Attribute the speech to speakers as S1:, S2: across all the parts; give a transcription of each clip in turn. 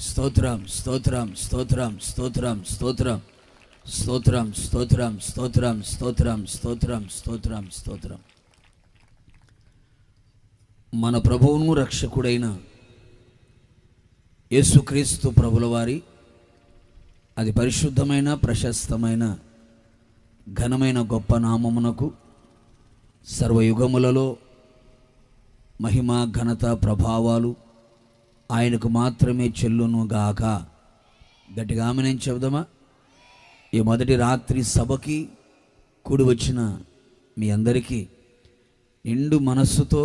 S1: స్తోత్రం స్తోత్రం స్తోత్రం స్తోత్రం స్తోత్రం స్తోత్రం స్తోత్రం స్తోత్రం స్తోత్రం స్తోత్రం స్తోత్రం స్తోత్రం. మన ప్రభువును రక్షకుడైన యేసుక్రీస్తు ప్రభుల వారి అది పరిశుద్ధమైన ప్రశస్తమైన ఘనమైన గొప్ప నామమునకు సర్వయుగములలో మహిమ ఘనత ప్రభావాలు ఆయనకు మాత్రమే చెల్లును గాక. గట్టిగా ఆమేన్ చెబుదామా? ఈ మొదటి రాత్రి సభకి కూడి వచ్చిన మీ అందరికీ నిండు మనస్సుతో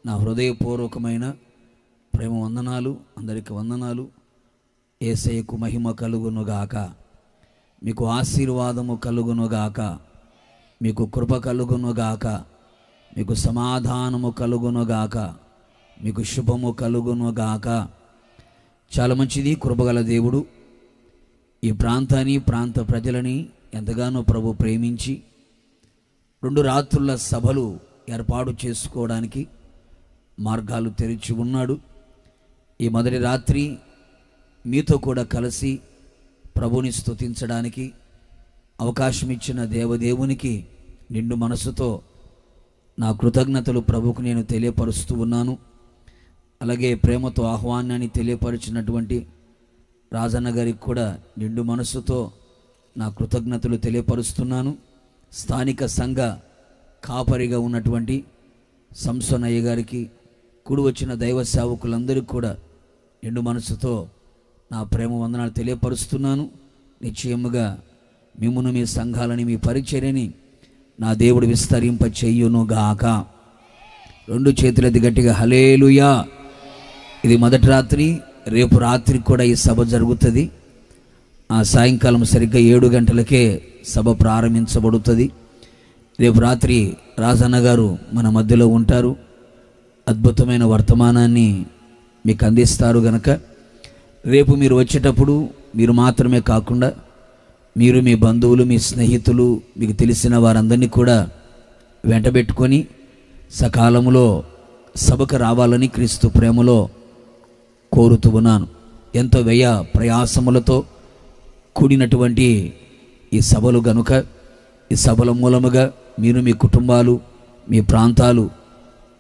S1: నా హృదయపూర్వకమైన ప్రేమ వందనాలు. అందరికీ వందనాలు. యేసయ్యకు మహిమ కలుగునుగాక, మీకు ఆశీర్వాదము కలుగునుగాక, మీకు కృప కలుగునుగాక, మీకు సమాధానము కలుగునుగాక, మీకు శుభము కలుగునుగాక. చాలా మంచిది. కృపగల దేవుడు ఈ ప్రాంతాన్ని ప్రాంత ప్రజలని ఎంతగానో ప్రభు ప్రేమించి 2 రాత్రుల సభలు ఏర్పాటు చేసుకోవడానికి మార్గాలు తెరిచి ఉన్నాడు. ఈ మొదటి రాత్రి మీతో కూడా కలిసి ప్రభుని స్తుతించడానికి అవకాశం ఇచ్చిన దేవదేవునికి నిండు మనసుతో నా కృతజ్ఞతలు ప్రభుకు నేను తెలియపరుస్తూ ఉన్నాను. అలాగే ప్రేమతో ఆహ్వానాన్ని తెలియపరిచినటువంటి రాజన్న గారికి కూడా నిండు మనసుతో నా కృతజ్ఞతలు తెలియపరుస్తున్నాను. స్థానిక సంఘ కాపరిగా ఉన్నటువంటి సంసోనయ్య గారికి, కూడి వచ్చిన దైవ సేవకులందరికీ కూడా నిండు మనసుతో నా ప్రేమ వందనాలు తెలియపరుస్తున్నాను. నిశ్చయముగా మిమ్మును, మీ సంఘాలని, మీ పరిచర్యని నా దేవుడు విస్తరింప చెయ్యునుగాక. 2 చేతులెత్తి గట్టిగా హల్లెలూయా. ఇది మొదటి రాత్రి. రేపు రాత్రి కూడా ఈ సభ జరుగుతుంది. ఆ సాయంకాలం సరిగ్గా 7 గంటలకే సభ ప్రారంభించబడుతుంది. రేపు రాత్రి రాజన్న గారు మన మధ్యలో ఉంటారు. అద్భుతమైన వర్తమానాన్ని మీకు అందిస్తారు గనక రేపు మీరు వచ్చేటప్పుడు మీరు మాత్రమే కాకుండా మీరు, మీ బంధువులు, మీ స్నేహితులు, మీకు తెలిసిన వారందరినీ కూడా వెంటబెట్టుకొని సకాలంలో సభకు రావాలని క్రీస్తు ప్రేమలో కోరుతూ ఉన్నాను. ఎంతో వ్యయ ప్రయాసములతో కూడినటువంటి ఈ సభలు గనుక ఈ సభల మూలముగా మీరు, మీ కుటుంబాలు, మీ ప్రాంతాలు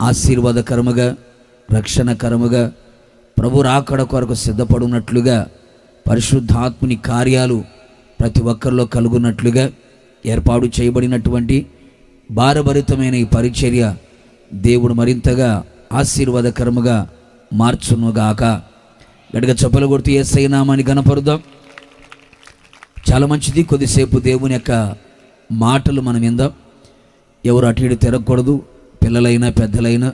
S1: ఆశీర్వాదకరముగా, రక్షణకరముగా, ప్రభు రాకడ కొరకు సిద్ధపడినట్లుగా, పరిశుద్ధాత్ముని కార్యాలు ప్రతి ఒక్కరిలో కలుగున్నట్లుగా ఏర్పాటు చేయబడినటువంటి భారభరితమైన ఈ పరిచర్య దేవుడు మరింతగా ఆశీర్వాదకరముగా మార్చునుగాక. గట్టిగా చప్పలు కొడుతూ యేసయ్య నామాన్ని ఘనపరుద్దాం. చాలా మంచిది. కొద్దిసేపు దేవుని యొక్క మాటలు మనం విందాం. ఎవరు అటు ఇటు తిరగకూడదు. పిల్లలైనా పెద్దలైనా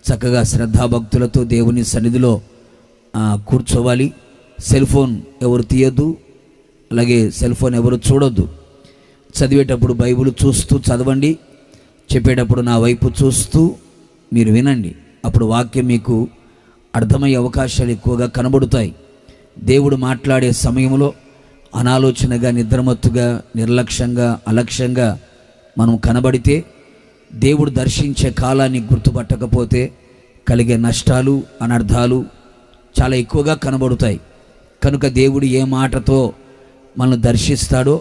S1: చక్కగా శ్రద్ధాభక్తులతో దేవుని సన్నిధిలో కూర్చోవాలి. సెల్ ఫోన్ ఎవరు తీయొద్దు, అలాగే సెల్ ఫోన్ ఎవరు చూడొద్దు. చదివేటప్పుడు బైబిల్ చూస్తూ చదవండి. చెప్పేటప్పుడు నా వైపు చూస్తూ మీరు వినండి. అప్పుడు వాక్యం మీకు అర్థమయ్యే అవకాశాలు ఎక్కువగా కనబడుతాయి. దేవుడు మాట్లాడే సమయంలో అనాలోచనగా, నిద్రమత్తుగా, నిర్లక్ష్యంగా, అలక్ష్యంగా మనం కనబడితే, దేవుడు దర్శించే కాలాన్ని గుర్తుపట్టకపోతే కలిగే నష్టాలు, అనర్థాలు చాలా ఎక్కువగా కనబడుతాయి. కనుక దేవుడు ఏ మాటతో మనల్ని దర్శిస్తాడో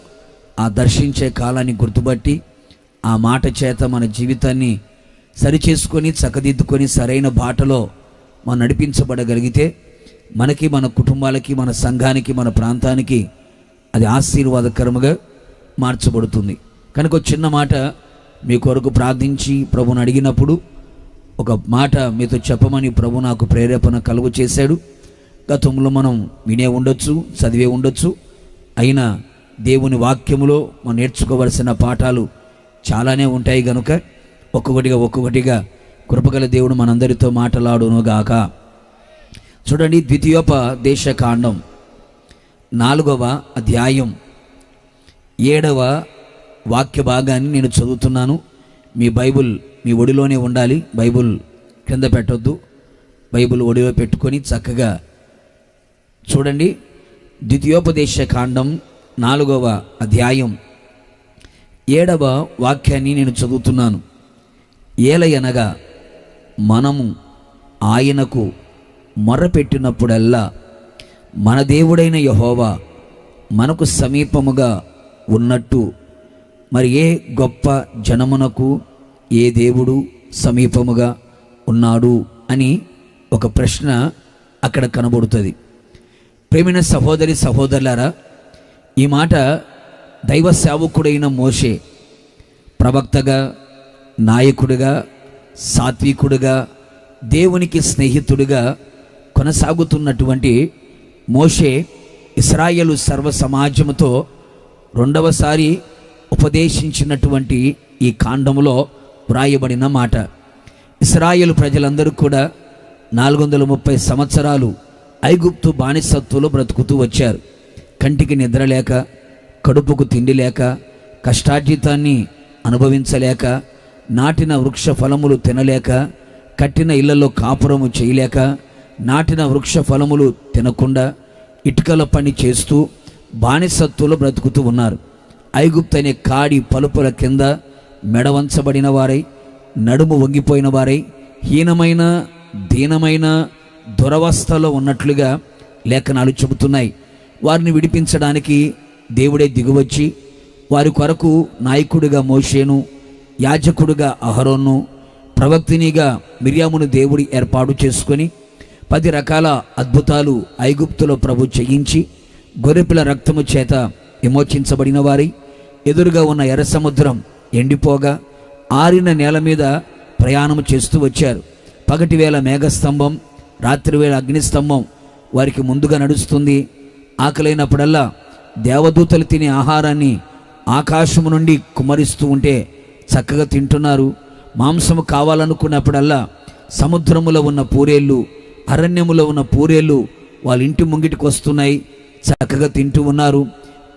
S1: ఆ దర్శించే కాలాన్ని గుర్తుపట్టి ఆ మాట చేత మన జీవితాన్ని సరిచేసుకొని చక్కదిద్దుకొని సరైన బాటలో మనం నడిపించబడగలిగితే మనకి, మన కుటుంబాలకి, మన సంఘానికి, మన ప్రాంతానికి అది ఆశీర్వాదకరముగా మార్చబడుతుంది. కనుక చిన్న మాట మీ కొరకు ప్రార్థించి ప్రభుని అడిగినప్పుడు ఒక మాట మీతో చెప్పమని ప్రభు నాకు ప్రేరేపణ కలుగు చేశాడు. గతంలో మనం వినే ఉండొచ్చు, చదివే ఉండొచ్చు. అయినా దేవుని వాక్యములో మనం నేర్చుకోవలసిన పాఠాలు చాలానే ఉంటాయి గనుక ఒక్కొక్కటిగా కృపగల దేవుడు మనందరితో మాట్లాడునుగాక. చూడండి, ద్వితీయోపదేశకాండం 4వ అధ్యాయం 7వ వాక్య భాగాన్ని నేను చదువుతున్నాను. మీ బైబుల్ మీ ఒడిలోనే ఉండాలి. బైబుల్ కింద పెట్టొద్దు. బైబుల్ ఒడిలో పెట్టుకొని చక్కగా చూడండి. ద్వితీయోపదేశకాండం 4వ అధ్యాయం 7వ వాక్యాన్ని నేను చదువుతున్నాను. ఏలయనగా మనము ఆయనకు మొర్రపెట్టినప్పుడల్లా మన దేవుడైన యెహోవా మనకు సమీపముగా ఉన్నట్టు మరి ఏ గొప్ప జనమునకు ఏ దేవుడు సమీపముగా ఉన్నాడు అని ఒక ప్రశ్న అక్కడ కనబడుతుంది. ప్రేమైన సహోదరి సహోదరులారా, ఈ మాట దైవ సేవకుడైన మోషే ప్రవక్తగా, నాయకుడిగా, సాత్వికుడిగా, దేవునికి స్నేహితుడిగా కొనసాగుతున్నటువంటి మోషే ఇశ్రాయేలు సర్వ సమాజముతో రెండవసారి ఉపదేశించినటువంటి ఈ కాండములో వ్రాయబడిన మాట. ఇశ్రాయేలు ప్రజలందరూ కూడా 430 సంవత్సరాలు ఐగుప్తు బానిసత్తులో బ్రతుకుతూ వచ్చారు. కంటికి నిద్ర లేక, కడుపుకు తిండి లేక, కష్టార్జితాన్ని అనుభవించలేక, నాటిన వృక్ష ఫలములు తినలేక, కట్టిన ఇళ్లలో కాపురము చేయలేక, నాటిన వృక్ష ఫలములు తినకుండా ఇటుకల పని చేస్తూ బానిసత్తులో బ్రతుకుతూ ఉన్నారు. ఐగుప్తు అనే కాడి పలుపుల కింద మెడవంచబడిన వారై, నడుము వంగిపోయిన వారై, హీనమైన దీనమైన దురవస్థలో ఉన్నట్లుగా లేఖనాలు చెబుతున్నాయి. వారిని విడిపించడానికి దేవుడే దిగువచ్చి వారి కొరకు నాయకుడిగా మోషేను, యాజకుడిగా అహరోను, ప్రవక్తినిగా మిర్యామును దేవుడి ఏర్పాటు చేసుకొని 10 రకాల అద్భుతాలు ఐగుప్తులో ప్రభు చేయించి గొర్రెపిల్ల రక్తము చేత విమోచించబడిన వారి ఎదురుగా ఉన్న ఎర్ర సముద్రం ఎండిపోగా ఆరిన నేల మీద ప్రయాణం చేస్తూ వచ్చారు. పగటి వేళ మేఘస్తంభం, రాత్రివేళ అగ్నిస్తంభం వారికి ముందుగా నడుస్తుంది. ఆకలైనప్పుడల్లా దేవదూతలు తినే ఆహారాన్ని ఆకాశము నుండి కుమ్మరిస్తూ ఉంటే చక్కగా తింటున్నారు. మాంసము కావాలనుకున్నప్పుడల్లా సముద్రములో ఉన్న పూరేళ్ళు, అరణ్యములో ఉన్న పూరేళ్ళు వాళ్ళ ఇంటి ముంగిటికి వస్తున్నాయి, చక్కగా తింటూ ఉన్నారు.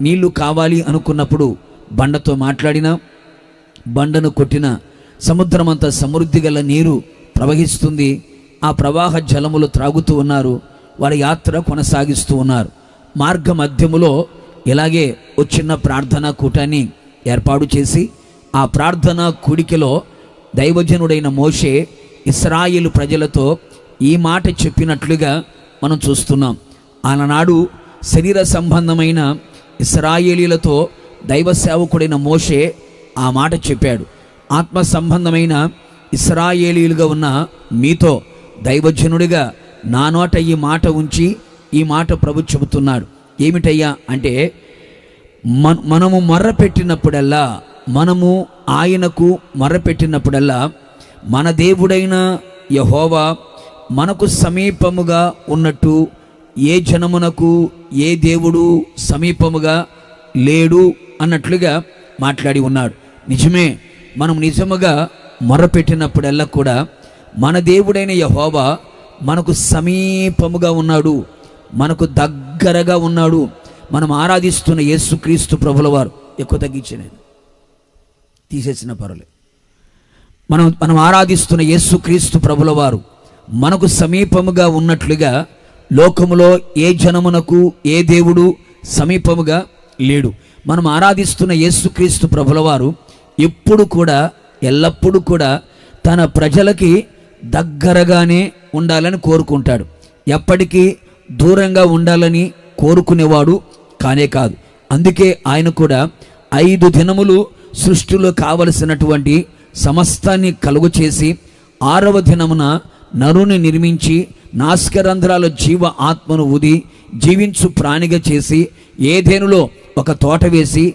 S1: నీళ్లు కావాలి అనుకున్నప్పుడు బండతో మాట్లాడినా, బండను కొట్టిన సముద్రమంతా సమృద్ధి గల నీరు ప్రవహిస్తుంది. ఆ ప్రవాహ జలములు త్రాగుతూ ఉన్నారు. వారి యాత్ర కొనసాగిస్తూ ఉన్నారు. మార్గ మధ్యములో ఇలాగే ఓ చిన్న ప్రార్థనా కూటాన్ని ఏర్పాటు చేసి ఆ ప్రార్థనా కూడికలో దైవజనుడైన మోషే ఇశ్రాయేలు ప్రజలతో ఈ మాట చెప్పినట్లుగా మనం చూస్తున్నాం. ఆనాడు శరీర సంబంధమైన ఇశ్రాయేలీలతో దైవ సేవకుడైన మోషే ఆ మాట చెప్పాడు. ఆత్మ సంబంధమైన ఇశ్రాయేలీలుగా ఉన్న మీతో దైవజనుడిగా నా నోట ఈ మాట ఉంచి ఈ మాట ప్రభు చెబుతున్నాడు. ఏమిటయ్యా అంటే, మనము మొర్రపెట్టినప్పుడల్లా, మనము ఆయనకు మొర్రపెట్టినప్పుడల్లా మన దేవుడైన యెహోవా మనకు సమీపముగా ఉన్నట్టు ఏ జనమునకు ఏ దేవుడు సమీపముగా లేడు అన్నట్లుగా మాట్లాడి ఉన్నాడు. నిజమే, మనం నిజముగా మొర్రపెట్టినప్పుడల్లా కూడా మన దేవుడైన యెహోవా మనకు సమీపముగా ఉన్నాడు, మనకు దగ్గరగా ఉన్నాడు. మనం ఆరాధిస్తున్న యేసుక్రీస్తు ప్రభుల వారు, ఎక్కువ తగ్గించిన తీసేసిన పర్వాలేదు, మనం ఆరాధిస్తున్న యేసుక్రీస్తు ప్రభుల వారు మనకు సమీపముగా ఉన్నట్లుగా లోకములో ఏ జనమునకు ఏ దేవుడు సమీపముగా లేడు. మనం ఆరాధిస్తున్న యేసుక్రీస్తు ప్రభుల వారు ఎప్పుడు కూడా, ఎల్లప్పుడూ కూడా తన ప్రజలకి దగ్గరగానే ఉండాలని కోరుకుంటాడు. ఎప్పటికీ దూరంగా ఉండాలని కోరుకునేవాడు కానే కాదు. అందుకే ఆయన కూడా 5 దినములు సృష్టిలో కావలసినటువంటి సమస్తాన్ని కలుగు చేసి 6వ దినమున నరుని నిర్మించి నాసికారంధ్రాల జీవ ఆత్మను ఊది జీవించు ప్రాణిగా చేసి ఏదెనులో ఒక తోట వేసి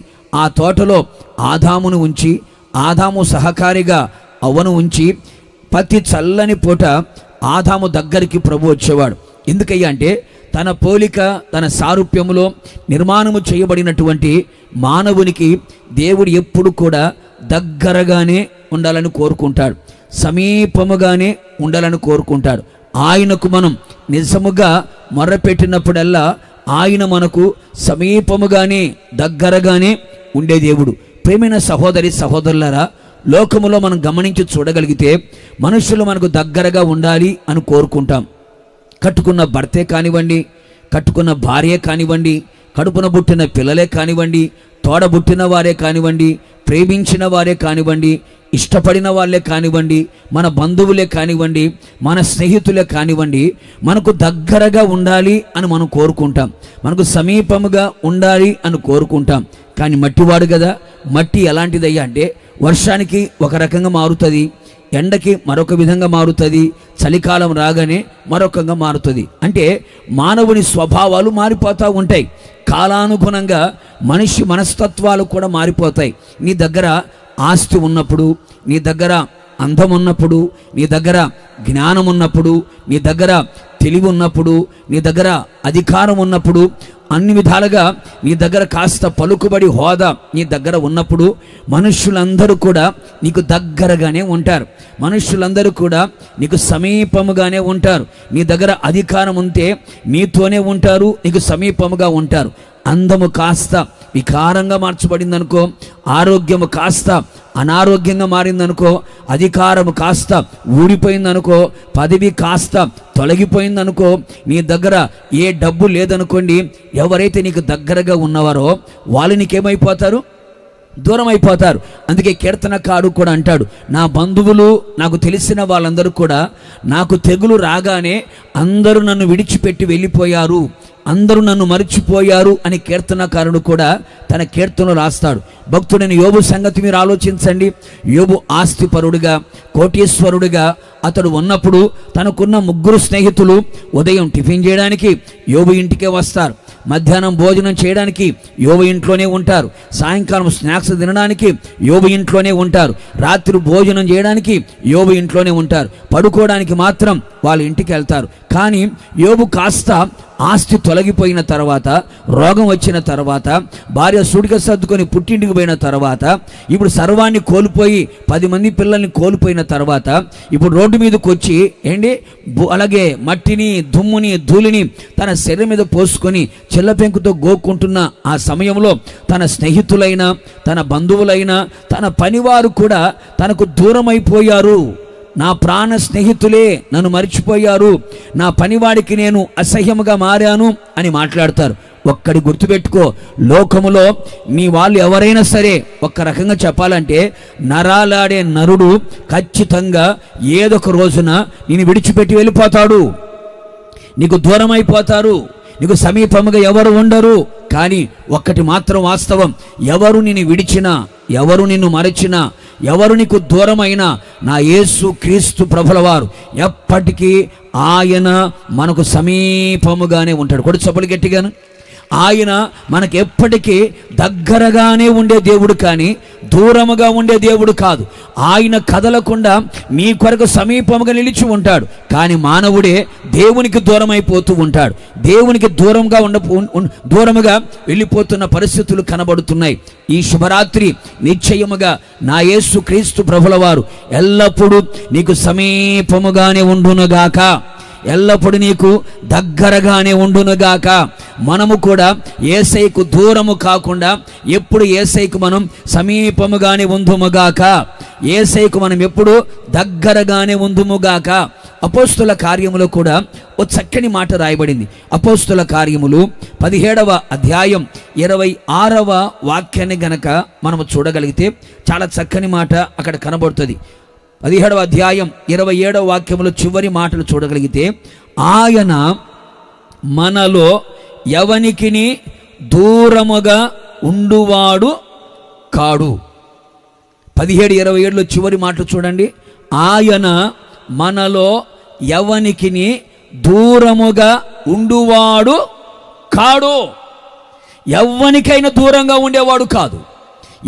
S1: ఆ తోటలో ఆదామును ఉంచి ఆదాము సహకారిగా అవ్వను ఉంచి ప్రతి చల్లని పూట ఆదాము దగ్గరికి ప్రభు వచ్చేవాడు. ఎందుకయ్యా అంటే తన పోలిక తన సారూప్యములో నిర్మాణము చేయబడినటువంటి మానవునికి దేవుడు ఎప్పుడు కూడా దగ్గరగానే ఉండాలని కోరుకుంటాడు, సమీపముగానే ఉండాలని కోరుకుంటాడు. ఆయనకు మనం నిజముగా మొర్రపెట్టినప్పుడల్లా ఆయన మనకు సమీపముగానే దగ్గరగానే ఉండే దేవుడు. ప్రేమైన సహోదరి సహోదరులారా, లోకములో మనం గమనించి చూడగలిగితే మనుషులు మనకు దగ్గరగా ఉండాలి అని కోరుకుంటాం. కట్టుకున్న భర్తే కానివ్వండి, కట్టుకున్న భార్య కానివ్వండి, కడుపున పుట్టిన పిల్లలే కానివ్వండి, తోడబుట్టిన వారే కానివ్వండి, ప్రేమించిన వారే కానివ్వండి, ఇష్టపడిన వాళ్ళే కానివ్వండి, మన బంధువులే కానివ్వండి, మన స్నేహితులే కానివ్వండి, మనకు దగ్గరగా ఉండాలి అని మనం కోరుకుంటాం, మనకు సమీపముగా ఉండాలి అని కోరుకుంటాం. కానీ మట్టివాడు కదా, మట్టి ఎలాంటిదయ్యా అంటే వర్షానికి ఒక రకంగా మారుతుంది, ఎండకి మరొక విధంగా మారుతుంది, చలికాలం రాగానే మరొకంగా మారుతుంది. అంటే మానవుని స్వభావాలు మారిపోతూ ఉంటాయి. కాలానుగుణంగా మనిషి మనస్తత్వాలు కూడా మారిపోతాయి. నీ దగ్గర ఆస్తి ఉన్నప్పుడు, నీ దగ్గర అందం ఉన్నప్పుడు, నీ దగ్గర జ్ఞానం ఉన్నప్పుడు, నీ దగ్గర తెలివి ఉన్నప్పుడు, నీ దగ్గర అధికారం ఉన్నప్పుడు, అన్ని విధాలుగా నీ దగ్గర కాస్త పలుకుబడి హోదా నీ దగ్గర ఉన్నప్పుడు మనుష్యులందరూ కూడా నీకు దగ్గరగానే ఉంటారు, మనుష్యులందరూ కూడా నీకు సమీపముగానే ఉంటారు. నీ దగ్గర అధికారం ఉంటే నీతోనే ఉంటారు, నీకు సమీపముగా ఉంటారు. అందము కాస్త వికారంగా మార్చబడిందనుకో, ఆరోగ్యము కాస్త అనారోగ్యంగా మారిందనుకో, అధికారము కాస్త ఊడిపోయిందనుకో, పదవి కాస్త తొలగిపోయిందనుకో, నీ దగ్గర ఏ డబ్బు లేదనుకోండి, ఎవరైతే నీకు దగ్గరగా ఉన్నవారో వాళ్ళు నీకేమైపోతారు? దూరం అయిపోతారు. అందుకే కీర్తనకారుడు కూడా అంటాడు, నా బంధువులు, నాకు తెలిసిన వాళ్ళందరూ కూడా నాకు తెగులు రాగానే అందరూ నన్ను విడిచిపెట్టి వెళ్ళిపోయారు, అందరూ నన్ను మరిచిపోయారు అని కీర్తనకారుడు కూడా తన కీర్తనలు రాస్తాడు. భక్తుడైన యోబు సంగతి మీరు ఆలోచించండి. యోబు ఆస్తిపరుడుగా, కోటీశ్వరుడిగా అతడు ఉన్నప్పుడు తనకున్న 3 స్నేహితులు ఉదయం టిఫిన్ చేయడానికి యోబు ఇంటికే వస్తారు, మధ్యాహ్నం భోజనం చేయడానికి యోబు ఇంట్లోనే ఉంటారు, సాయంకాలం స్నాక్స్ తినడానికి యోబు ఇంట్లోనే ఉంటారు, రాత్రి భోజనం చేయడానికి యోబు ఇంట్లోనే ఉంటారు, పడుకోవడానికి మాత్రం వాళ్ళ ఇంటికి వెళ్తారు. కానీ యోబు కాస్త ఆస్తి తొలగిపోయిన తర్వాత, రోగం వచ్చిన తర్వాత, భార్య సుడిక సర్దుకొని పుట్టింటికి పోయిన తర్వాత, ఇప్పుడు సర్వాన్ని కోల్పోయి 10 మంది పిల్లల్ని కోల్పోయిన తర్వాత, ఇప్పుడు రోడ్డు మీదకి వచ్చి అలాగే మట్టిని, దుమ్ముని, ధూళిని తన శరీరం మీద పోసుకొని చిల్లపెంకుతో గోక్కుంటున్న ఆ సమయంలో తన స్నేహితులైన, తన బంధువులైన, తన పనివారు కూడా తనకు దూరం అయిపోయారు. నా ప్రాణ స్నేహితులే నన్ను మర్చిపోయారు, నా పనివాడికి నేను అసహ్యముగా మారాను అని మాట్లాడతారు. ఒక్కడి గుర్తుపెట్టుకో, లోకములో నీ వాళ్ళు ఎవరైనా సరే ఒక్క రకంగా చెప్పాలంటే నరాలాడే నరుడు ఖచ్చితంగా ఏదొక రోజున నిన్ను విడిచిపెట్టి వెళ్ళిపోతాడు, నీకు దూరం అయిపోతారు, నీకు సమీపముగా ఎవరు ఉండరు. కానీ ఒక్కటి మాత్రం వాస్తవం, ఎవరు నిన్ను విడిచినా, ఎవరు నిన్ను మరచినా, ఎవరు నీకు దూరమైనా నా యేసు క్రీస్తు ప్రభుల వారు ఎప్పటికీ ఆయన మనకు సమీపముగానే ఉంటాడు. కొడు చప్పలు గట్టిగాను. ఆయన మనకు ఎప్పటికీ దగ్గరగానే ఉండే దేవుడు కానీ దూరముగా ఉండే దేవుడు కాదు. ఆయన కదలకుండా నీ కొరకు సమీపముగా నిలిచి ఉంటాడు. కానీ మానవుడే దేవునికి దూరం అయిపోతూ ఉంటాడు. దేవునికి దూరముగా వెళ్ళిపోతున్న పరిస్థితులు కనబడుతున్నాయి. ఈ శుభరాత్రి నిశ్చయముగా నా యేసు క్రీస్తు ప్రభుల వారు ఎల్లప్పుడూ నీకు సమీపముగానే ఉండునుగాక, ఎల్లప్పుడు నీకు దగ్గరగానే ఉండునుగాక. మనము కూడా యేసయ్యకు దూరము కాకుండా ఎప్పుడు యేసయ్యకు మనం సమీపముగానే ఉందుముగాక, యేసయ్యకు మనం ఎప్పుడు దగ్గరగానే ఉందుముగాక. అపోస్తుల కార్యములో కూడా ఓ చక్కని మాట రాయబడింది. అపోస్తుల కార్యములు 17వ అధ్యాయం 26వ వాక్యాన్ని గనక మనము చూడగలిగితే చాలా చక్కని మాట అక్కడ కనబడుతుంది. 17వ అధ్యాయం 27వ వాక్యములో చివరి మాటలు చూడగలిగితే, ఆయన మనలో ఎవనికిని దూరముగా ఉండువాడు కాడు. 17:27లో చివరి మాటలు చూడండి. ఆయన మనలో ఎవనికిని దూరముగా ఉండువాడు కాడు. ఎవ్వనికైనా దూరంగా ఉండేవాడు కాదు.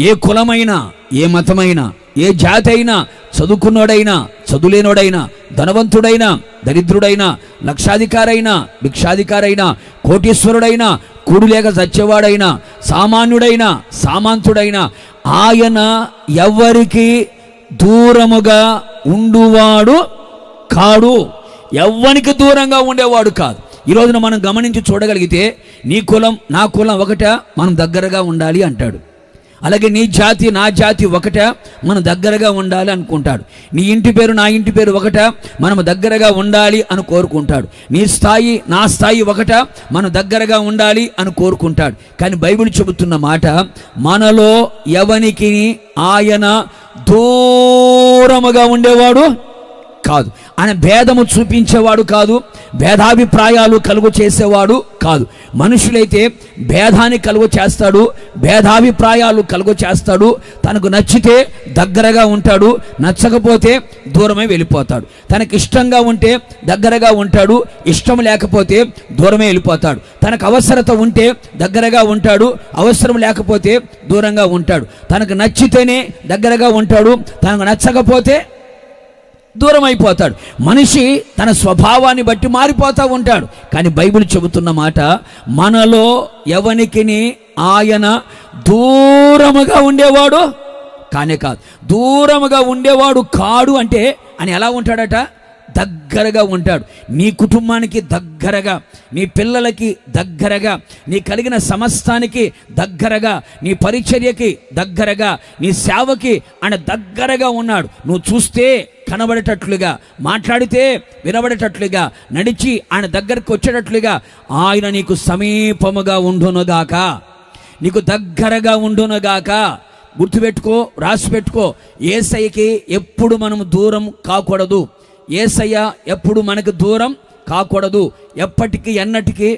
S1: ఏ కులమైనా, ఏ మతమైనా, ఏ జాతి అయినా, చదువుకున్నోడైనా, చదువులేనోడైనా, ధనవంతుడైనా, దరిద్రుడైనా, లక్షాధికారైనా, భిక్షాధికారైనా, కోటీశ్వరుడైనా, కూడులేక చచ్చేవాడైనా, సామాన్యుడైనా, సామంతుడైనా, ఆయన ఎవరికి దూరముగా ఉండువాడు కాడు. ఎవ్వనికి దూరంగా ఉండేవాడు కాదు. ఈ రోజున మనం గమనించి చూడగలిగితే నీ కులం నా కులం ఒకట, మనం దగ్గరగా ఉండాలి అంటాడు. అలాగే నీ జాతి నా జాతి ఒకటా, మనం దగ్గరగా ఉండాలి అనుకుంటాడు. నీ ఇంటి పేరు నా ఇంటి పేరు ఒకటా, మనం దగ్గరగా ఉండాలి అని కోరుకుంటాడు. నీ స్థాయి నా స్థాయి ఒకటా, మనం దగ్గరగా ఉండాలి అని కోరుకుంటాడు. కానీ బైబిల్ చెబుతున్న మాట, మనలో ఎవనికి ఆయన దూరముగా ఉండేవాడు కాదు. ఆయన భేదము చూపించేవాడు కాదు, భేదాభిప్రాయాలు కలుగు చేసేవాడు కాదు. మనుషులైతే భేదాన్ని కలుగు చేస్తాడు, భేదాభిప్రాయాలు కలుగు చేస్తాడు. తనకు నచ్చితే దగ్గరగా ఉంటాడు, నచ్చకపోతే దూరమే వెళ్ళిపోతాడు. తనకు ఇష్టంగా ఉంటే దగ్గరగా ఉంటాడు, ఇష్టం లేకపోతే దూరమే వెళ్ళిపోతాడు. తనకు అవసరత ఉంటే దగ్గరగా ఉంటాడు, అవసరం లేకపోతే దూరంగా ఉంటాడు. తనకు నచ్చితేనే దగ్గరగా ఉంటాడు, తనకు నచ్చకపోతే దూరం అయిపోతాడు. మనిషి తన స్వభావాన్ని బట్టి మారిపోతూ ఉంటాడు. కానీ బైబిల్ చెబుతున్న మాట, మనలో ఎవనికి ఆయన దూరముగా ఉండేవాడు కానే కాదు. దూరముగా ఉండేవాడు కాడు అంటే అని ఎలా ఉంటాడట? దగ్గరగా ఉంటాడు. నీ కుటుంబానికి దగ్గరగా, నీ పిల్లలకి దగ్గరగా, నీ కలిగిన సమస్తానికి దగ్గరగా, నీ పరిచర్యకి దగ్గరగా, నీ సేవకి ఆయన దగ్గరగా ఉన్నాడు. నువ్వు చూస్తే కనబడేటట్లుగా, మాట్లాడితే వినబడేటట్లుగా, నడిచి ఆయన దగ్గరకు వచ్చేటట్లుగా ఆయన నీకు సమీపముగా ఉండునుగాక, నీకు దగ్గరగా ఉండునుగాక. గుర్తుపెట్టుకో, రాసి పెట్టుకో. యేసయ్యకి ఎప్పుడు మనం దూరం కాకూడదు. యేసయ్య ఎప్పుడు మనకు దూరం కాకూడదు. ఎప్పటికీ ఎన్నటికీ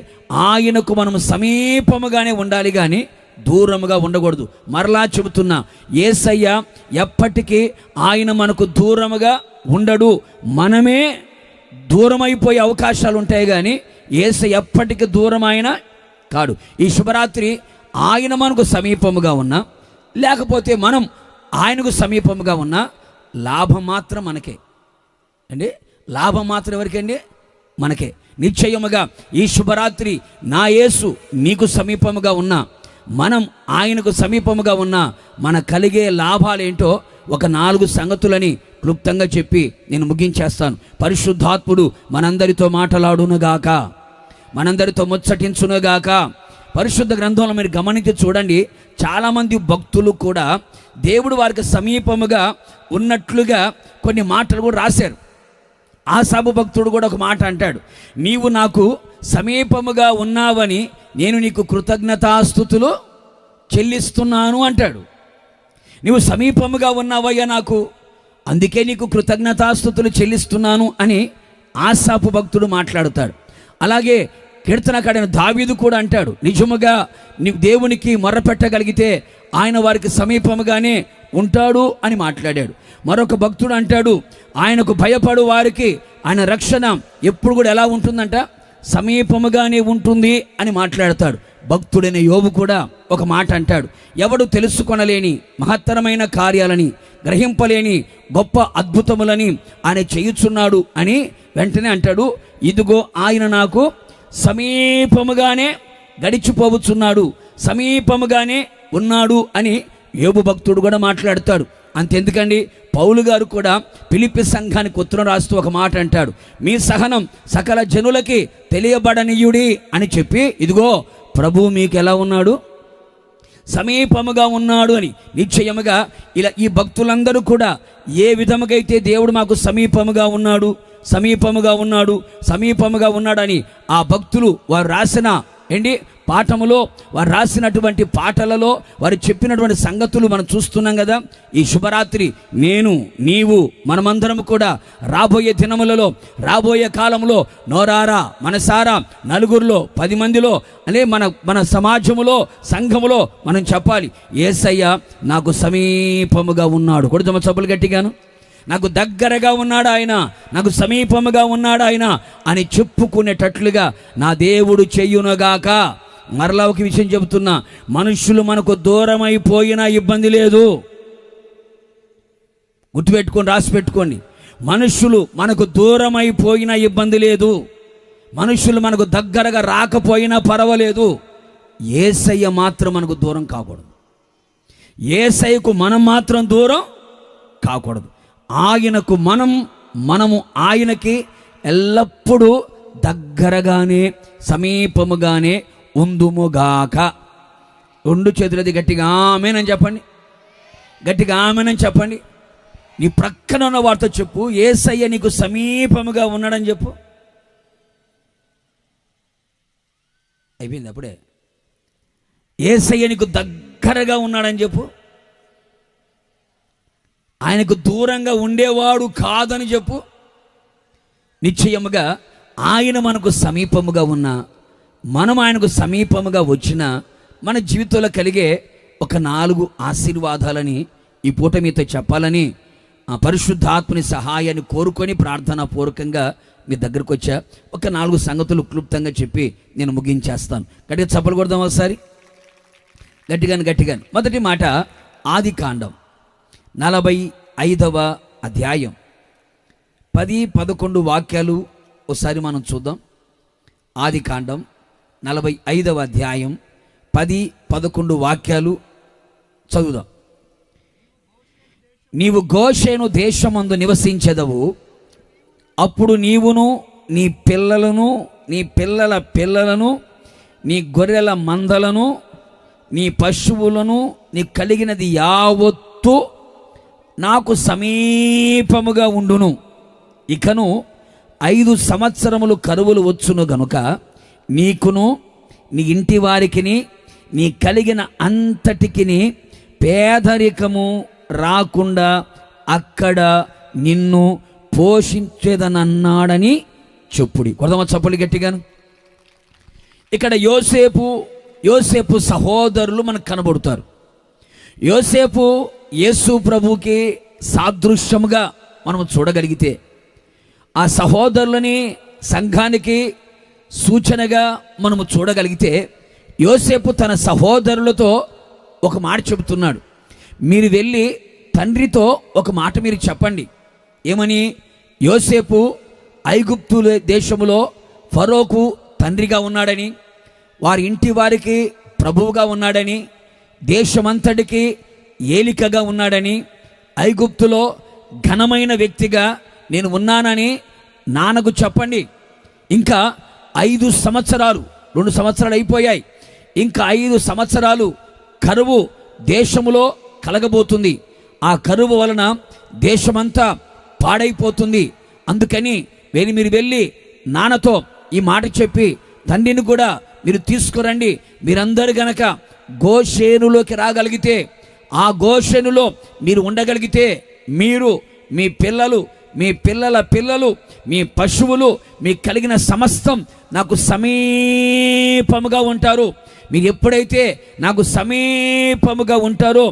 S1: ఆయనకు మనం సమీపముగానే ఉండాలి, కానీ దూరముగా ఉండకూడదు. మరలా చెబుతున్నా, యేసయ్య ఎప్పటికీ ఆయన మనకు దూరముగా ఉండడు. మనమే దూరమైపోయే అవకాశాలు ఉంటాయి, కానీ యేసయ్య ఎప్పటికీ దూరం ఆయన కాడు. ఈ శుభరాత్రి ఆయన మనకు సమీపముగా ఉన్నా, లేకపోతే మనం ఆయనకు సమీపముగా ఉన్నా, లాభం మాత్రం మనకే అండి. లాభం మాత్రం ఎవరికండి? మనకే. నిశ్చయముగా ఈ శుభరాత్రి నా యేసు నీకు సమీపముగా ఉన్నా, మనం ఆయనకు సమీపముగా ఉన్నా, మన కలిగే లాభాలేంటో ఒక 4 సంగతులని క్లుప్తంగా చెప్పి నేను ముగించేస్తాను. పరిశుద్ధాత్ముడు మనందరితో మాట్లాడునుగాక, మనందరితో ముచ్చటించునుగాక. పరిశుద్ధ గ్రంథంలో మీరు గమనించి చూడండి, చాలామంది భక్తులు కూడా దేవుడు వారికి సమీపముగా ఉన్నట్లుగా కొన్ని మాటలు కూడా రాశారు. ఆసాబు భక్తుడు కూడా ఒక మాట అంటాడు, నీవు నాకు సమీపముగా ఉన్నావని నేను నీకు కృతజ్ఞతాస్తుతులు చెల్లిస్తున్నాను అంటాడు. నీవు సమీపముగా ఉన్నావయ్యా నాకు, అందుకే నీకు కృతజ్ఞతాస్తుతులు చెల్లిస్తున్నాను అని ఆసాపు భక్తుడు మాట్లాడుతాడు. అలాగే కీర్తనకాడైన దావీదు కూడా అంటాడు, నిజముగా నీవు దేవునికి మొర్రపెట్టగలిగితే ఆయన వారికి సమీపముగానే ఉంటాడు అని మాట్లాడాడు. మరొక భక్తుడు అంటాడు, ఆయనకు భయపడు వారికి ఆయన రక్షణ ఎప్పుడు కూడా ఎలా ఉంటుందంట? సమీపముగానే ఉంటుంది అని మాట్లాడతాడు. భక్తుడైన యోబు కూడా ఒక మాట అంటాడు, ఎవడు తెలుసుకొనలేని మహత్తరమైన కార్యాలని, గ్రహింపలేని గొప్ప అద్భుతములని ఆయన చేయుచున్నాడు అని వెంటనే అంటాడు, ఇదిగో ఆయన నాకు సమీపముగానే గడిచిపోవచ్చున్నాడు, సమీపముగానే ఉన్నాడు అని యోబు భక్తుడు కూడా మాట్లాడతాడు. అంతెందుకండి, పౌలు గారు కూడా ఫిలిప్పి సంఘానికి ఉత్తరం రాస్తూ ఒక మాట అంటాడు, మీ సహనం సకల జనులకి తెలియబడనీయుడి అని చెప్పి, ఇదిగో ప్రభువు మీకు ఎలా ఉన్నాడు? సమీపముగా ఉన్నాడు అని. నిశ్చయముగా ఇలా ఈ భక్తులందరూ కూడా ఏ విధముగా అయితే దేవుడు మాకు సమీపముగా ఉన్నాడు, సమీపముగా ఉన్నాడు, సమీపముగా ఉన్నాడని ఆ భక్తులు వారు రాసిన పాఠములో, వారు రాసినటువంటి పాటలలో వారు చెప్పినటువంటి సంగతులు మనం చూస్తున్నాం కదా. ఈ శుభరాత్రి నేను, నీవు, మనమందరం కూడా రాబోయే దినములలో, రాబోయే కాలంలో నోరారా, మనసారా, నలుగురిలో, 10 మందిలో అనే మన సమాజములో, సంఘములో మనం చెప్పాలి, యేసయ్య నాకు సమీపముగా ఉన్నాడు. కొడుతమ చప్పులు గట్టిగాను, నాకు దగ్గరగా ఉన్నాడు ఆయన, నాకు సమీపముగా ఉన్నాడు ఆయన అని చెప్పుకునేటట్లుగా నా దేవుడు చెయ్యునుగాక. మరలా ఒక విషయం చెబుతున్నా, మనుషులు మనకు దూరమైపోయినా ఇబ్బంది లేదు. గుర్తుపెట్టుకొని రాసి పెట్టుకోండి, మనుషులు మనకు దూరమైపోయినా ఇబ్బంది లేదు, మనుషులు మనకు దగ్గరగా రాకపోయినా పర్వాలేదు. యేసయ్య మాత్రం మనకు దూరం కాకూడదు. యేసయ్యకు మనం మాత్రం దూరం కాకూడదు. ఆయనకు మనము ఆయనకి ఎల్లప్పుడూ దగ్గరగానే, సమీపముగానే ఉందుముగాక. రెండు చేతులది గట్టిగా ఆమేనని చెప్పండి. గట్టిగా ఆమేనని చెప్పండి. నీ ప్రక్కన ఉన్న వారితో చెప్పు, యేసయ్య నీకు సమీపముగా ఉన్నాడని చెప్పు. అయిపోయింది అప్పుడే. యేసయ్య నీకు దగ్గరగా ఉన్నాడని చెప్పు. ఆయనకు దూరంగా ఉండేవాడు కాదని చెప్పు. నిశ్చయముగా ఆయన మనకు సమీపముగా ఉన్నా, మనం ఆయనకు సమీపముగా వచ్చినా మన జీవితంలో కలిగే ఒక 4 ఆశీర్వాదాలని ఈ పూట మీతో చెప్పాలని ఆ పరిశుద్ధాత్మని సహాయాన్ని కోరుకొని ప్రార్థనాపూర్వకంగా మీ దగ్గరకు వచ్చా. ఒక 4 సంగతులు క్లుప్తంగా చెప్పి నేను ముగించేస్తాను. గట్టిగా చప్పలు కొడదాం ఒకసారి, గట్టిగాను. మొదటి మాట, ఆదికాండం 45వ అధ్యాయం 10-11 వాక్యాలు ఒకసారి మనం చూద్దాం. ఆదికాండం 45వ అధ్యాయం 10-11 వాక్యాలు చదువుదాం. నీవు గోషేను దేశమందు నివసించెదవు. అప్పుడు నీవును నీ పిల్లలను, నీ పిల్లల పిల్లలను, నీ గొర్రెల మందలను, నీ పశువులను, నీ కలిగినది యావత్తు నాకు సమీపముగా ఉండును. ఇకను 5 సంవత్సరములు కరువులు వచ్చును గనుక నీకును నీ ఇంటి వారికిని నీ కలిగిన అంతటికిని పేదరికము రాకుండా అక్కడ నిన్ను పోషించేదనన్నాడని చెప్పుడి. కొడదామా చప్పుడి గట్టిగాను. ఇక్కడ యోసేపు సహోదరులు మనకు కనబడుతారు. యోసేపు యేసు ప్రభువుకి సాదృశ్యముగా మనం చూడగలిగితే, ఆ సహోదరులని సంఘానికి సూచనగా మనము చూడగలిగితే, యోసేపు తన సహోదరులతో ఒక మాట చెబుతున్నాడు. మీరు వెళ్ళి తండ్రితో ఒక మాట మీరు చెప్పండి. ఏమని? యోసేపు ఐగుప్తు దేశములో ఫరోకు తండ్రిగా ఉన్నాడని, వారి ఇంటి వారికి ప్రభువుగా ఉన్నాడని, దేశమంతటికి ఏలికగా ఉన్నాడని, ఐగుప్తులో ఘనమైన వ్యక్తిగా నేను ఉన్నానని నాన్నకు చెప్పండి. ఇంకా 5 సంవత్సరాలు, 2 సంవత్సరాలు అయిపోయాయి, ఇంకా 5 సంవత్సరాలు కరువు దేశములో కలగబోతుంది. ఆ కరువు వలన దేశమంతా పాడైపోతుంది. అందుకని మీరు వెళ్ళి నాన్నతో ఈ మాట చెప్పి తండ్రిని కూడా మీరు తీసుకురండి. మీరందరూ గనక గోషేనులోకి రాగలిగితే, ఆ గోషేనులో మీరు ఉండగలిగితే, మీరు, మీ పిల్లలు, మీ పిల్లల పిల్లలు, మీ పశువులు, మీకు కలిగిన సమస్తం నాకు సమీపముగా ఉంటారు. మీరు ఎప్పుడైతే నాకు సమీపముగా ఉంటారో,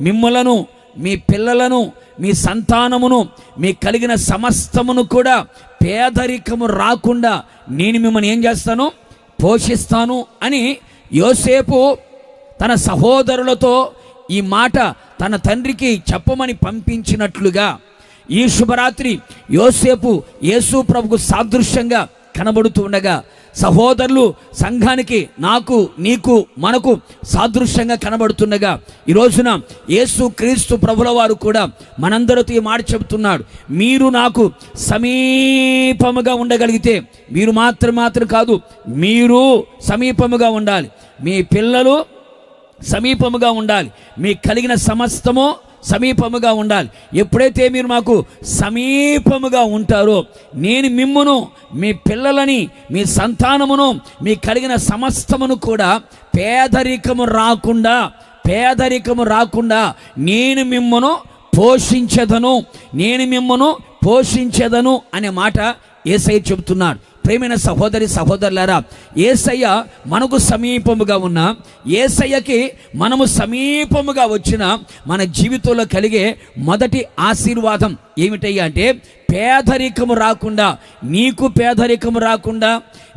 S1: మిమ్మలను, మీ పిల్లలను, మీ సంతానమును, మీ కలిగిన సమస్తమును కూడా పేదరికము రాకుండా నేను మిమ్మల్ని ఏం చేస్తాను? పోషిస్తాను అని యోసేపు తన సహోదరులతో ఈ మాట తన తండ్రికి చెప్పమని పంపించినట్లుగా, ఈ శుభరాత్రి యోసేపు యేసు ప్రభుకు సాదృశ్యంగా కనబడుతూ ఉండగా, సహోదరులు సంఘానికి, నాకు, నీకు, మనకు సాదృశ్యంగా కనబడుతుండగా, ఈ రోజున యేసు క్రీస్తు ప్రభుల వారు కూడా మనందరితో ఈ మాట చెబుతున్నాడు. మీరు నాకు సమీపముగా ఉండగలిగితే, మీరు మాత్రం కాదు, మీరు సమీపముగా ఉండాలి, మీ పిల్లలు సమీపముగా ఉండాలి, మీకు కలిగిన సమస్తము సమీపముగా ఉండాలి. ఎప్పుడైతే మీరు మాకు సమీపముగా ఉంటారో, నేను మిమ్మును, మీ పిల్లలని, మీ సంతానమును, మీ కలిగిన సమస్తమును కూడా పేదరికము రాకుండా నేను మిమ్మును పోషించెదను అనే మాట యేసయ్య చెబుతున్నాడు. ప్రేమైన సహోదరి సహోదరులారా, యేసయ్య మనకు సమీపముగా ఉన్న, యేసయ్యకి మనము సమీపముగా వచ్చిన మన జీవితంలో కలిగే మొదటి ఆశీర్వాదం ఏమిటయ్యా అంటే, పేదరికము రాకుండా, నీకు పేదరికము రాకుండా,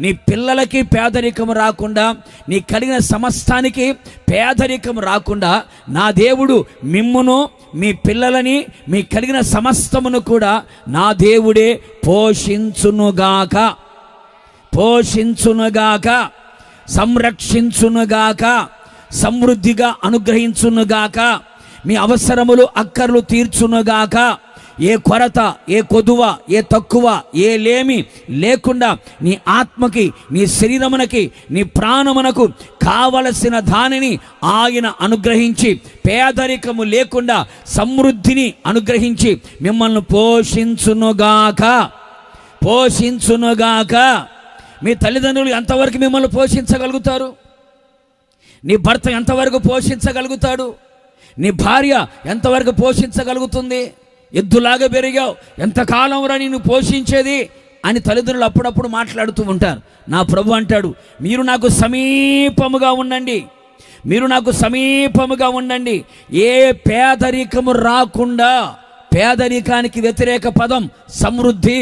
S1: నీ పిల్లలకి పేదరికము రాకుండా, నీ కలిగిన సమస్తానికి పేదరికము రాకుండా నా దేవుడు మిమ్మును, మీ పిల్లలని, మీ కలిగిన సమస్తమును కూడా నా దేవుడే పోషించునుగాక, సంరక్షించునుగాక, సమృద్ధిగా అనుగ్రహించునుగాక, మీ అవసరములు అక్కర్లు తీర్చునుగాక. ఏ కొరత, ఏ కొదువ, ఏ తక్కువ, ఏ లేమి లేకుండా నీ ఆత్మకి, నీ శరీరమునకి, నీ ప్రాణమునకు కావలసిన దానిని ఆయన అనుగ్రహించి, పేదరికము లేకుండా సమృద్ధిని అనుగ్రహించి మిమ్మల్ని పోషించునుగాక. మీ తల్లిదండ్రులు ఎంతవరకు మిమ్మల్ని పోషించగలుగుతారు? నీ భర్త ఎంతవరకు పోషించగలుగుతాడు? నీ భార్య ఎంతవరకు పోషించగలుగుతుంది? ఎద్దులాగా పెరిగావు, ఎంతకాలం రా నిన్ను పోషించేది అని తల్లిదండ్రులు అప్పుడప్పుడు మాట్లాడుతూ ఉంటారు. నా ప్రభు అంటాడు, మీరు నాకు సమీపముగా ఉండండి, ఏ పేదరికము రాకుండా. పేదరికానికి వ్యతిరేక పదం సమృద్ధి.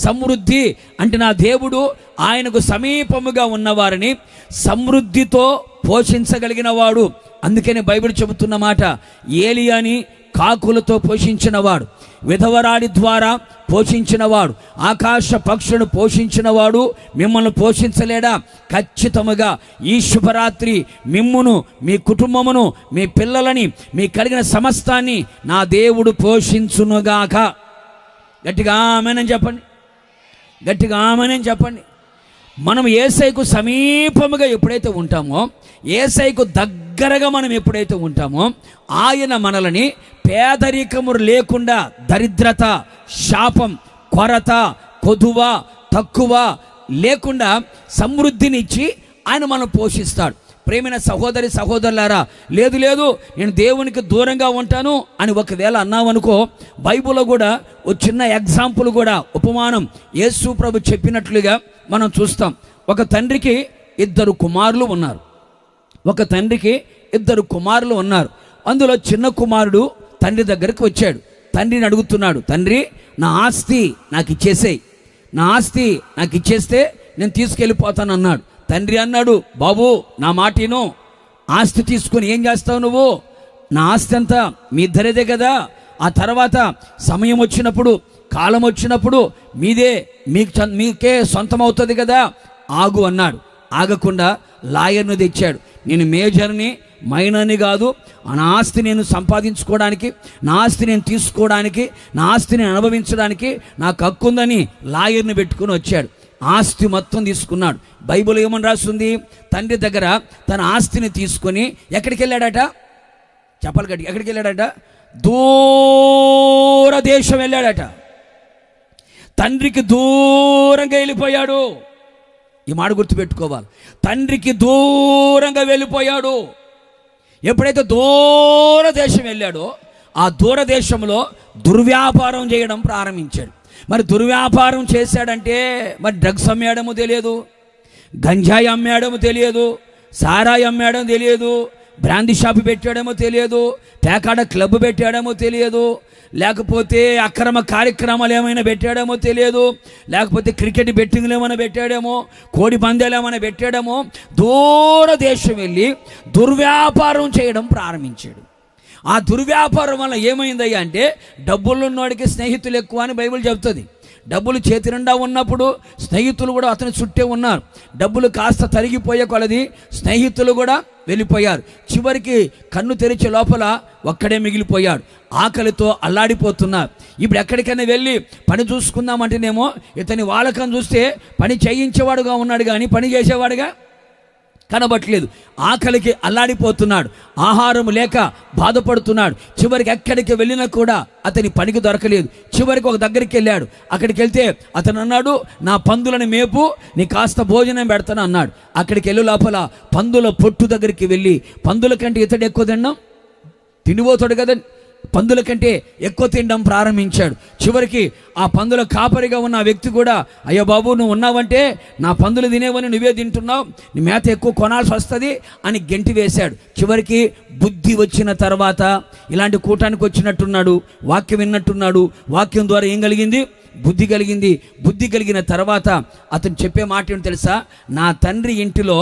S1: సమృద్ధి అంటే నా దేవుడు ఆయనకు సమీపముగా ఉన్నవారిని సమృద్ధితో పోషించగలిగిన వాడు. అందుకనే బైబిల్ చెబుతున్న మాట, ఏలియాని కాకులతో పోషించినవాడు, విధవరాడి ద్వారా పోషించినవాడు, ఆకాశ పక్షులను పోషించినవాడు మిమ్మల్ని పోషించలేడా? ఖచ్చితముగా ఈ శుభరాత్రి మిమ్మును, మీ కుటుంబమును, మీ పిల్లలని, మీ కలిగిన సమస్తాన్ని నా దేవుడు పోషించునుగాక. గట్టిగా ఆమేనని చెప్పండి. మనం యేసయ్యకు సమీపముగా ఎప్పుడైతే ఉంటామో, యేసయ్యకు దగ్గరగా మనం ఎప్పుడైతే ఉంటామో, ఆయన మనల్ని పేదరికము లేకుండా, దరిద్రత, శాపం, కొరత, కొదువ, తక్కువ లేకుండా సమృద్ధినిచ్చి ఆయన మనం పోషిస్తాడు. ప్రేమైన సహోదరి సహోదరులారా, లేదు నేను దేవునికి దూరంగా ఉంటాను అని ఒకవేళ అన్నామనుకో, బైబిల్లో కూడా ఒక చిన్న ఎగ్జాంపుల్ కూడా, ఉపమానం యేసు ప్రభు చెప్పినట్లుగా మనం చూస్తాం. ఒక తండ్రికి ఇద్దరు కుమారులు ఉన్నారు. అందులో చిన్న కుమారుడు తండ్రి దగ్గరికి వచ్చాడు. తండ్రిని అడుగుతున్నాడు, తండ్రి నా ఆస్తి నాకు ఇచ్చేస్తే నేను తీసుకెళ్ళిపోతాను అన్నాడు. తండ్రి అన్నాడు, బాబు నా మాటిను, ఆస్తి తీసుకొని ఏం చేస్తావు నువ్వు? నా ఆస్తి అంతా మీ ఇద్దరేదే కదా, ఆ తర్వాత సమయం వచ్చినప్పుడు, కాలం వచ్చినప్పుడు మీకే సొంతం అవుతుంది కదా, ఆగు అన్నాడు. ఆగకుండా లాయర్ను తెచ్చాడు. నేను మేజర్ని, మైనర్ని కాదు, నా ఆస్తి నేను సంపాదించుకోవడానికి, నా ఆస్తి నేను తీసుకోవడానికి, నా ఆస్తిని అనుభవించడానికి నాకు హక్కు ఉందని లాయర్ని పెట్టుకుని వచ్చాడు. ఆస్తి మొత్తం తీసుకున్నాడు. బైబిల్ ఏమని రాస్తుంది? తండ్రి దగ్గర తన ఆస్తిని తీసుకొని ఎక్కడికి వెళ్ళాడట? చెప్పాలి గట్టి, ఎక్కడికి వెళ్ళాడట? దూరదేశం వెళ్ళాడట. తండ్రికి దూరంగా వెళ్ళిపోయాడు. ఈ మాట గుర్తుపెట్టుకోవాలి, తండ్రికి దూరంగా వెళ్ళిపోయాడు. ఎప్పుడైతే దూరదేశం వెళ్ళాడో, ఆ దూరదేశంలో దుర్వ్యాపారం చేయడం ప్రారంభించాడు. మరి దుర్వ్యాపారం చేశాడంటే మరి డ్రగ్స్ అమ్మేయడము తెలియదు, గంజాయి అమ్మేయడము తెలియదు, సారాయి అమ్మేయడం తెలియదు, బ్రాందీ షాప్ పెట్టాడేమో తెలియదు, పేకాడ క్లబ్ పెట్టాడేమో తెలియదు, లేకపోతే అక్రమ కార్యక్రమాలు ఏమైనా పెట్టాడేమో తెలియదు, లేకపోతే క్రికెట్ బెట్టింగ్లు ఏమైనా పెట్టాడేమో, కోడి పందాలు ఏమైనా పెట్టాడేమో. దూరదేశం వెళ్ళి దుర్వ్యాపారం చేయడం ప్రారంభించాడు. ఆ దుర్వ్యాపారం వల్ల ఏమైందయ్యా అంటే, డబ్బులున్నోడికి స్నేహితులు ఎక్కువ అని బైబిల్ చెబుతుంది. డబ్బులు చేతి నిండా ఉన్నప్పుడు స్నేహితులు కూడా అతని చుట్టే ఉన్నారు. డబ్బులు కాస్త తరిగిపోయే కొలది స్నేహితులు కూడా వెళ్ళిపోయారు. చివరికి కన్ను తెరిచే లోపల ఒక్కడే మిగిలిపోయాడు. ఆకలితో అల్లాడిపోతున్నారు. ఇప్పుడు ఎక్కడికైనా వెళ్ళి పని చూసుకుందామంటేనేమో ఇతని వాలకం చూస్తే పని చేయించేవాడుగా ఉన్నాడు కానీ పని చేసేవాడుగా కనబట్లేదు. ఆకలికి అల్లాడిపోతున్నాడు, ఆహారం లేక బాధపడుతున్నాడు. చివరికి ఎక్కడికి వెళ్ళినా కూడా అతని పనికి దొరకలేదు. చివరికి ఒక దగ్గరికి వెళ్ళాడు. అక్కడికి వెళ్తే అతను అన్నాడు, నా పందులను మేపు, నీ కాస్త భోజనం పెడతాను అన్నాడు. అక్కడికి వెళ్ళి లోపల పందుల పొట్టు దగ్గరికి వెళ్ళి, పందుల కంటే ఇతడు ఎక్కువ తినడం, తిండిపోతాడు కదా, పందుల కంటే ఎక్కువ తినడం ప్రారంభించాడు. చివరికి ఆ పందుల కాపరిగా ఉన్న ఆ వ్యక్తి కూడా, అయ్యో బాబు నువ్వు ఉన్నావంటే నా పందులు తినేవని నువ్వే తింటున్నావు, నీ మేత ఎక్కువ కొనాల్సి వస్తుంది అని గెంటి వేశాడు. చివరికి బుద్ధి వచ్చిన తర్వాత, ఇలాంటి కూటానికి వచ్చినట్టున్నాడు, వాక్యం విన్నట్టున్నాడు, వాక్యం ద్వారా ఏం కలిగింది? బుద్ధి కలిగింది. బుద్ధి కలిగిన తర్వాత అతను చెప్పే మాట ఏంటి తెలుసా? నా తండ్రి ఇంటిలో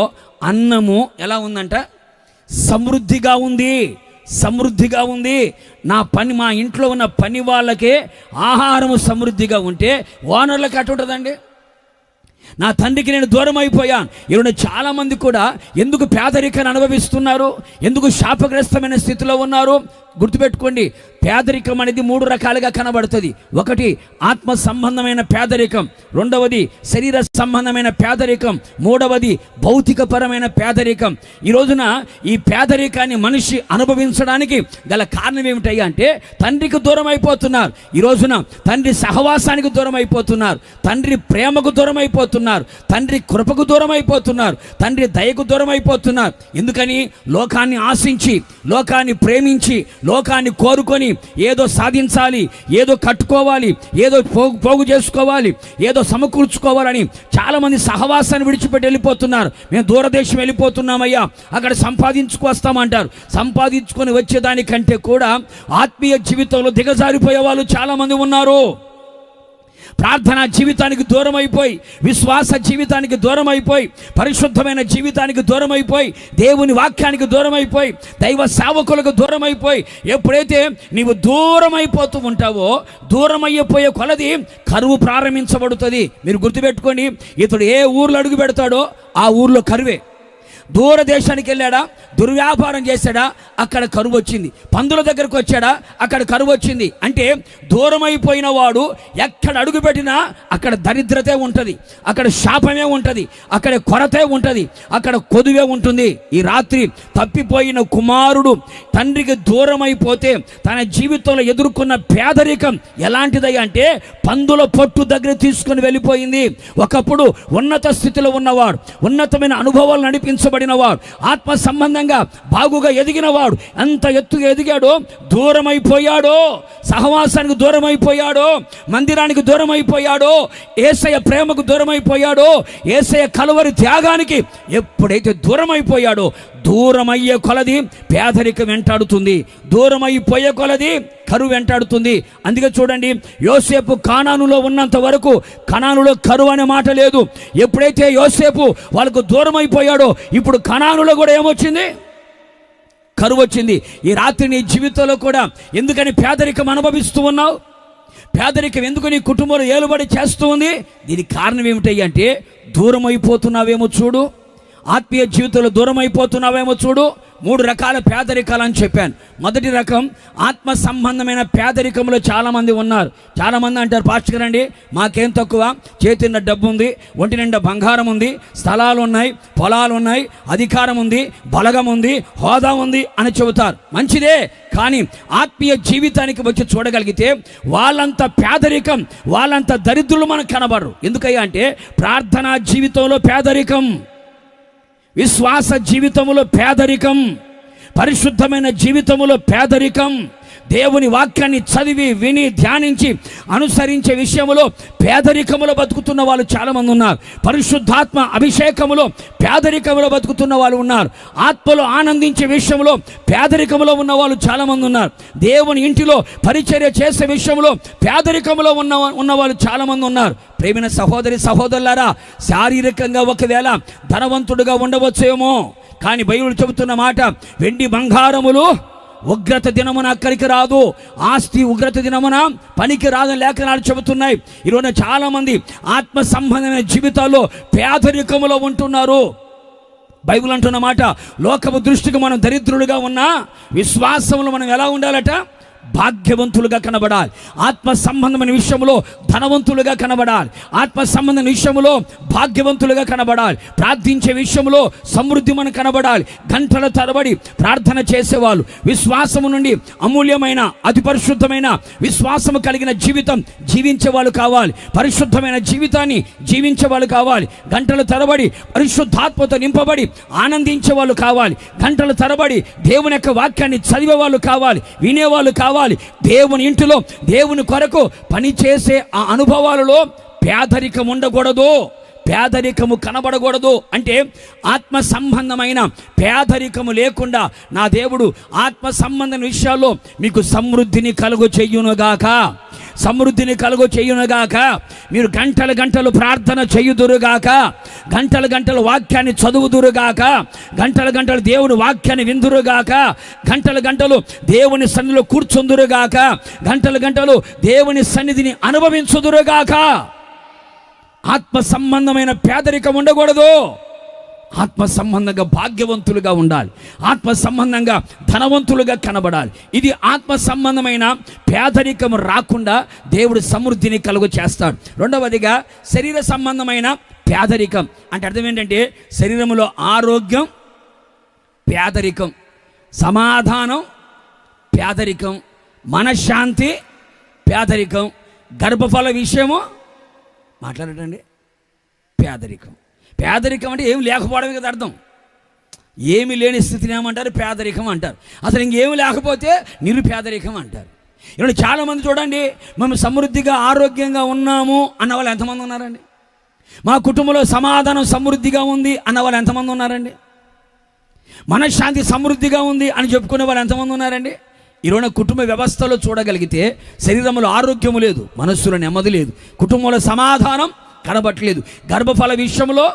S1: అన్నము ఎలా ఉందంట? సమృద్ధిగా ఉంది. మా ఇంట్లో ఉన్న పని వాళ్ళకే ఆహారము సమృద్ధిగా ఉంటే ఓనర్లకు అటు ఉంటుందండి. నా తండ్రికి నేను దూరం అయిపోయాను. ఈరోజు చాలామంది కూడా ఎందుకు పేదరికాన్ని అనుభవిస్తున్నారు, ఎందుకు శాపగ్రస్తమైన స్థితిలో ఉన్నారు? గుర్తుపెట్టుకోండి, పేదరికం అనేది 3 రకాలుగా కనబడుతుంది. ఒకటి ఆత్మ సంబంధమైన పేదరికం, రెండవది శరీర సంబంధమైన పేదరికం, మూడవది భౌతికపరమైన పేదరికం. ఈ రోజున ఈ పేదరికాన్ని మనిషి అనుభవించడానికి గల కారణం ఏమిటయ్యా అంటే తండ్రికి దూరం అయిపోతున్నారు. ఈ రోజున తండ్రి సహవాసానికి దూరం అయిపోతున్నారు, తండ్రి ప్రేమకు దూరం అయిపోతున్నారు, తండ్రి కృపకు దూరం అయిపోతున్నారు, తండ్రి దయకు దూరం అయిపోతున్నారు. ఎందుకని? లోకాన్ని ఆశించి, లోకాన్ని ప్రేమించి, లోకాన్ని కోరుకొని ఏదో సాధించాలి, ఏదో కట్టుకోవాలి, ఏదో పోగు చేసుకోవాలి, ఏదో సమకూర్చుకోవాలని చాలామంది సహవాసాన్ని విడిచిపెట్టి వెళ్ళిపోతున్నారు. మేము దూరదేశం వెళ్ళిపోతున్నామయ్యా, అక్కడ సంపాదించుకొస్తామంటారు. సంపాదించుకొని వచ్చేదానికంటే కూడా ఆత్మీయ జీవితంలో దిగజారిపోయే వాళ్ళు చాలామంది ఉన్నారు. ప్రార్థనా జీవితానికి దూరం అయిపోయి, విశ్వాస జీవితానికి దూరం అయిపోయి, పరిశుద్ధమైన జీవితానికి దూరం అయిపోయి, దేవుని వాక్యానికి దూరం అయిపోయి, దైవ సేవకులకు దూరం అయిపోయి, ఎప్పుడైతే నీవు దూరం అయిపోతూ ఉంటావో దూరం అయిపోయే కొలది కరువు ప్రారంభించబడుతుంది. మీరు గుర్తుపెట్టుకోండి, ఇతడు ఏ ఊర్లో అడుగు పెడతాడో ఆ ఊర్లో కరువే. దూరదేశానికి వెళ్ళాడా, దుర్వ్యాపారం చేశాడా, అక్కడ కరువు వచ్చింది. పందుల దగ్గరకు వచ్చాడా, అక్కడ కరువు వచ్చింది. అంటే దూరం అయిపోయిన వాడు ఎక్కడ అడుగు పెట్టినా అక్కడ దరిద్రతే ఉంటుంది, అక్కడ శాపమే ఉంటుంది, అక్కడ కొరతే ఉంటుంది, అక్కడ కొదువే ఉంటుంది. ఈ రాత్రి తప్పిపోయిన కుమారుడు తండ్రికి దూరం అయిపోతే తన జీవితంలో ఎదుర్కొన్న పేదరికం ఎలాంటిదయ్యా అంటే పందుల పొట్టు దగ్గర తీసుకొని వెళ్ళిపోయింది. ఒకప్పుడు ఉన్నత స్థితిలో ఉన్నవాడు, ఉన్నతమైన అనుభవాలు నడిపించబడినవాడు, ఆత్మ సంబంధంగా బాగుగా ఎదిగినవాడు ఎంత ఎత్తుగా ఎదిగాడో దూరం అయిపోయాడో, సహవాసానికి దూరం అయిపోయాడో, మందిరానికి దూరం అయిపోయాడో, యేసయ్య ప్రేమకు దూరం అయిపోయాడో, యేసయ్య కలువరి త్యాగానికి ఎప్పుడైతే దూరం అయిపోయాడో దూరమయ్యే కొలది పేదరికం వెంటాడుతుంది, దూరం అయిపోయే కొలది కరువు వెంటాడుతుంది. అందుకే చూడండి, యోసేపు కానానులో ఉన్నంత వరకు కనానులో కరువు అనే మాట లేదు. ఎప్పుడైతే యోసేపు వాళ్ళకు దూరం అయిపోయాడో ఇప్పుడు కనానులో కూడా ఏమొచ్చింది? కరువు వచ్చింది. ఈ రాత్రి నీ జీవితంలో కూడా ఎందుకని పేదరికం అనుభవిస్తూ ఉన్నావు? పేదరికం ఎందుకు నీ కుటుంబంలో ఏలుబడి చేస్తూ ఉంది? దీనికి కారణం ఏమిటయ్యా అంటే దూరం అయిపోతున్నావేమో చూడు, ఆత్మీయ జీవితంలో దూరం అయిపోతున్నావేమో చూడు. 3 రకాల పేదరికాలు అని చెప్పాను. మొదటి రకం ఆత్మ సంబంధమైన పేదరికంలో చాలామంది ఉన్నారు. చాలామంది అంటారు, పాస్టర్ గారు అండి మాకేం తక్కువ, చేతి నిండా డబ్బు ఉంది, ఒంటి నిండా బంగారం ఉంది, స్థలాలు ఉన్నాయి, పొలాలు ఉన్నాయి, అధికారం ఉంది, బలగం ఉంది, హోదా ఉంది అని చెబుతారు. మంచిదే, కానీ ఆత్మీయ జీవితానికి వచ్చి చూడగలిగితే వాళ్ళంత పేదరికం, వాళ్ళంత దరిద్రులు మనకు కనబడరు. ఎందుకయ్యా అంటే ప్రార్థనా జీవితంలో పేదరికం, విశ్వాస జీవితములో పేదరికం, పరిశుద్ధమైన జీవితములో పేదరికం, దేవుని వాక్యాన్ని చదివి విని ధ్యానించి అనుసరించే విషయంలో పేదరికములో బతుకుతున్న వాళ్ళు చాలామంది ఉన్నారు. పరిశుద్ధాత్మ అభిషేకములో పేదరికములో బతుకుతున్న వాళ్ళు ఉన్నారు. ఆత్మలో ఆనందించే విషయంలో పేదరికములో ఉన్న వాళ్ళు చాలామంది ఉన్నారు. దేవుని ఇంటిలో పరిచర్య చేసే విషయంలో పేదరికములో ఉన్న వాళ్ళు చాలామంది ఉన్నారు. ప్రేమైన సహోదరి సహోదరులారా, శారీరకంగా ఒకవేళ ధనవంతుడుగా ఉండవచ్చేమో, కానీ బైబిల్ చెబుతున్న మాట వెండి బంగారములు ఉగ్రత దినమున అక్కడికి రాదు, ఆస్తి ఉగ్రత దినమున పనికి రాదని లేఖనాలు చెబుతున్నాయి. ఈరోజు చాలామంది ఆత్మ సంబంధమైన జీవితాల్లో పేదరికములో ఉంటున్నారు. బైబిల్ అంటున్న మాట, లోకపు దృష్టికి మనం దరిద్రులుగా ఉన్నా విశ్వాసంలో మనం ఎలా ఉండాలట? భాగ్యవంతులుగా కనబడాలి. ఆత్మ సంబంధమైన విషయంలో ధనవంతులుగా కనబడాలి. ఆత్మ సంబంధమైన విషయంలో భాగ్యవంతులుగా కనబడాలి. ప్రార్థించే విషయంలో సమృద్ధి మనం కనబడాలి. గంటల తరబడి ప్రార్థన చేసేవాళ్ళు, విశ్వాసము నుండి అమూల్యమైన అతి పరిశుద్ధమైన విశ్వాసము కలిగిన జీవితం జీవించే వాళ్ళు కావాలి. పరిశుద్ధమైన జీవితాన్ని జీవించే వాళ్ళు కావాలి. గంటల తరబడి పరిశుద్ధాత్మతో నింపబడి ఆనందించే వాళ్ళు కావాలి. గంటల తరబడి దేవుని యొక్క వాక్యాన్ని చదివే వాళ్ళు కావాలి, వినేవాళ్ళు కావాలి. దేవుని ఇంటిలో దేవుని కొరకు పనిచేసే ఆ అనుభవాలలో పేదరికం ఉండకూడదు, పేదరికము కనబడకూడదు. అంటే ఆత్మ సంబంధమైన పేదరికము లేకుండా నా దేవుడు ఆత్మ సంబంధమైన విషయాల్లో మీకు సమృద్ధిని కలుగు చెయ్యునుగాక, సమృద్ధిని కలుగు చేయునుగాక. మీరు గంటలు గంటలు ప్రార్థన చేయుదురుగాక, గంటలు గంటలు వాక్యాన్ని చదువుదురుగాక, గంటలు గంటలు దేవుని వాక్యాన్ని విందురుగాక, గంటలు గంటలు దేవుని సన్నిధిలో కూర్చుందురుగాక, గంటలు గంటలు దేవుని సన్నిధిని అనుభవించుదురుగాక. ఆత్మ సంబంధమైన పేదరికం ఉండకూడదు. ఆత్మ సంబంధంగా భాగ్యవంతులుగా ఉండాలి, ఆత్మ సంబంధంగా ధనవంతులుగా కనబడాలి. ఇది ఆత్మ సంబంధమైన పేదరికం రాకుండా దేవుడు సమృద్ధిని కలుగు చేస్తాడు. రెండవదిగా శరీర సంబంధమైన పేదరికం అంటే అర్థం ఏంటంటే శరీరంలో ఆరోగ్యం పేదరికం, సమాధానం పేదరికం, మనశ్శాంతి పేదరికం, గర్భఫల విషయము మాట్లాడటండి పేదరికం. పేదరికం అంటే ఏమి లేకపోవడమే కదా అర్థం. ఏమి లేని స్థితిని ఏమంటారు? పేదరికం అంటారు. అసలు ఇంకేమి లేకపోతే నిరుపేదరికం అంటారు. ఇప్పుడు చాలామంది చూడండి, మేము సమృద్ధిగా ఆరోగ్యంగా ఉన్నాము అన్న వాళ్ళు ఎంతమంది ఉన్నారండి? మా కుటుంబంలో సమాధానం సమృద్ధిగా ఉంది అన్న వాళ్ళు ఎంతమంది ఉన్నారండి? మనశ్శాంతి సమృద్ధిగా ఉంది అని చెప్పుకునే వాళ్ళు ఎంతమంది ఉన్నారండి? ఈరోజు కుటుంబ వ్యవస్థలో చూడగలిగితే శరీరంలో ఆరోగ్యము లేదు, మనస్సులో నెమ్మది లేదు, కుటుంబంలో సమాధానం కనబట్టలేదు, గర్భఫల విషయంలో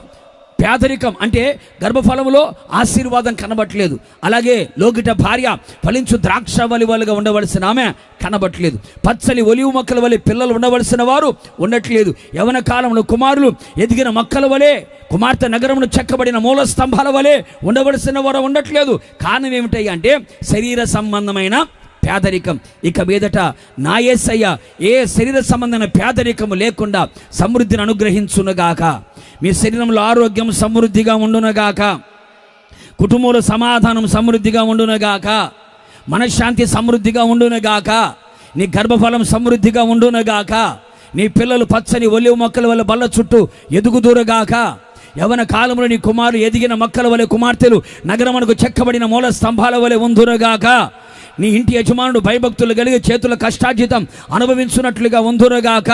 S1: పేదరికం అంటే గర్భఫలంలో ఆశీర్వాదం కనబట్టలేదు, అలాగే లోగిట భార్య ఫలించు ద్రాక్షవల్లి వలెగా ఉండవలసిన ఆమె కనబట్టలేదు, పచ్చని ఒలివు మొక్కల వలె పిల్లలు ఉండవలసిన వారు ఉండట్లేదు, యవన కాలంలో కుమారులు ఎదిగిన మొక్కల వలె, కుమార్తె నగరమును చెక్కబడిన మూల స్తంభాల వలె ఉండవలసిన వారు ఉండట్లేదు. కారణం ఏమిటాయి అంటే శరీర సంబంధమైన పేదరికం. ఇక మీదట నా యేసయ్య ఏ శరీర సంబంధమైన పేదరికము లేకుండా సమృద్ధిని అనుగ్రహించునుగాక. మీ శరీరంలో ఆరోగ్యం సమృద్ధిగా ఉండునుగాక, కుటుంబంలో సమాధానం సమృద్ధిగా ఉండునుగాక, మనశ్శాంతి సమృద్ధిగా ఉండునుగాక, నీ గర్భఫలం సమృద్ధిగా ఉండునుగాక, నీ పిల్లలు పచ్చని ఒలివ మొక్కల వల్ల బల్ల చుట్టూ ఎదుగుదూరుగాక, యవన కాలంలో నీ కుమారులు ఎదిగిన మొక్కల వలె, కుమార్తెలు నగరమునకు చెక్కబడిన మూల స్తంభాల వలె ఉందురుగాక, నీ ఇంటి యజమానుడు భయభక్తులు కలిగి చేతుల కష్టార్జితం అనుభవించున్నట్లుగా ఉందురుగాక,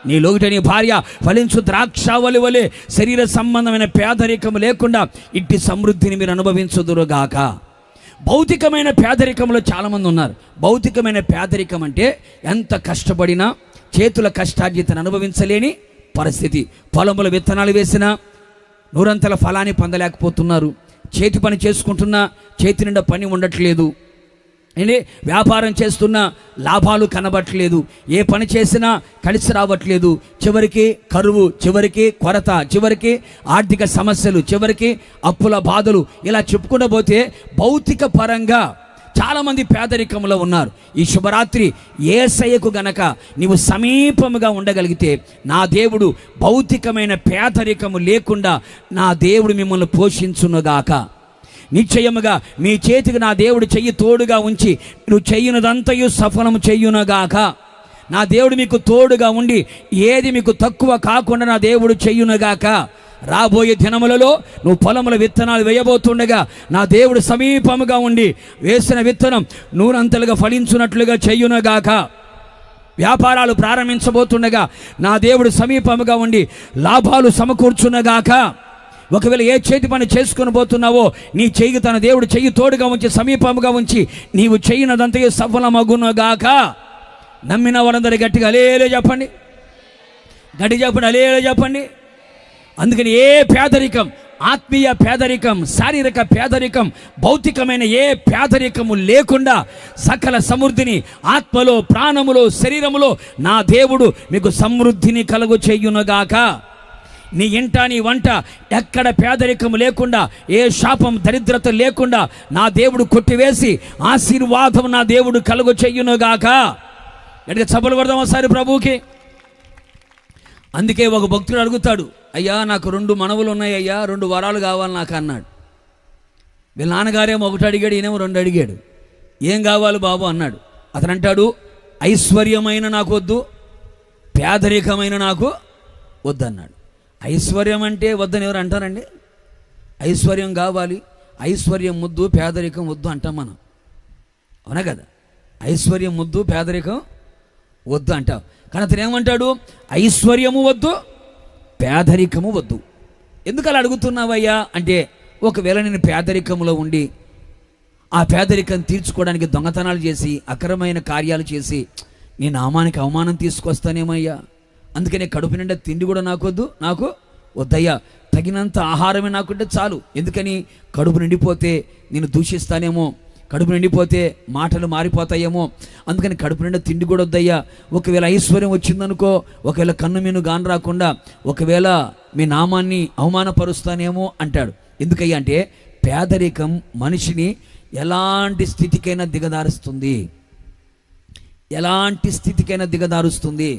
S1: నీ లోగిట నీ భార్య ఫలించు ద్రాక్షవల్లి వలె శరీర సంబంధమైన పేదరికం లేకుండా ఇట్టి సమృద్ధిని మీరు అనుభవించుదురుగాక. భౌతికమైన పేదరికంలో చాలామంది ఉన్నారు. భౌతికమైన పేదరికం అంటే ఎంత కష్టపడినా చేతుల కష్టార్జితను అనుభవించలేని పరిస్థితి. పొలముల విత్తనాలు వేసినా నూరంతల ఫలాన్ని పొందలేకపోతున్నారు, చేతి పని చేసుకుంటున్నా చేతి నిండా పని ఉండట్లేదు, వ్యాపారం చేస్తున్నా లాభాలు కనబట్టలేదు, ఏ పని చేసినా కలిసి రావట్లేదు, చివరికి కరువు, చివరికి కొరత, చివరికి ఆర్థిక సమస్యలు, చివరికి అప్పుల బాధలు, ఇలా చెప్పుకుంటూ పోతే భౌతిక పరంగా చాలామంది పేదరికంలో ఉన్నారు. ఈ శుభరాత్రి యేసయ్యకు గనక నీవు సమీపముగా ఉండగలిగితే నా దేవుడు భౌతికమైన పేదరికము లేకుండా నా దేవుడు మిమ్మల్ని పోషించునుగాక. నిశ్చయముగా మీ చేతికి నా దేవుడు చెయ్యి తోడుగా ఉంచి నువ్వు చెయ్యునదంతయు సఫలము చెయ్యునుగాక. నా దేవుడు మీకు తోడుగా ఉండి ఏది మీకు తక్కువ కాకుండా నా దేవుడు చెయ్యునుగాక. రాబోయే దినములలో నువ్వు పొలముల విత్తనాలు వేయబోతుండగా నా దేవుడు సమీపముగా ఉండి వేసిన విత్తనం నూరంతలుగా ఫలించున్నట్లుగా చెయ్యునుగాక. వ్యాపారాలు ప్రారంభించబోతుండగా నా దేవుడు సమీపముగా ఉండి లాభాలు సమకూర్చునుగాక. ఒకవేళ ఏ చేతి పని చేసుకొని పోతున్నావో నీ చెయ్యి తన దేవుడు చెయ్యి తోడుగా ఉంచి సమీపముగా ఉంచి నీవు చెయ్యినదంతయు సఫలమగునుగాక. నమ్మిన వారందరూ గట్టిగా హల్లెలూయా చెప్పండి, గట్టిగా చెప్పండి, హల్లెలూయా చెప్పండి. అందుకని ఏ పేదరికం, ఆత్మీయ పేదరికం, శారీరక పేదరికం, భౌతికమైన ఏ పేదరికము లేకుండా సకల సమృద్ధిని ఆత్మలో, ప్రాణములో, శరీరములో నా దేవుడు మీకు సమృద్ధిని కలుగు చేయునుగాక. నీ ఇంట నీ వంట ఎక్కడ పేదరికము లేకుండా, ఏ శాపం దరిద్రత లేకుండా నా దేవుడు కొట్టివేసి ఆశీర్వాదం నా దేవుడు కలుగు చెయ్యునుగాక. గట్టిగా చప్పలు కొడదాం ఒకసారి ప్రభువుకి. అందుకే ఒక భక్తుడు అడుగుతాడు, అయ్యా నాకు 2 మనవులు ఉన్నాయి అయ్యా, 2 వరాలు కావాలి నాకు అన్నాడు. వీళ్ళ నాన్నగారేమో 1 అడిగాడు, ఈయనేమో 2 అడిగాడు. ఏం కావాలి బాబు అన్నాడు. అతను అంటాడు, ఐశ్వర్యమైన నాకు వద్దు, పేదరికమైన నాకు వద్దన్నాడు. ఐశ్వర్యం అంటే వద్దని ఎవరు అంటారండి? ఐశ్వర్యం కావాలి, ఐశ్వర్యం ముద్దు, పేదరికం వద్దు అంటాం మనం, అవునా కదా? ఐశ్వర్యం ముద్దు, పేదరికం వద్దు అంటాం. కానీ అతను ఏమంటాడు? ఐశ్వర్యము వద్దు, పేదరికము వద్దు. ఎందుకు అలా అడుగుతున్నావయ్యా అంటే, ఒకవేళ నేను పేదరికంలో ఉండి ఆ పేదరికం తీర్చుకోవడానికి దొంగతనాలు చేసి అక్రమైన కార్యాలు చేసి నీ నామానికి అవమానం తీసుకొస్తానేమయ్యా, అందుకనే కడుపు నిండా తిండి కూడా నాకు వద్దయ్యా, తగినంత ఆహారమే నాకుంటే చాలు. ఎందుకని? కడుపు నిండిపోతే నేను దూషిస్తానేమో, కడుపు నిండిపోతే మాటలు మారిపోతాయేమో, అందుకని కడుపు నిండా తిండి కూడా వద్దయ్యా. ఒకవేళ ఐశ్వర్యం వచ్చిందనుకో, ఒకవేళ కన్ను మీను గాని రాకుండా ఒకవేళ మీ నామాన్ని అవమానపరుస్తానేమో అంటాడు. ఎందుకయ్యా అంటే పేదరికం మనిషిని ఎలాంటి స్థితికైనా దిగదారుస్తుంది, ఎలాంటి స్థితికైనా దిగదారుస్తుంది.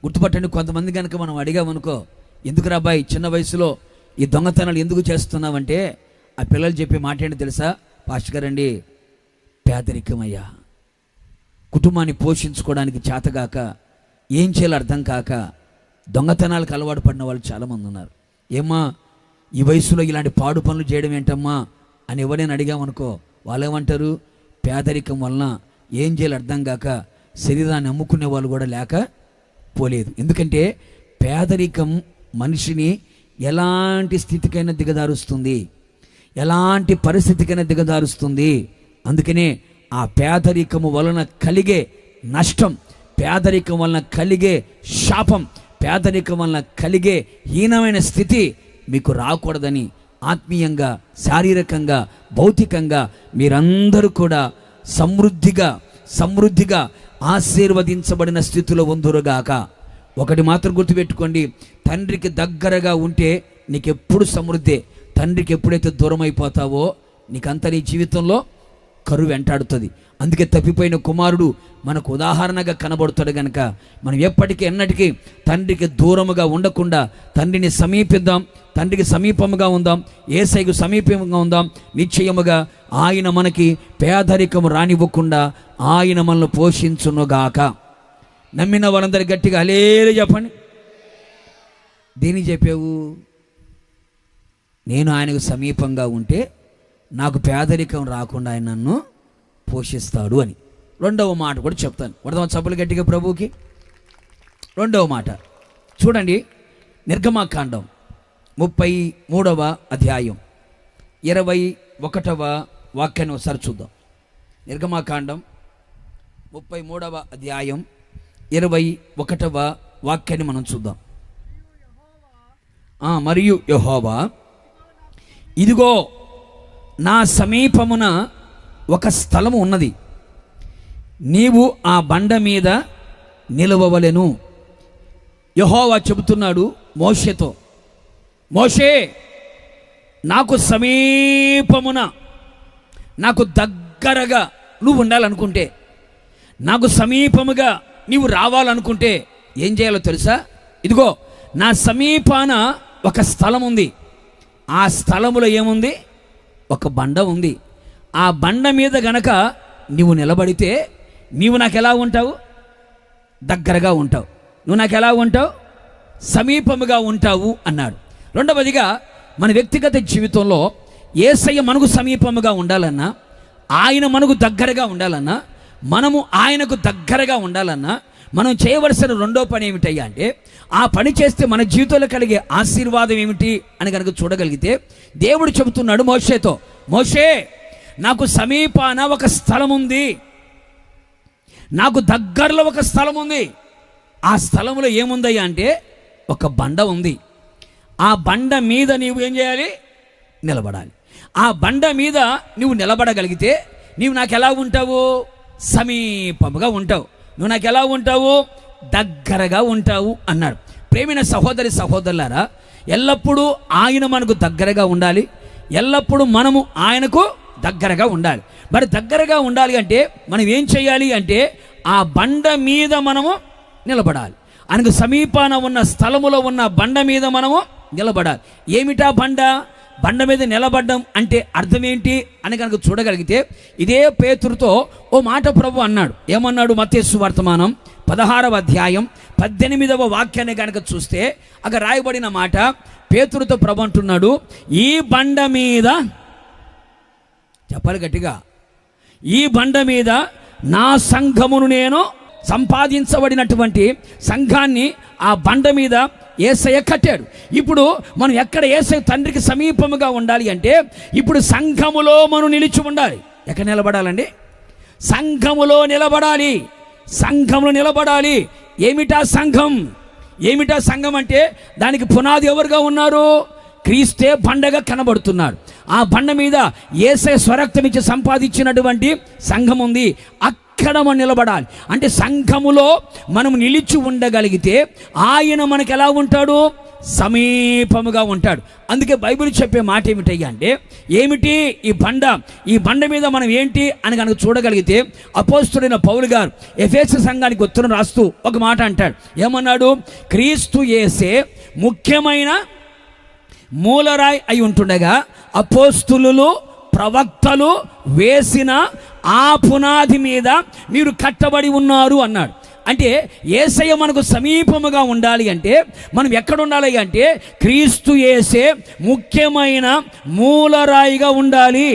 S1: గుర్తుపట్టండి, కొంతమంది కనుక మనం అడిగామనుకో, ఎందుకు రాబాయ్ చిన్న వయసులో ఈ దొంగతనాలు ఎందుకు చేస్తున్నావంటే ఆ పిల్లలు చెప్పే మాట ఏంటి తెలుసా? పాస్టర్ గారండి, పేదరికం అయ్యా, కుటుంబాన్ని పోషించుకోవడానికి చేతగాక, ఏం చేయాలో అర్థం కాక దొంగతనాలకు అలవాటు పడిన వాళ్ళు చాలామంది ఉన్నారు. ఏమ్మా ఈ వయసులో ఇలాంటి పాడు పనులు చేయడం ఏంటమ్మా అని ఎవరైనా అడిగామనుకో, వాళ్ళు ఏమంటారు? పేదరికం వలన ఏం చేయాలో అర్థం కాక శరీరాన్ని అమ్ముకునే వాళ్ళు కూడా లేకపోలేదు. ఎందుకంటే పేదరికం మనిషిని ఎలాంటి స్థితికైనా దిగదారుస్తుంది, ఎలాంటి పరిస్థితికైనా దిగదారుస్తుంది. అందుకనే ఆ పేదరికము వలన కలిగే నష్టం, పేదరికం వలన కలిగే శాపం, పేదరికం వలన కలిగే హీనమైన స్థితి మీకు రాకూడదని ఆత్మీయంగా, శారీరకంగా, భౌతికంగా మీరందరూ కూడా సమృద్ధిగా ఆశీర్వదించబడిన స్థితిలో ఉందురుగాక. ఒకటి మాత్రం గుర్తుపెట్టుకోండి, తండ్రికి దగ్గరగా ఉంటే నీకెప్పుడు సమృద్ధి. తండ్రికి ఎప్పుడైతే దూరం అయిపోతావో నీకంతా నీ జీవితంలో కరువు వెంటాడుతుంది. అందుకే తప్పిపోయిన కుమారుడు మనకు ఉదాహరణగా కనబడుతాడు కనుక మనం ఎప్పటికీ ఎన్నటికీ తండ్రికి దూరముగా ఉండకుండా తండ్రిని సమీపిద్దాం, తండ్రికి సమీపముగా ఉందాం, యేసయ్యకు సమీపంగా ఉందాం. నిశ్చయముగా ఆయన మనకి పేదరికము రానివ్వకుండా ఆయన మనల్ని పోషించునుగాక. నమ్మిన వాళ్ళందరూ గట్టిగా హల్లెలూయా చెప్పండి. దేనికి చెప్పావు? నేను ఆయనకు సమీపంగా ఉంటే నాకు పేదరికం రాకుండా ఆయన నన్ను పోషిస్తాడు అని. రెండవ మాట కూడా చెప్తాను, కొడదాం చప్పలు గట్టిగా ప్రభువుకి. రెండవ మాట చూడండి, నిర్గమాకాండం 33వ అధ్యాయం 21వ వాక్యాన్ని ఒకసారి చూద్దాం. నిర్గమాకాండం 33వ అధ్యాయం 21వ వాక్యాన్ని మనం చూద్దాం. మరియు యెహోవా, ఇదిగో నా సమీపమున ఒక స్థలము ఉన్నది, నీవు ఆ బండ మీద నిలవవలెను. యెహోవా చెబుతున్నాడు మోషేతో, మోషే, నాకు సమీపమున, నాకు దగ్గరగా నువ్వు ఉండాలనుకుంటే, నాకు సమీపముగా నీవు రావాలనుకుంటే ఏం చేయాలో తెలుసా? ఇదిగో నా సమీపాన ఒక స్థలం ఉంది. ఆ స్థలములో ఏముంది? ఒక బండ ఉంది. ఆ బండ మీద గనక నీవు నిలబడితే నీవు నాకు ఎలా ఉంటావు? దగ్గరగా ఉంటావు. నువ్వు నాకు ఎలా ఉంటావు? సమీపముగా ఉంటావు అన్నాడు. రెండవదిగా మన వ్యక్తిగత జీవితంలో యేసయ్య మనకు సమీపముగా ఉండాలన్నా, ఆయన మనకు దగ్గరగా ఉండాలన్నా, మనము ఆయనకు దగ్గరగా ఉండాలన్నా మనం చేయవలసిన రెండో పని ఏమిటయ్యా అంటే, ఆ పని చేస్తే మన జీవితంలో కలిగే ఆశీర్వాదం ఏమిటి అని కనుక చూడగలిగితే, దేవుడు చెబుతున్నాడు మోషేతో, మోషే, నాకు సమీపాన ఒక స్థలం ఉంది, నాకు దగ్గరలో ఒక స్థలం ఉంది. ఆ స్థలంలో ఏముందయ్యా అంటే ఒక బండ ఉంది. ఆ బండ మీద నీవు ఏం చేయాలి? నిలబడాలి. ఆ బండ మీద నువ్వు నిలబడగలిగితే నీవు నాకు ఎలా ఉంటావు? సమీపముగా ఉంటావు. నువ్వు నాకు ఎలా ఉంటావు? దగ్గరగా ఉంటావు అన్నాడు. ప్రేమైన సహోదరి సహోదరులారా, ఎల్లప్పుడూ ఆయన మనకు దగ్గరగా ఉండాలి, ఎల్లప్పుడూ మనము ఆయనకు దగ్గరగా ఉండాలి. మరి దగ్గరగా ఉండాలి అంటే మనం ఏం చేయాలి అంటే, ఆ బండ మీద మనము నిలబడాలి. ఆయనకు సమీపాన ఉన్న స్థలములో ఉన్న బండ మీద మనము నిలబడాలి. ఏమిటా బండ? బండ మీద నిలబడ్డం అంటే అర్థం ఏంటి అని కనుక చూడగలిగితే, ఇదే పేతురుతో ఓ మాట ప్రభు అన్నాడు. ఏమన్నాడు? మత్తయి సువార్తమానం 16వ అధ్యాయం 18వ వాక్యాన్ని కనుక చూస్తే అక్కడ రాయబడిన మాట, పేతురుతో ప్రభు అంటున్నాడు, ఈ బండ మీద, చెప్పాలి గట్టిగా, ఈ బండ మీద నా సంఘమును, నేను సంపాదించబడినటువంటి సంఘాన్ని ఆ బండ మీద యేసయ్య కట్టాడు. ఇప్పుడు మనం ఎక్కడ యేసయ్య తండ్రికి సమీపముగా ఉండాలి అంటే, ఇప్పుడు సంఘములో మనం నిలిచి ఉండాలి. ఎక్కడ నిలబడాలండి? సంఘములో నిలబడాలి. సంఘంలో నిలబడాలి. ఏమిటా సంఘం? ఏమిటా సంఘం అంటే దానికి పునాది ఎవరుగా ఉన్నారు? క్రీస్తే బండగా కనబడుతున్నాడు. ఆ బండ మీద యేసయ్య స్వరక్తం ఇచ్చి సంపాదించినటువంటి సంఘం ఉంది. అక్కడ మనం నిలబడాలి. అంటే సంఘములో మనం నిలిచి ఉండగలిగితే ఆయన మనకు ఎలా ఉంటాడు? సమీపముగా ఉంటాడు. అందుకే బైబిల్ చెప్పే మాట ఏమిటయ్యా అంటే, ఏమిటి ఈ బండ మీద మనం ఏంటి అని కనుక చూడగలిగితే, అపోస్తుడైన పౌలు గారు ఎఫెసు సంఘానికి ఉత్తరం రాస్తూ ఒక మాట అంటాడు. ఏమన్నాడు? క్రీస్తు యేసే ముఖ్యమైన మూలరాయి అయి ఉంటుండగా అపోస్తులు ప్రవక్తలు వేసిన ఆ పునాది మీద మీరు కట్టబడి ఉన్నారు అన్నాడు. అంటే యేసయ్య మనకు సమీపముగా ఉండాలి అంటే మనం ఎక్కడ ఉండాలి అంటే క్రీస్తు యేసే ముఖ్యమైన మూలరాయిగా ఉండాలి.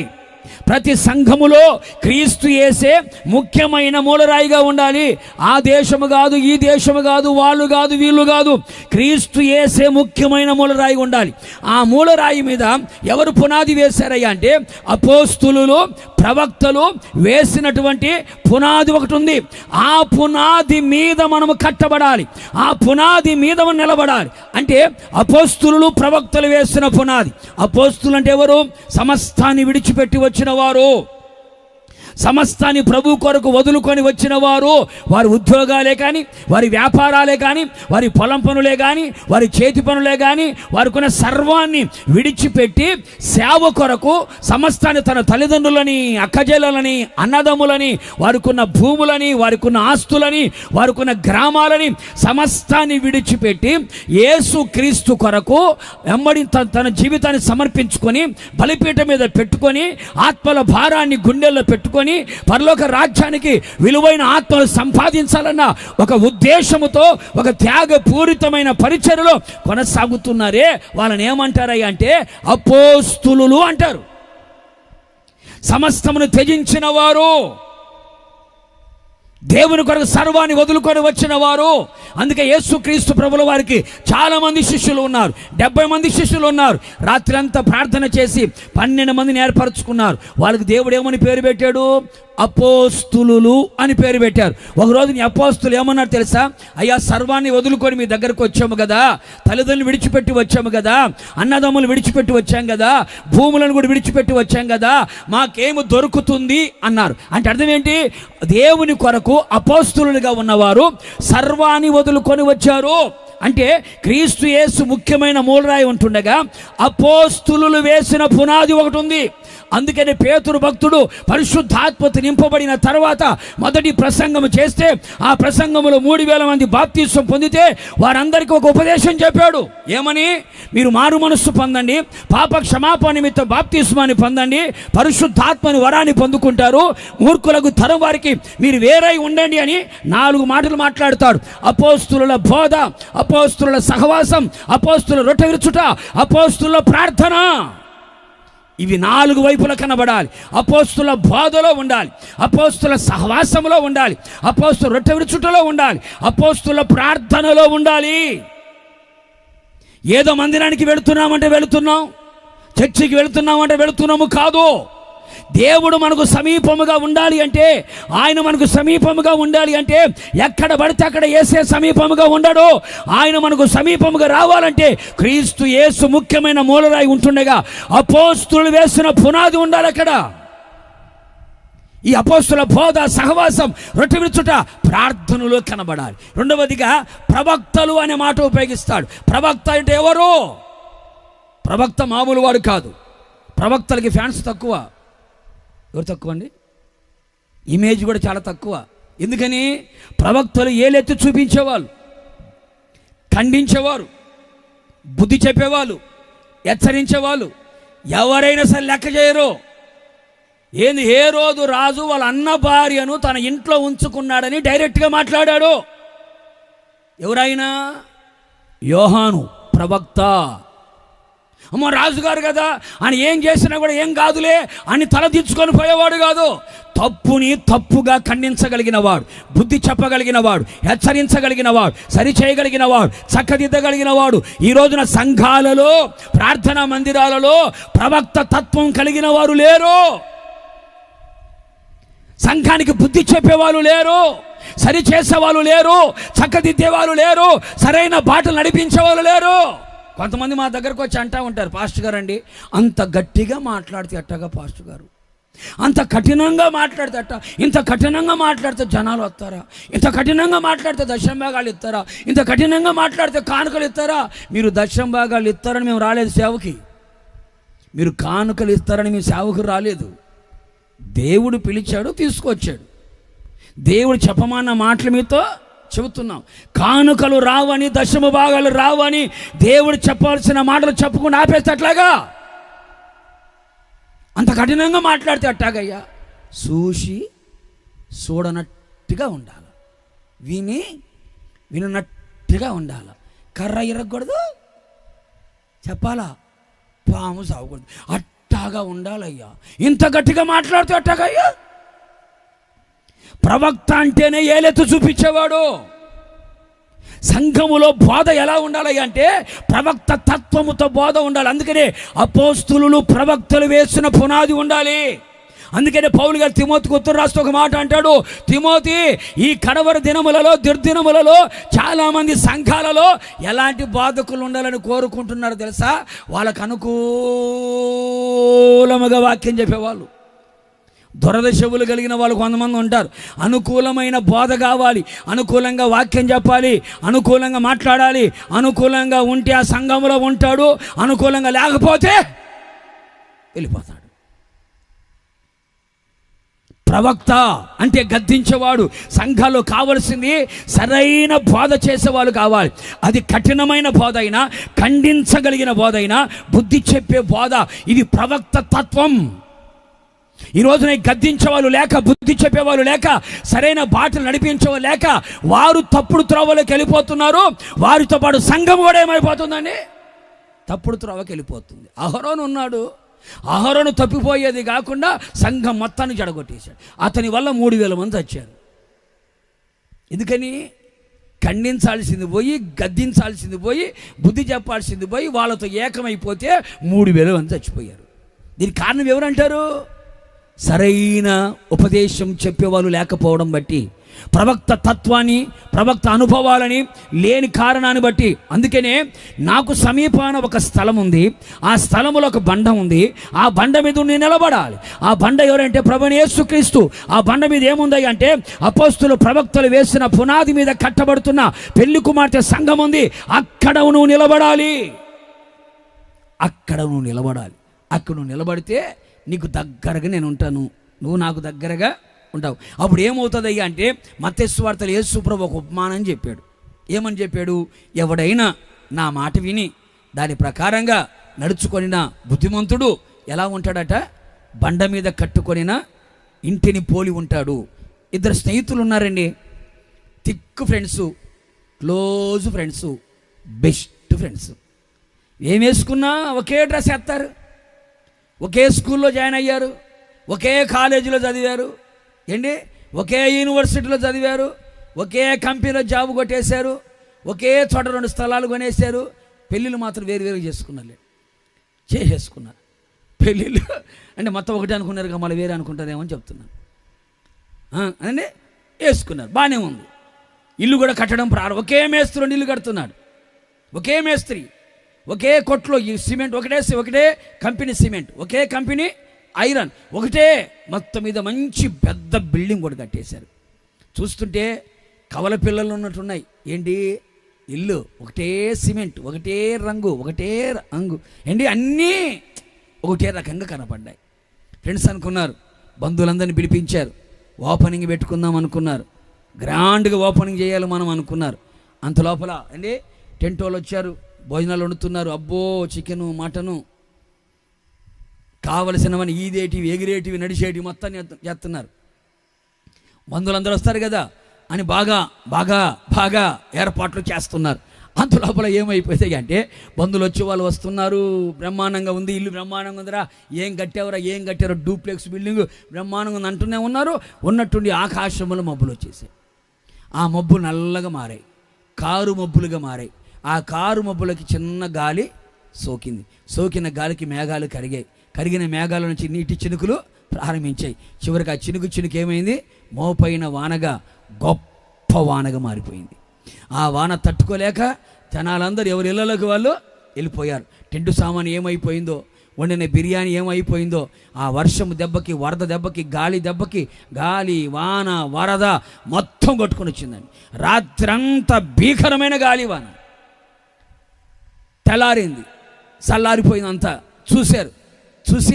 S1: ప్రతి సంఘములో క్రీస్తు యేసే ముఖ్యమైన మూలరాయిగా ఉండాలి. ఆ దేశము కాదు, ఈ దేశము కాదు, వాళ్ళు కాదు, వీళ్ళు కాదు, క్రీస్తు యేసే ముఖ్యమైన మూలరాయి ఉండాలి. ఆ మూలరాయి మీద ఎవరు పునాది వేశారయ్యా అంటే అపోస్తులు ప్రవక్తలు వేసినటువంటి పునాది ఒకటి ఉంది. ఆ పునాది మీద మనము కట్టబడాలి, ఆ పునాది మీద మనం నిలబడాలి. అంటే అపోస్తులు ప్రవక్తలు వేసిన పునాది. అపోస్తులు అంటే ఎవరు? సమస్తాన్ని విడిచిపెట్టి వచ్చిన వారు, సమస్తాన్ని ప్రభు కొరకు వదులుకొని వచ్చిన వారు. వారి ఉద్యోగాలే కానీ, వారి వ్యాపారాలే కానీ, వారి పొలం పనులే కానీ, వారి చేతి పనులే కానీ, వారికున్న సర్వాన్ని విడిచిపెట్టి సేవ కొరకు సమస్తాన్ని, తన తల్లిదండ్రులని, అక్కజెల్లలని, అన్నదమ్ములని, వారికున్న భూములని, వారికున్న ఆస్తులని, వారికున్న గ్రామాలని సమస్తాన్ని విడిచిపెట్టి యేసు క్రీస్తు కొరకు వెంబడి తన జీవితాన్ని సమర్పించుకొని బలిపీఠం మీద పెట్టుకొని ఆత్మల భారాన్ని గుండెల్లో పెట్టుకొని పరలోక రాజ్యానికి విలువైన ఆత్మలు సంపాదించాలన్న ఒక ఉద్దేశముతో ఒక త్యాగపూరితమైన పరిచర్యలో కొనసాగుతున్నారే, వాళ్ళని ఏమంటారయ్యా అంటే అపోస్తులు అంటారు. సమస్తమును త్యజించిన వారు, దేవుని కొరకు సర్వాన్ని వదులుకొని వచ్చిన వారు. అందుకే యేసుక్రీస్తు ప్రభుల వారికి చాలా మంది శిష్యులు ఉన్నారు, 70 మంది శిష్యులు ఉన్నారు. రాత్రి అంతా ప్రార్థన చేసి 12 మందిని ఏర్పరచుకున్నారు. వాళ్ళకి దేవుడు ఏమని పేరు పెట్టాడు? అపోస్తులు అని పేరు పెట్టారు. ఒకరోజు నీ అపోస్తులు ఏమన్నారు తెలుసా? అయ్యా, సర్వాన్ని వదులుకొని మీ దగ్గరకు వచ్చాము కదా, తల్లిదండ్రులు విడిచిపెట్టి వచ్చాము కదా, అన్నదమ్ములు విడిచిపెట్టి వచ్చాం కదా, భూములను కూడా విడిచిపెట్టి వచ్చాం కదా, మాకేమి దొరుకుతుంది అన్నారు. అంటే అర్థం ఏంటి? దేవుని కొరకు అపోస్తులుగా ఉన్నవారు సర్వాన్ని వదులుకొని వచ్చారు. అంటే క్రీస్తు యేసు ముఖ్యమైన మూలరాయి ఉంటుండగా అపోస్తులు వేసిన పునాది ఒకటి ఉంది. అందుకని పేతురు భక్తుడు పరిశుద్ధాత్మతో నింపబడిన తర్వాత మొదటి ప్రసంగం చేస్తే ఆ ప్రసంగంలో 3000 మంది బాప్తిస్మం పొందితే వారందరికీ ఒక ఉపదేశం చెప్పాడు. ఏమని? మీరు మారు మనస్సు పొందండి, పాప క్షమాపణ నిమిత్తం బాప్తిస్మాన్ని పొందండి, పరిశుద్ధాత్మని వరాన్ని పొందుకుంటారు, మూర్ఖులకు తరం వారికి మీరు వేరై ఉండండి అని 4 మాటలు మాట్లాడతాడు. అపోస్తుల బోధ, అపోస్తుల సహవాసం, అపోస్తుల రొట్టె విరుచుట, అపోస్తుల ప్రార్థన, ఇవి 4 వైపులా కనబడాలి. అపోస్తుల బోధలో ఉండాలి, అపోస్తుల సహవాసంలో ఉండాలి, అపోస్తుల రొట్టె విరుచుటలో ఉండాలి, అపోస్తుల ప్రార్థనలో ఉండాలి. ఏదో మందిరానికి వెళుతున్నామంటే వెళుతున్నాం, చర్చికి వెళుతున్నామంటే వెళుతున్నాము కాదు. దేవుడు మనకు సమీపముగా ఉండాలి అంటే, ఆయన మనకు సమీపముగా ఉండాలి అంటే ఎక్కడ పడితే అక్కడ యేసే సమీపముగా ఉండడు. ఆయన మనకు సమీపముగా రావాలంటే క్రీస్తు యేసు ముఖ్యమైన మూలరాయి ఉంటుండగా అపోస్తులు వేసిన పునాది ఉండాలి అక్కడ. ఈ అపోస్తుల బోధ, సహవాసం, రొట్టె విరుచుట, ప్రార్థనలో కనబడాలి. రెండవదిగా ప్రవక్తలు అనే మాట ఉపయోగిస్తాడు. ప్రవక్త అంటే ఎవరు? ప్రవక్త మామూలు వాడు కాదు. ప్రవక్తలకి ఫ్యాన్స్ తక్కువ. ఎవరు తక్కువ అండి? ఇమేజ్ కూడా చాలా తక్కువ. ఎందుకని? ప్రవక్తలు ఏలెత్తి చూపించేవాళ్ళు, ఖండించేవారు, బుద్ధి చెప్పేవాళ్ళు, హెచ్చరించేవాళ్ళు. ఎవరైనా సరే లెక్క చేయరు. ఏంది? ఏ రోజు రాజు వాళ్ళ అన్న భార్యను తన ఇంట్లో ఉంచుకున్నాడని డైరెక్ట్గా మాట్లాడాడు. ఎవరైనా? యోహాను ప్రవక్త. అమ్మో, రాజుగారు కదా అని ఏం చేసినా కూడా ఏం కాదులే అని తలదించుకొని పోయేవాడు కాదు. తప్పుని తప్పుగా ఖండించగలిగిన వాడు, బుద్ధి చెప్పగలిగిన వాడు, హెచ్చరించగలిగిన వాడు, సరిచేయగలిగిన వాడు, చక్కదిద్దగలిగిన వాడు. ఈ రోజున సంఘాలలో, ప్రార్థనా మందిరాలలో ప్రవక్త తత్వం కలిగిన వారు లేరు. సంఘానికి బుద్ధి చెప్పేవాళ్ళు లేరు, సరి చేసేవాళ్ళు లేరు, చక్కదిద్దేవాళ్ళు లేరు, సరైన బాటలు నడిపించేవాళ్ళు లేరు. కొంతమంది మా దగ్గరకు వచ్చి అంటూ ఉంటారు, పాస్టర్ గారు అండి అంత గట్టిగా మాట్లాడితే ఎట్టగా పాస్టర్ గారు,
S2: అంత కఠినంగా మాట్లాడతాట. ఇంత కఠినంగా మాట్లాడితే జనాలు వస్తారా? ఇంత కఠినంగా మాట్లాడితే దశంభాగాలు ఇస్తారా? ఇంత కఠినంగా మాట్లాడితే కానుకలు ఇస్తారా? మీరు దశంభాగాలు ఇస్తారని మేము రాలేదు సేవకి, మీరు కానుకలు ఇస్తారని మేము సేవకు రాలేదు. దేవుడు పిలిచాడు, తీసుకొచ్చాడు. దేవుడు చెప్పమన్న మాటలు మీతో చెబుతున్నాం. కానుకలు రావని, దశమ భాగాలు రావని దేవుడు చెప్పాల్సిన మాటలు చెప్పుకుని ఆపేస్తే అట్లాగా? అంత కఠినంగా మాట్లాడితే అట్టాగయ్యా? చూడనట్టుగా ఉండాలి, వినట్టుగా ఉండాలి. కర్ర ఇరగకూడదు, చెప్పాలా? పాము సాగకూడదు, అట్టాగా ఉండాలయ్యా. ఇంత గట్టిగా మాట్లాడితే అట్టాగయ్యా? ప్రవక్త అంటేనే ఏలెత్తు చూపించేవాడు. సంఘములో బోధ ఎలా ఉండాలి అంటే ప్రవక్త తత్వముతో బోధ ఉండాలి. అందుకనే అపోస్తులు ప్రవక్తలు వేసిన పునాది ఉండాలి. అందుకనే పౌలు గారు తిమోతికి ఉత్తరం రాస్తూ ఒక మాట అంటాడు, తిమోతి, ఈ కడవరి దినములలో, దుర్దినములలో చాలామంది సంఘాలలో ఎలాంటి బోధకులు ఉండాలని కోరుకుంటున్నారు తెలుసా? వాళ్ళకు అనుకూలముగా వాక్యం చెప్పేవాళ్ళు. దురదశవులు కలిగిన వాళ్ళు కొంతమంది ఉంటారు. అనుకూలమైన బోధ కావాలి, అనుకూలంగా వాక్యం చెప్పాలి, అనుకూలంగా మాట్లాడాలి. అనుకూలంగా ఉంటే ఆ సంఘంలో ఉంటాడు, అనుకూలంగా లేకపోతే వెళ్ళిపోతాడు. ప్రవక్త అంటే గద్దించేవాడు. సంఘాల్లో కావలసింది సరైన బోధ చేసేవాళ్ళు కావాలి. అది కఠినమైన బోధ అయినా, ఖండించగలిగిన బోధ అయినా, బుద్ధి చెప్పే బోధ, ఇది ప్రవక్త తత్వం. ఈ రోజున గద్దించేవాళ్ళు లేక, బుద్ధి చెప్పేవాళ్ళు లేక, సరైన బాటలు నడిపించేవాళ్ళు లేక వారు తప్పుడు త్రోవలోకి వెళ్ళిపోతున్నారు. వారితో పాటు సంఘం కూడా ఏమైపోతుందండి? తప్పుడు త్రోవకి వెళ్ళిపోతుంది. అహరోను ఉన్నాడు, అహరోను తప్పిపోయేది కాకుండా సంఘం మొత్తాన్ని జడగొట్టేశాడు. అతని వల్ల 3000 మంది వచ్చారు. ఎందుకని? ఖండించాల్సింది పోయి, గద్దించాల్సింది పోయి, బుద్ధి చెప్పాల్సింది పోయి వాళ్ళతో ఏకమైపోతే 3000 మంది చచ్చిపోయారు. దీనికి కారణం ఎవరంటారు? సరైన ఉపదేశం చెప్పేవాళ్ళు లేకపోవడం బట్టి, ప్రవక్త తత్వాన్ని, ప్రవక్త అనుభవాలని లేని కారణాన్ని బట్టి. అందుకనే నాకు సమీపాన ఒక స్థలం ఉంది, ఆ స్థలములో ఒక బండ ఉంది, ఆ బండ మీద నేను నిలబడాలి. ఆ బండ ఎవరంటే ప్రభువైన యేసుక్రీస్తు. ఆ బండ మీద ఏముంది అంటే అపోస్తులు ప్రవక్తలు వేసిన పునాది మీద కట్టబడుతున్న పెళ్లి కుమార్తె సంఘం ఉంది. అక్కడ నువ్వు నిలబడాలి, అక్కడ నువ్వు నిలబడాలి. అక్కడ నువ్వు నిలబడితే నీకు దగ్గరగా నేను ఉంటాను, నువ్వు నాకు దగ్గరగా ఉంటావు. అప్పుడు ఏమవుతుంది అయ్యా అంటే మత్తయి సువార్తలో యేసు ప్రభువు ఒక ఉపమానం చెప్పాడు. ఏమని చెప్పాడు? ఎవడైనా నా మాట విని దాని ప్రకారంగా నడుచుకొనిన బుద్ధిమంతుడు ఎలా ఉంటాడట? బండ మీద కట్టుకొనిన ఇంటిని పోలి ఉంటాడు. 2 స్నేహితులు ఉన్నారండి, thick friends, close friends, best friends. ఏం వేసుకున్నా ఒకే డ్రెస్ వేస్తారు, ఒకే స్కూల్లో జాయిన్ అయ్యారు, ఒకే కాలేజీలో చదివారు, ఒకే యూనివర్సిటీలో చదివారు, ఒకే కంపెనీలో జాబ్ కొట్టేశారు, ఒకే చోట 2 స్థలాలు కొనేశారు. పెళ్ళిళ్ళు మాత్రం వేరు చేసేసుకున్నారు. పెళ్ళిళ్ళు అంటే మొత్తం ఒకటే అనుకున్నారు, మళ్ళీ వేరే అనుకుంటారేమో అని చెప్తున్నాను. అంటే వేసుకున్నారు, బాగానే ఉంది. ఇల్లు కూడా కట్టడం ఒకే మేస్త్రి ఇల్లు కడుతున్నాడు, ఒకే మేస్త్రి, ఒకే కొట్లో ఈ సిమెంట్ ఒకటే కంపెనీ సిమెంట్, ఒకే కంపెనీ ఐరన్, ఒకటే మొత్తం మీద మంచి పెద్ద బిల్డింగ్ కూడా కట్టేశారు. చూస్తుంటే కవల పిల్లలు ఉన్నట్టున్నాయి. ఇల్లు ఒకటే సిమెంట్, ఒకటే రంగు, అన్నీ ఒకటే రకంగా కనపడ్డాయి. ఫ్రెండ్స్ అనుకున్నారు, బంధువులందరినీ పిలిపించారు, ఓపెనింగ్ పెట్టుకుందాం అనుకున్నారు, గ్రాండ్గా ఓపెనింగ్ చేయాలి మనం అనుకున్నారు. అంత లోపల టెంట్ వాళ్ళు వచ్చారు, భోజనాలు వండుతున్నారు. అబ్బో, చికెను, మటను, కావలసినవని ఈదేటివి, ఎగిరేటివి, నడిచేటివి మొత్తం చేస్తున్నారు. బంధువులందరూ వస్తారు కదా అని బాగా ఏర్పాట్లు చేస్తున్నారు. అంత లోపల ఏమైపోతాయి అంటే బంధువులు వచ్చి వాళ్ళు వస్తున్నారు. బ్రహ్మాండంగా ఉంది, ఇల్లు బ్రహ్మాండంగా ఉందిరా, ఏం కట్టారో డూప్లెక్స్ బిల్డింగ్ బ్రహ్మాండంగా ఉంది అంటూనే ఉన్నారు. ఉన్నట్టుండి ఆకాశంలో మబ్బులు వచ్చేసాయి. ఆ మబ్బులు నల్లగా మారాయి, కారు మబ్బులుగా మారాయి. ఆ కారు మబ్బులకి చిన్న గాలి సోకింది. సోకిన గాలికి మేఘాలు కరిగాయి. కరిగిన మేఘాల నుంచి నీటి చినుకులు ప్రారంభించాయి. చివరికి ఆ చినుకు ఏమైంది? మోపైన వానగా గొప్ప వానగా మారిపోయింది. ఆ వాన తట్టుకోలేక జనాలందరూ ఎవరి ఇళ్ళలోకి వాళ్ళు వెళ్ళిపోయారు. టెంటు సామాను ఏమైపోయిందో,
S1: వండిన బిర్యానీ ఏమైపోయిందో ఆ వర్షం దెబ్బకి, వరద దెబ్బకి, గాలి దెబ్బకి, గాలి వాన వరద మొత్తం కొట్టుకొని వచ్చిందండి. రాత్రంతా భీకరమైన గాలి వాన. తెల్లారింది, చల్లారిపోయిందంతా. చూశారు. చూసి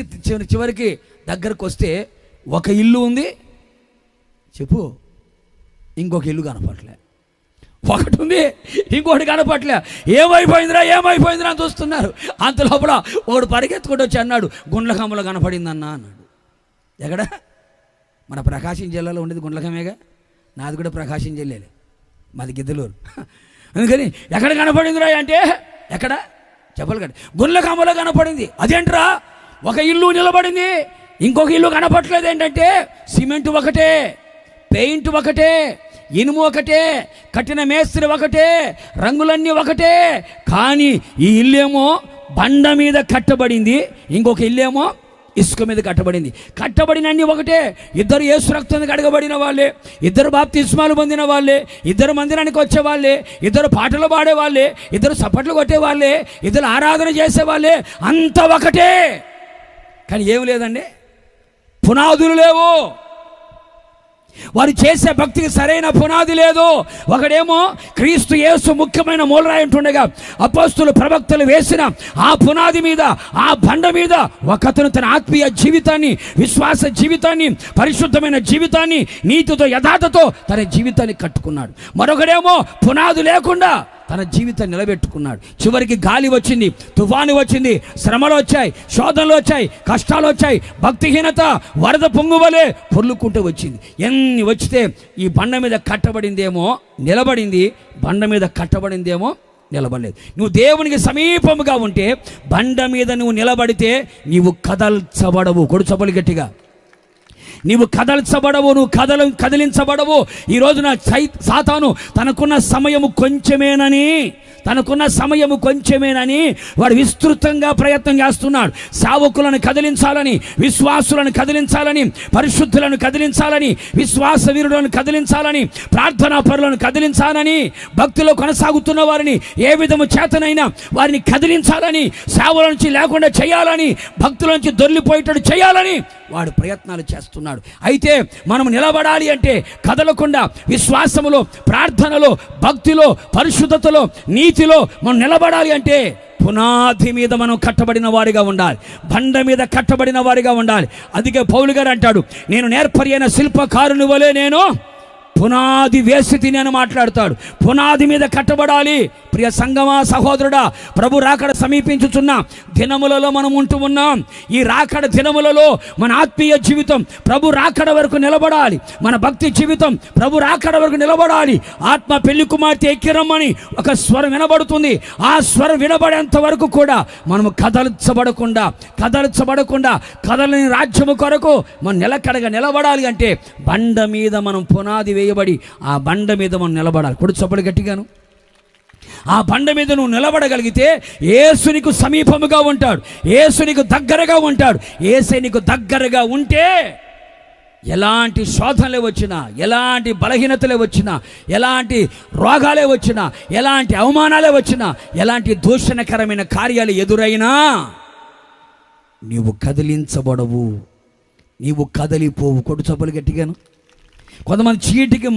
S1: చివరికి దగ్గరకు వస్తే ఒక ఇల్లు ఉంది, చెప్పు, ఇంకొక ఇల్లు కనపడలే. ఒకటి ఉంది, ఇంకోటి కనపట్లే. ఏమైపోయిందిరా అని చూస్తున్నారు. అంత లోపల ఒకడు పరిగెత్తుకుంటూ వచ్చి అన్నాడు, గుండ్లకమ్మలో కనపడిందన్నా అన్నాడు. ఎక్కడ? మన ప్రకాశం జిల్లాలో ఉండేది గుండ్లకమ్మేగా. నాది కూడా ప్రకాశం జిల్లాలే, మాది గిద్దలూరు. అందుకని ఎక్కడ కనపడిందిరా అంటే, ఎక్కడ చెప్పలు కదా, గుండ్లకమ్మలో కనపడింది. అదేంట్రా, ఒక ఇల్లు నిలబడింది, ఇంకొక ఇల్లు కనపట్లేదు. ఏంటంటే సిమెంట్ ఒకటే, పెయింట్ ఒకటే, ఇనుము ఒకటే, కట్టిన మేస్త్రి ఒకటే, రంగులన్నీ ఒకటే. కానీ ఈ ఇల్లేమో బండ మీద కట్టబడింది, ఇంకొక ఇల్లేమో ఇసుక మీద కట్టబడింది. కట్టబడిన అన్ని ఒకటే. ఇద్దరు యేసు రక్తం కడగబడిన వాళ్ళే, ఇద్దరు బాప్తిస్మాలు పొందిన వాళ్ళే, ఇద్దరు మందిరానికి వచ్చే వాళ్ళే, ఇద్దరు పాటలు పాడే వాళ్ళే, ఇద్దరు చప్పట్లు కొట్టే వాళ్ళే, ఇద్దరు ఆరాధన చేసే వాళ్ళే, అంతా ఒకటే. కానీ ఏమి లేదండి, పునాదులు లేవు. వారు చేసే భక్తికి సరైన పునాది లేదు. ఒకడేమో క్రీస్తు యేసు ముఖ్యమైన మూలరాయి ఉంటుండగా అపోస్తులు ప్రవక్తలు వేసిన ఆ పునాది మీద, ఆ బండ మీద ఒకతను తన ఆత్మీయ జీవితాన్ని, విశ్వాస జీవితాన్ని, పరిశుద్ధమైన జీవితాన్ని, నీతితో యథార్థతో తన జీవితాన్ని కట్టుకున్నాడు. మరొకడేమో పునాది లేకుండా తన జీవితాన్ని నిలబెట్టుకున్నాడు. చివరికి గాలి వచ్చింది, తుఫాను వచ్చింది, శ్రమలు వచ్చాయి, శోధనలు వచ్చాయి, కష్టాలు వచ్చాయి, భక్తిహీనత వరద పొంగువలే పొర్లుకుంటూ వచ్చింది. ఎన్ని వచ్చితే ఈ బండ మీద కట్టబడిందేమో నిలబడింది, బండ మీద కట్టబడిందేమో నిలబడలేదు. నువ్వు దేవునికి సమీపముగా ఉంటే, బండ మీద నువ్వు నిలబడితే నీవు కదల్చబడవు. కొడుచబడి గట్టిగా, నీవు కదల్చబడవు, నువ్వు కదిలించబడవు. ఈ రోజున సాతాను తనకున్న సమయము కొంచెమేనని వాడు విస్తృతంగా ప్రయత్నం చేస్తున్నాడు. సేవకులను కదిలించాలని, విశ్వాసులను కదిలించాలని, పరిశుద్ధులను కదిలించాలని, విశ్వాస వీరులను కదిలించాలని, ప్రార్థనా పరులను కదిలించాలని, భక్తిలో కొనసాగుతున్న వారిని ఏ విధము చేతనైనా వారిని కదిలించాలని, సేవల నుంచి లేకుండా చేయాలని, భక్తుల నుంచి దొర్లిపోయేటట్టు చేయాలని వాడు ప్రయత్నాలు చేస్తున్నాడు. అయితే మనం నిలబడాలి అంటే కదలకుండా విశ్వాసములో, ప్రార్థనలో, భక్తిలో, పరిశుద్ధతలో, నీతిలో మనం నిలబడాలి అంటే పునాది మీద మనం కట్టబడిన వారిగా ఉండాలి, బండ మీద కట్టబడిన వారిగా ఉండాలి. అందుకే పౌలు గారు అంటాడు, నేను నేర్పరి అయిన శిల్పకారుని వలె నేను పునాది వేసి తిని అని మాట్లాడతాడు. పునాది మీద కట్టబడాలి. ప్రియ సంగమా, సహోదరుడా, ప్రభు రాకడ సమీపించుచున్న దినములలో మనం ఉంటూ ఉన్నాం. ఈ రాకడ దినములలో మన ఆత్మీయ జీవితం ప్రభు రాకడ వరకు నిలబడాలి. మన భక్తి జీవితం ప్రభు రాకడ వరకు నిలబడాలి. ఆత్మ పెళ్లి కుమార్తె ఎక్కిరమ్మని ఒక స్వరం వినబడుతుంది. ఆ స్వరం వినబడేంత వరకు కూడా మనము కదల్చబడకుండా కదలని రాజ్యము కొరకు మనం నిలకడగా నిలబడాలి అంటే బండ మీద మనం పునాది వేయబడి ఆ బండ మీద మనం నిలబడాలి. కొడు చప్పడు గట్టిగాను. ఆ బండ మీద నువ్వు నిలబడగలిగితే యేసు నీకు సమీపముగా ఉంటాడు, యేసు నీకు దగ్గరగా ఉంటాడు. యేసే నీకు దగ్గరగా ఉంటే ఎలాంటి శోధనలే వచ్చినా, ఎలాంటి బలహీనతలే వచ్చినా, ఎలాంటి రోగాలే వచ్చినా, ఎలాంటి అవమానాలే వచ్చినా, ఎలాంటి దూషణకరమైన కార్యాలు ఎదురైనా నీవు కదిలించబడవు, నీవు కదిలిపోవు. కొడు చప్పలు గట్టిగాను. కొంతమంది చీటికి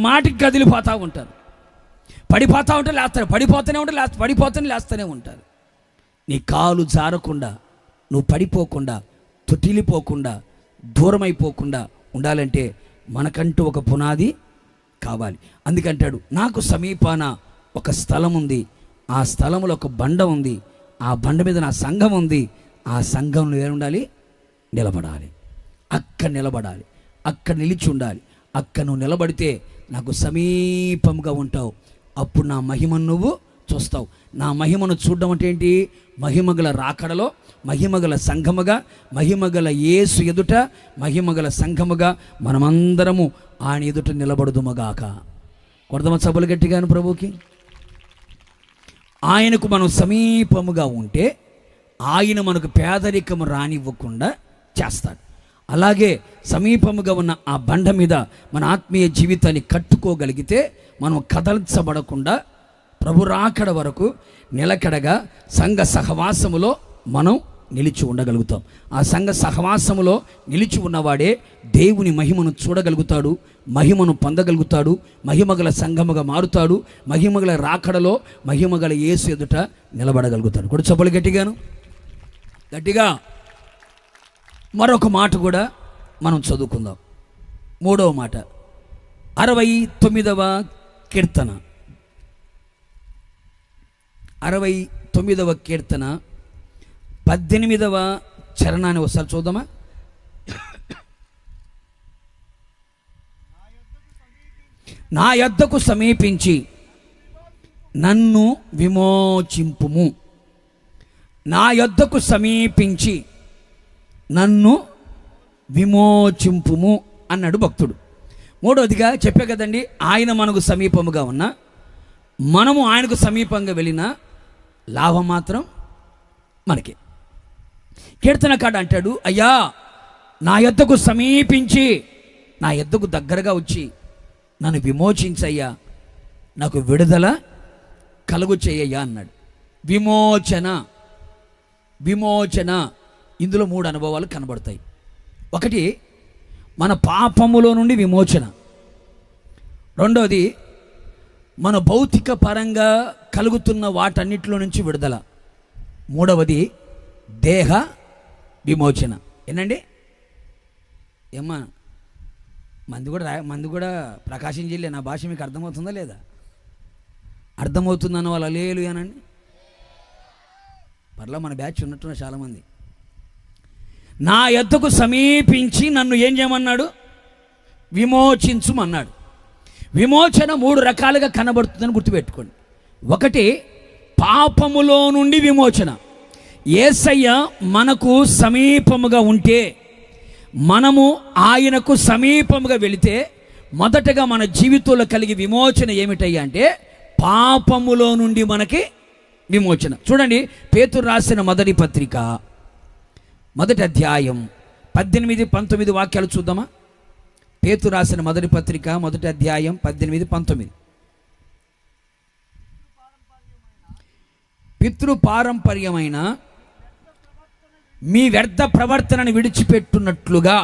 S1: మాటికి కదిలిపోతూ ఉంటారు. పడిపోతూ ఉంటే లేస్తారు, పడిపోతూనే లేస్తూనే ఉంటారు. నీ కాలు జారకుండా, నువ్వు పడిపోకుండా, తొట్టిల్లిపోకుండా, దూరమైపోకుండా ఉండాలంటే మనకంటూ ఒక పునాది కావాలి. అందుకంటాడు, నాకు సమీపాన ఒక స్థలం ఉంది, ఆ స్థలంలో ఒక బండ ఉంది, ఆ బండ మీద నా సంఘం ఉంది, ఆ సంఘంలో ఏముండాలి? నిలబడాలి. అక్కడ నిలబడాలి, అక్కడ నిలిచి ఉండాలి. అక్కడ నువ్వు నిలబడితే నాకు సమీపంగా ఉంటావు. అప్పుడు నా మహిమను నువ్వు చూస్తావు. నా మహిమను చూడడం అంటే ఏంటి? మహిమగల రాకడలో, మహిమగల సంఘముగా, మహిమగల యేసు ఎదుట, మహిమగల సంఘముగా మనమందరము ఆయన ఎదుట నిలబడుదుమగాక. కొడదమ సభలు గట్టిగాను ప్రభుకి. ఆయనకు మనం సమీపముగా ఉంటే ఆయన మనకు పేదరికము రానివ్వకుండా చేస్తాడు. అలాగే సమీపముగా ఉన్న ఆ బండ మీద మన ఆత్మీయ జీవితాన్ని కట్టుకోగలిగితే మనం కదల్చబడకుండా ప్రభు రాకడ వరకు నిలకడగా సంఘ సహవాసములో మనం
S2: నిలిచి ఉండగలుగుతాం. ఆ సంఘ సహవాసములో నిలిచి ఉన్నవాడే దేవుని మహిమను చూడగలుగుతాడు, మహిమను పొందగలుగుతాడు, మహిమగల సంఘముగా మారుతాడు, మహిమగల రాకడలో మహిమగల యేసు ఎదుట నిలబడగలుగుతాడు. కూడా చెప్పలు గట్టిగా మరొక మాట కూడా మనం చదువుకుందాం. 3వ మాట 69వ కీర్తన 69వ కీర్తన 18వ చరణాన్ని ఒకసారి చూద్దామా. నా యొద్దకు సమీపించి నన్ను విమోచింపుము. నా యొద్దకు సమీపించి నన్ను విమోచింపుము అన్నాడు భక్తుడు. 3వదిగా చెప్పే కదండి, ఆయన మనకు సమీపముగా ఉన్నా మనము ఆయనకు సమీపంగా వెళ్ళినా లాభం మాత్రం మనకి. కీర్తనకాడు అంటాడు, అయ్యా నా యొద్దకు సమీపించి నా యొద్దకు దగ్గరగా వచ్చి నన్ను విమోచించయ్యా, నాకు విడుదల కలుగు చేయయ్యా అన్నాడు. విమోచన ఇందులో 3 అనుభవాలు కనబడతాయి. ఒకటి, మన పాపములో నుండి విమోచన. రెండవది, మన భౌతిక పరంగా కలుగుతున్న వాటన్నిటిలో నుంచి విడుదల. మూడవది, దేహ విమోచన. ఏంటండి ఏమ్మా, మంది కూడా ప్రకాశం జిల్లా, నా భాష మీకు అర్థమవుతుందా లేదా? అర్థమవుతుందన్న వాళ్ళు అలేలు అనండి. పర్లా మన బ్యాచ్ ఉన్నట్టున్న చాలామంది. నా యొద్దకు సమీపించి నన్ను ఏం చేయమన్నాడు? విమోచించుమన్నాడు. విమోచన 3 రకాలుగా కనబడుతుందని గుర్తుపెట్టుకోండి. ఒకటి, పాపములో నుండి విమోచన. యేసయ్య మనకు సమీపముగా ఉంటే, మనము ఆయనకు సమీపముగా వెళితే మొదటగా మన జీవితంలో కలిగే విమోచన ఏమిటయ్యా అంటే పాపములో నుండి మనకి విమోచన. చూడండి, పేతురు రాసిన మొదటి పత్రిక 1వ అధ్యాయం 18-19 వాక్యాలు చూద్దామా. పేతురు రాసిన మొదటి పత్రిక 1వ అధ్యాయం 18-19. పితృపారంపర్యమైన మీ వ్యర్థ ప్రవర్తనను విడిచిపెట్టున్నట్లుగా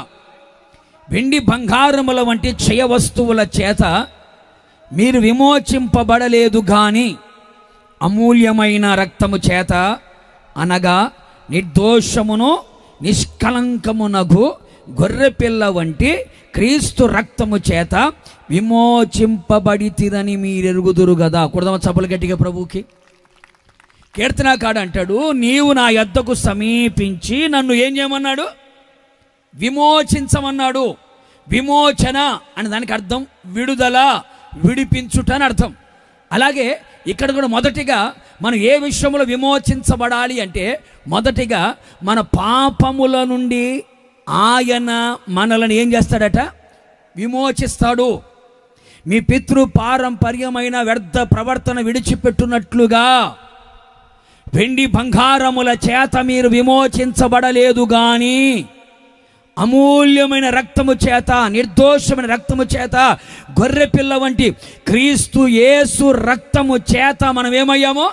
S2: వెండి బంగారముల వంటి క్షయ వస్తువుల చేత మీరు విమోచింపబడలేదు గాని అమూల్యమైన రక్తము చేత, అనగా నిర్దోషమును నిష్కలంకమునగు గొర్రెపిల్ల వంటి క్రీస్తు రక్తము చేత విమోచింపబడితిరని మీరెరుగుదురు కదా. కుడదామా చప్పలు గట్టిగా ప్రభువుకి. కీర్తనకాడు అంటాడు, నీవు నా యొద్దకు సమీపించి నన్ను ఏం చేయమన్నాడు? విమోచించమన్నాడు. విమోచన అని దానికి అర్థం విడుదల, విడిపించుట అని అర్థం. అలాగే ఇక్కడ కూడా మొదటిగా మనం ఏ విషయంలో విమోచించబడాలి అంటే, మొదటిగా మన పాపముల నుండి ఆయన మనల్ని ఏం చేస్తాడట? విమోచిస్తాడు. మీ పితృపారంపర్యమైన వ్యర్థ ప్రవర్తన విడిచిపెట్టున్నట్లుగా వెండి బంగారముల చేత మీరు విమోచించబడలేదు గాని అమూల్యమైన రక్తము చేత, నిర్దోషమైన రక్తము చేత, గొర్రెపిల్ల వంటి క్రీస్తు యేసు రక్తము చేత మనం ఏమయ్యామో?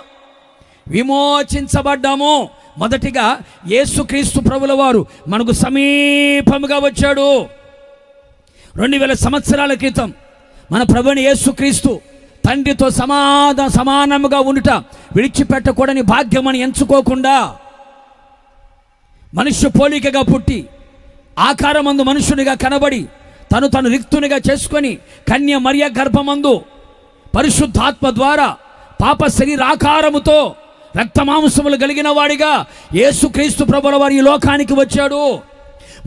S2: విమోచించబడ్డాము. మొదటిగా యేసుక్రీస్తు ప్రభుల వారు మనకు సమీపముగా వచ్చాడు. 2000 సంవత్సరాల క్రితం మన ప్రభుని యేసుక్రీస్తు తండ్రితో సమానముగా ఉండుట విడిచిపెట్టకూడని భాగ్యమని ఎంచుకోకుండా మనుష్య పోలికగా పుట్టి ఆకారమందు మనుషునిగా కనబడి తను రిక్తునిగా చేసుకొని కన్య మరియ గర్భమందు పరిశుద్ధాత్మ ద్వారా పాప శరీరాకారముతో రక్తమాంసములు కలిగిన వాడిగా యేసుక్రీస్తు ప్రభుల వారు ఈ లోకానికి వచ్చాడు.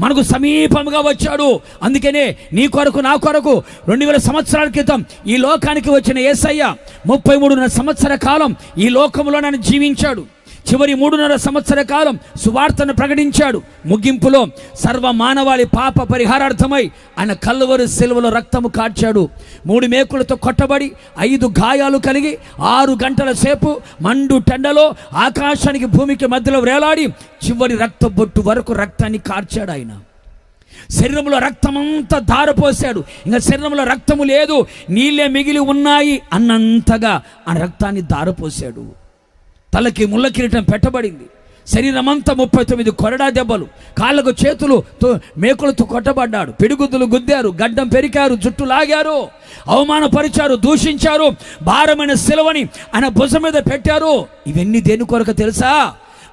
S2: మనకు సమీపముగా వచ్చాడు. అందుకనే నీ కొరకు నా కొరకు 2000 సంవత్సరాల క్రితం ఈ లోకానికి వచ్చిన యేసయ్య 33.5 సంవత్సర కాలం ఈ లోకంలో నన్ను జీవించాడు. చివరి 3.5 సంవత్సర కాలం సువార్తను ప్రకటించాడు. ముగింపులో సర్వ మానవాళి పాప పరిహారార్థమై ఆయన కల్వరి శిలువలో రక్తము కార్చాడు. 3 మేకులతో కొట్టబడి 5 గాయాలు కలిగి 6 గంటల సేపు మండు టెండలో ఆకాశానికి భూమికి మధ్యలో వేలాడి చివరి రక్త బొట్టు వరకు రక్తాన్ని కార్చాడు. ఆయన శరీరంలో రక్తమంతా ధారపోసాడు. ఇంకా శరీరంలో రక్తము లేదు, నీళ్ళే మిగిలి ఉన్నాయి అన్నంతగా ఆ రక్తాన్ని ధారపోసాడు. తలకి ముళ్ళ కిరీటం పెట్టబడింది. శరీరమంతా 39 కొరడా దెబ్బలు, కాళ్ళకు చేతులు మేకులతో కొట్టబడ్డాడు, పిడిగుద్దులు గుద్దారు, గడ్డం పెరికారు, జుట్టు లాగారు, అవమానపరిచారు, దూషించారు, భారమైన సిలువని ఆయన భుజం మీద పెట్టారు. ఇవన్నీ దేని కొరకు తెలుసా?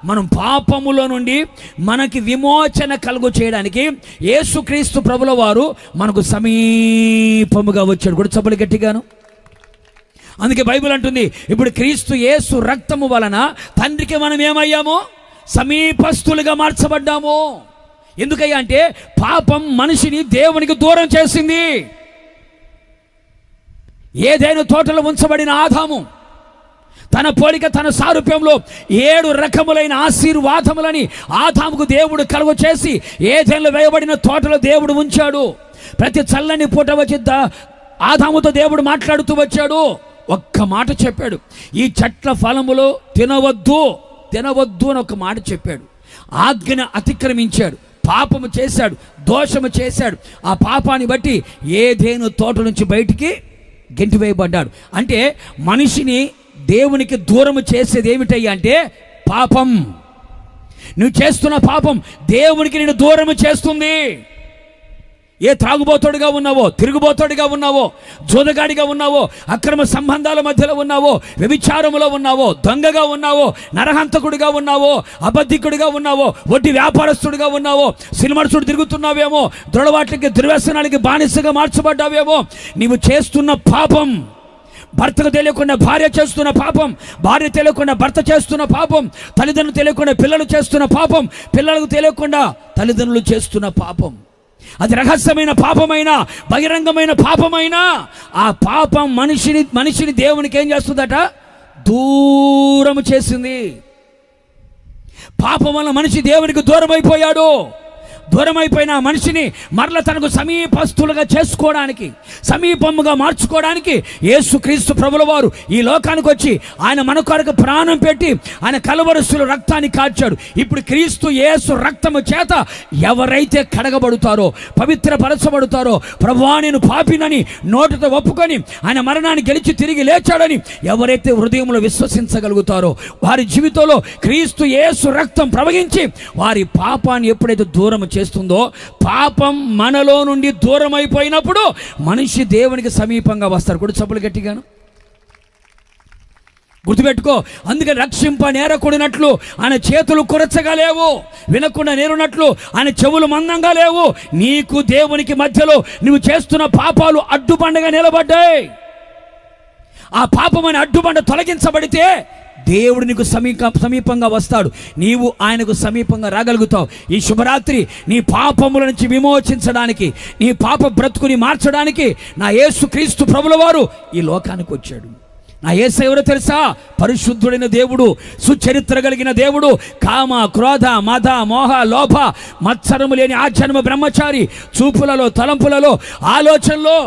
S2: మనం పాపములో నుండి మనకి విమోచన కలుగు చేయడానికి యేసుక్రీస్తు ప్రభుల వారు మనకు సమీపముగా వచ్చాడు. కూడా చప్పలు గట్టిగాను. అందుకే బైబిల్ అంటుంది, ఇప్పుడు క్రీస్తు యేసు రక్తము వలన తండ్రికి మనం ఏమయ్యాము? సమీపస్తులుగా మార్చబడ్డాము. ఎందుకయ్యా అంటే పాపం మనిషిని దేవునికి దూరం చేసింది. ఏదైనా తోటలో ఉంచబడిన ఆదాము తన పోలిక తన సారూప్యంలో 7 రకములైన ఆశీర్వాదములని ఆదాముకు దేవుడు కలుగ చేసి ఏదైనా వేయబడిన తోటలో దేవుడు ఉంచాడు. ప్రతి చల్లని పూట వచ్చి ఆదాముతో దేవుడు మాట్లాడుతూ వచ్చాడు. ఒక్క మాట చెప్పాడు, ఈ చెట్ల ఫలములో తినవద్దు తినవద్దు అని ఒక మాట చెప్పాడు. ఆజ్ఞ అతిక్రమించాడు, పాపము చేశాడు, దోషము చేశాడు. ఆ పాపాన్ని బట్టి ఏదేను తోట నుంచి బయటికి గెంటివేయబడ్డాడు. అంటే మనిషిని దేవునికి దూరం చేసేది ఏమిటయ్యా అంటే పాపం. నువ్వు చేస్తున్న పాపం దేవునికి నేను దూరం చేస్తుంది. ఏ త్రాగుబోతుడిగా ఉన్నావో, తిరుగుబోతుడిగా ఉన్నావో, జోదగాడిగా ఉన్నావో, అక్రమ సంబంధాల మధ్యలో ఉన్నావో, వ్యభిచారములో ఉన్నావో, దొంగగా ఉన్నావో, నరహంతకుడిగా ఉన్నావో, అబద్ధికుడిగా ఉన్నావో, వడ్డీ వ్యాపారస్తుడిగా ఉన్నావో, సినిమర్సుడు తిరుగుతున్నావేమో, దృఢవాట్లకి దుర్వ్యసనాలకి బానిసగా మార్చబడ్డావేమో, నీవు చేస్తున్న పాపం, భర్తకు తెలియకుండా భార్య చేస్తున్న పాపం, భార్య తెలియకుండా భర్త చేస్తున్న పాపం, తల్లిదండ్రులు తెలియకుండా పిల్లలు చేస్తున్న పాపం, పిల్లలకు తెలియకుండా తల్లిదండ్రులు చేస్తున్న పాపం, అది రహస్యమైన పాపమైనా బహిరంగమైన పాపమైనా ఆ పాపం మనిషిని దేవునికి ఏం చేస్తుందట? దూరం చేసింది. పాపం వల్ల మనిషి దేవునికి దూరం అయిపోయాడు. దూరమైపోయిన మనిషిని మరల తనకు సమీపస్తులుగా చేసుకోవడానికి, సమీపముగా మార్చుకోవడానికి యేసుక్రీస్తు ప్రభుల వారు ఈ లోకానికి వచ్చి ఆయన మన కొరకు ప్రాణం పెట్టి ఆయన కలవరస్సుల రక్తాన్ని కార్చాడు. ఇప్పుడు క్రీస్తు యేసు రక్తము చేత ఎవరైతే కడగబడుతారో, పవిత్రపరచబడుతారో, ప్రభువా నేను పాపినని నోటితో ఒప్పుకొని ఆయన మరణాన్ని గెలిచి తిరిగి లేచాడని ఎవరైతే హృదయంలో విశ్వసించగలుగుతారో వారి జీవితంలో క్రీస్తు యేసు రక్తం ప్రవహించి వారి పాపాన్ని ఎప్పుడైతే దూరం చేస్తుందో, పాపం మనలో నుండి దూరం అయిపోయినప్పుడు మనిషి దేవునికి సమీపంగా వస్తారు. కూడా చప్పులు గట్టిగాను గుర్తుపెట్టుకో. అందుకని రక్షింప నేరకూడినట్లు ఆయన చేతులు కురచగా లేవు, వినకుండా నేరునట్లు ఆయన చెవులు మందంగా లేవు. నీకు దేవునికి మధ్యలో నువ్వు చేస్తున్న పాపాలు అడ్డుబండగా నిలబడ్డాయి. ఆ పాపమైన అడ్డుబండ తొలగించబడితే దేవుడు నీకు సమీపంగా వస్తాడు, నీవు ఆయనకు సమీపంగా రాగలుగుతావు. ఈ శుభరాత్రి నీ పాపముల నుంచి విమోచించడానికి, నీ పాప బ్రతుకుని మార్చడానికి నా యేసుక్రీస్తు ప్రభుల వారు ఈ లోకానికి వచ్చాడు. నా యేసు ఎవరో తెలుసా? పరిశుద్ధుడైన దేవుడు, సుచరిత్ర కలిగిన దేవుడు, కామ క్రోధ మద మోహ లోభ మత్సరము లేని ఆజన్మ బ్రహ్మచారి, చూపులలో తలంపులలో ఆలోచనలో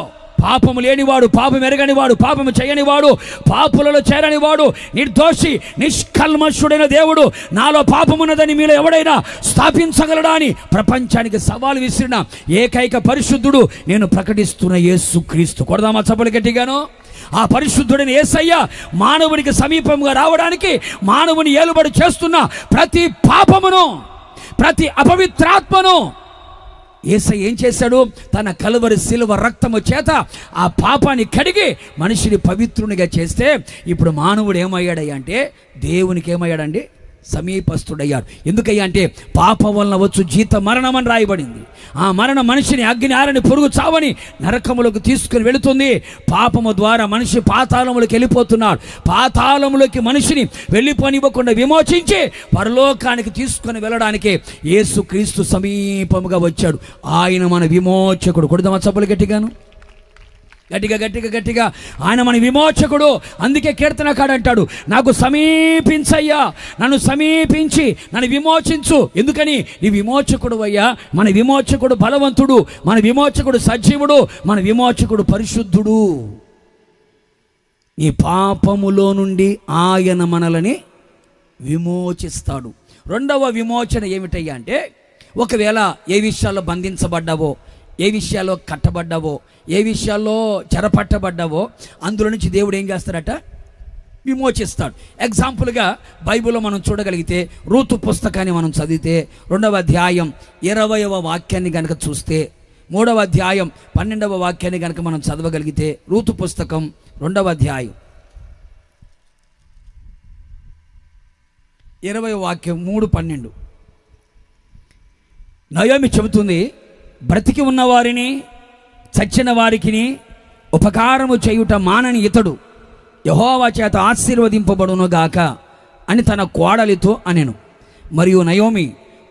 S2: పాపము లేనివాడు, పాపం ఎరగనివాడు, పాపము చేయనివాడు, పాపులలో చేరనివాడు, నిర్దోషి నిష్కల్మషుడైన దేవుడు, నాలో పాపమున్నదని మీలో ఎవడైనా స్థాపించగలడా అని ప్రపంచానికి సవాలు విసిరిన ఏకైక పరిశుద్ధుడు నేను ప్రకటిస్తున్న యేసుక్రీస్తు. కొడదామా చప్పలు గట్టిగాను? ఆ పరిశుద్ధుడైన యేసయ్య మానవునికి సమీపంగా రావడానికి, మానవుని ఏలుబడి చేస్తున్న ప్రతి పాపమును, ప్రతి అపవిత్రాత్మను యేసయ్య ఏం చేశాడు? తన కలువరి సిలువ రక్తము చేత ఆ పాపాన్ని కడిగి మనిషిని పవిత్రునిగా చేస్తే ఇప్పుడు మానవుడు ఏమయ్యాడయ్యా అంటే దేవునికి ఏమయ్యాడండి? సమీపస్తుడయ్యాడు. ఎందుకయ్యా అంటే పాపం వలన వచ్చు జీత మరణం అని రాయబడింది. ఆ మరణం మనిషిని అగ్ని ఆరని పురుగు చావని నరకములకు తీసుకుని వెళుతుంది. పాపము ద్వారా మనిషి పాతాళములకు వెళ్ళిపోతున్నాడు. పాతాళములోకి మనిషిని వెళ్ళిపోనివ్వకుండా విమోచించి పరలోకానికి తీసుకుని వెళ్ళడానికి యేసుక్రీస్తు సమీపముగా వచ్చాడు. ఆయన మన విమోచకుడు. కొడదామా చప్పలు గట్టిగాను? గట్టిగా గట్టిగా గట్టిగా ఆయన మన విమోచకుడు. అందుకే కీర్తనకాడు అంటాడు, నాకు సమీపించయ్యా, నన్ను సమీపించి నన్ను విమోచించు. ఎందుకని? నీ విమోచకుడు అయ్యా. మన విమోచకుడు బలవంతుడు, మన విమోచకుడు సజీవుడు, మన విమోచకుడు పరిశుద్ధుడు. ఈ పాపములో నుండి ఆయన మనల్ని విమోచిస్తాడు. రెండవ విమోచన ఏమిటయ్యా అంటే, ఒకవేళ ఏ విషయాల్లో బంధించబడ్డావో, ఏ విషయాల్లో కట్టబడ్డావో, ఏ విషయాల్లో చెరపట్టబడ్డావో అందులో నుంచి దేవుడు ఏం చేస్తాడట? విమోచిస్తాడు. ఎగ్జాంపుల్గా బైబిల్లో మనం చూడగలిగితే రూతు పుస్తకాన్ని మనం చదివితే 2వ అధ్యాయం 20వ వాక్యాన్ని కనుక చూస్తే, 3వ అధ్యాయం 12వ వాక్యాన్ని కనుక మనం చదవగలిగితే, రూతు పుస్తకం 2వ అధ్యాయం 20వ వాక్యం 3:12. నయోమి చెబుతుంది, బ్రతికి ఉన్నవారిని చచ్చిన వారికి ఉపకారము చేయుట మానని ఇతడు యెహోవా చేత ఆశీర్వదింపబడునుగాక అని తన కోడలితో అనెను. మరియు నయోమి,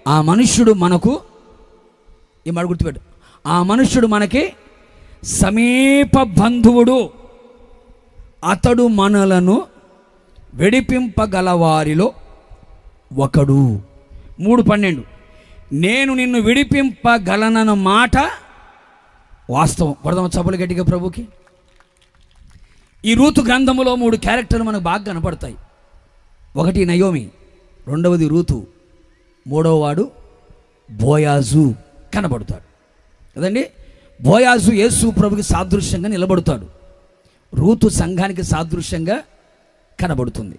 S2: ఆ మనుష్యుడు మనకు గుర్తుపెట్టు, ఆ మనుష్యుడు మనకి సమీప బంధువుడు, అతడు మనలను విడిపింపగలవారిలో ఒకడు. 3:12 నేను నిన్ను విడిపింపగలనన్న మాట వాస్తవం. కొడదాం చప్పలు గట్టిగా ప్రభుకి. ఈ రూతు గ్రంథములో 3 క్యారెక్టర్లు మనకు బాగా కనపడతాయి. ఒకటి నయోమి, రెండవది రూతు, మూడవ వాడు బోయాజు కనబడతాడు కదండి. బోయాజు యేసు ప్రభుకి సాదృశ్యంగా నిలబడతాడు, రూతు సంఘానికి సాదృశ్యంగా కనబడుతుంది.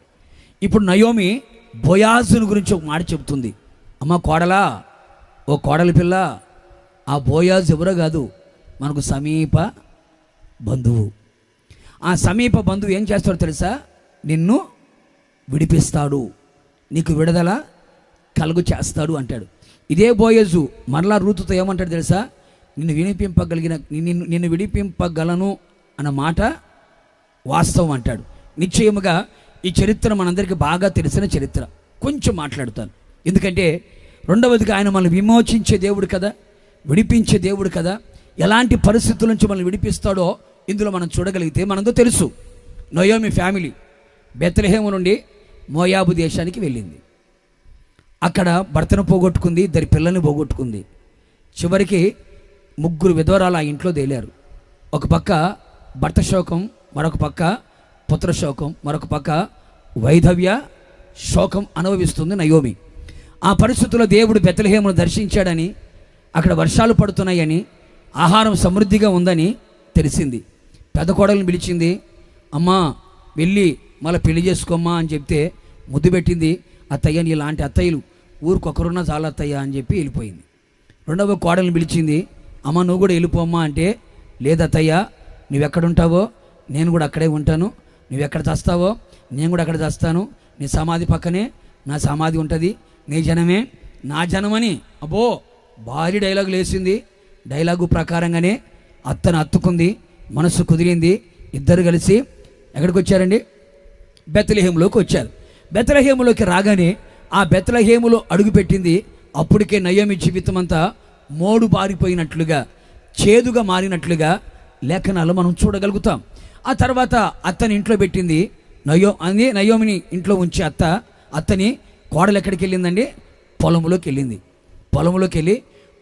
S2: ఇప్పుడు నయోమి బోయాజుని గురించి ఒక మాట చెబుతుంది. అమ్మ కోడలా, ఓ కోడలి పిల్ల, ఆ బోయాజు ఎవరో కాదు, మనకు సమీప బంధువు. ఆ సమీప బంధువు ఏం చేస్తాడో తెలుసా? నిన్ను విడిపిస్తాడు, నీకు విడుదల కలుగు చేస్తాడు అంటాడు. ఇదే బోయజు మరలా రూతుతో ఏమంటాడు తెలుసా? నిన్ను విడిపింపగలను అన్న మాట వాస్తవం అంటాడు. నిశ్చయముగా ఈ చరిత్ర మనందరికీ బాగా తెలిసిన చరిత్ర. కొంచెం మాట్లాడుతాను, ఎందుకంటే రెండవదిగా ఆయన మనల్ని విమోచించే దేవుడు కదా, విడిపించే దేవుడు కదా. ఎలాంటి పరిస్థితుల నుంచి మనల్ని విడిపిస్తాడో ఇందులో మనం చూడగలిగితే మనతో తెలుసు. నయోమి ఫ్యామిలీ బెత్లెహేము నుండి మోయాబు దేశానికి వెళ్ళింది. అక్కడ భర్తను పోగొట్టుకుంది, 2 పిల్లల్ని పోగొట్టుకుంది. చివరికి 3 విధవరాలు ఆ ఇంట్లో తేలారు. ఒక పక్క భర్త శోకం, మరొక పక్క పుత్ర శోకం, మరొక పక్క వైధవ్య శోకం అనుభవిస్తుంది నయోమి. ఆ పరిస్థితుల్లో దేవుడు బెత్లెహేమును దర్శించాడని, అక్కడ వర్షాలు పడుతున్నాయని, ఆహారం సమృద్ధిగా ఉందని తెలిసింది. పెద్ద కోడలను పిలిచింది. అమ్మా వెళ్ళి మళ్ళీ పెళ్లి చేసుకోమ్మా అని చెప్తే ముద్దు పెట్టింది. అత్తయ్య, నీ ఇలాంటి అత్తయ్యలు ఊరికొకరున్నా చాలా అత్తయ్య అని చెప్పి వెళ్ళిపోయింది. రెండవ కోడలను పిలిచింది. అమ్మ నువ్వు కూడా వెళ్ళిపోమ్మా అంటే, లేదత్తయ్య, నువ్వెక్కడుంటావో నేను కూడా అక్కడే ఉంటాను, నువ్వెక్కడ చస్తావో నేను కూడా అక్కడ చస్తాను, నీ సమాధి పక్కనే నా సమాధి ఉంటుంది, నీ జనమే నా జనమని అబ్బో భారీ డైలాగులు వేసింది. డైలాగు ప్రకారంగానే అత్తను హత్తుకుంది, మనసు కుదిరింది. ఇద్దరు కలిసి ఎక్కడికి వచ్చారండి? బెత్లెహేములోకి వచ్చారు. బెత్లెహేములోకి రాగానే ఆ బెత్లెహేములో అడుగుపెట్టింది. అప్పటికే నయోమి జీవితం అంతా మోడు బారిపోయినట్లుగా, చేదుగా మారినట్లుగా లేఖనాలు మనం చూడగలుగుతాం. ఆ తర్వాత అత్తని ఇంట్లో పెట్టింది. నయోమిని ఇంట్లో ఉంచి అత్తని కోడలు ఎక్కడికి వెళ్ళిందండి? పొలంలోకి వెళ్ళింది. పొలంలోకి వెళ్ళి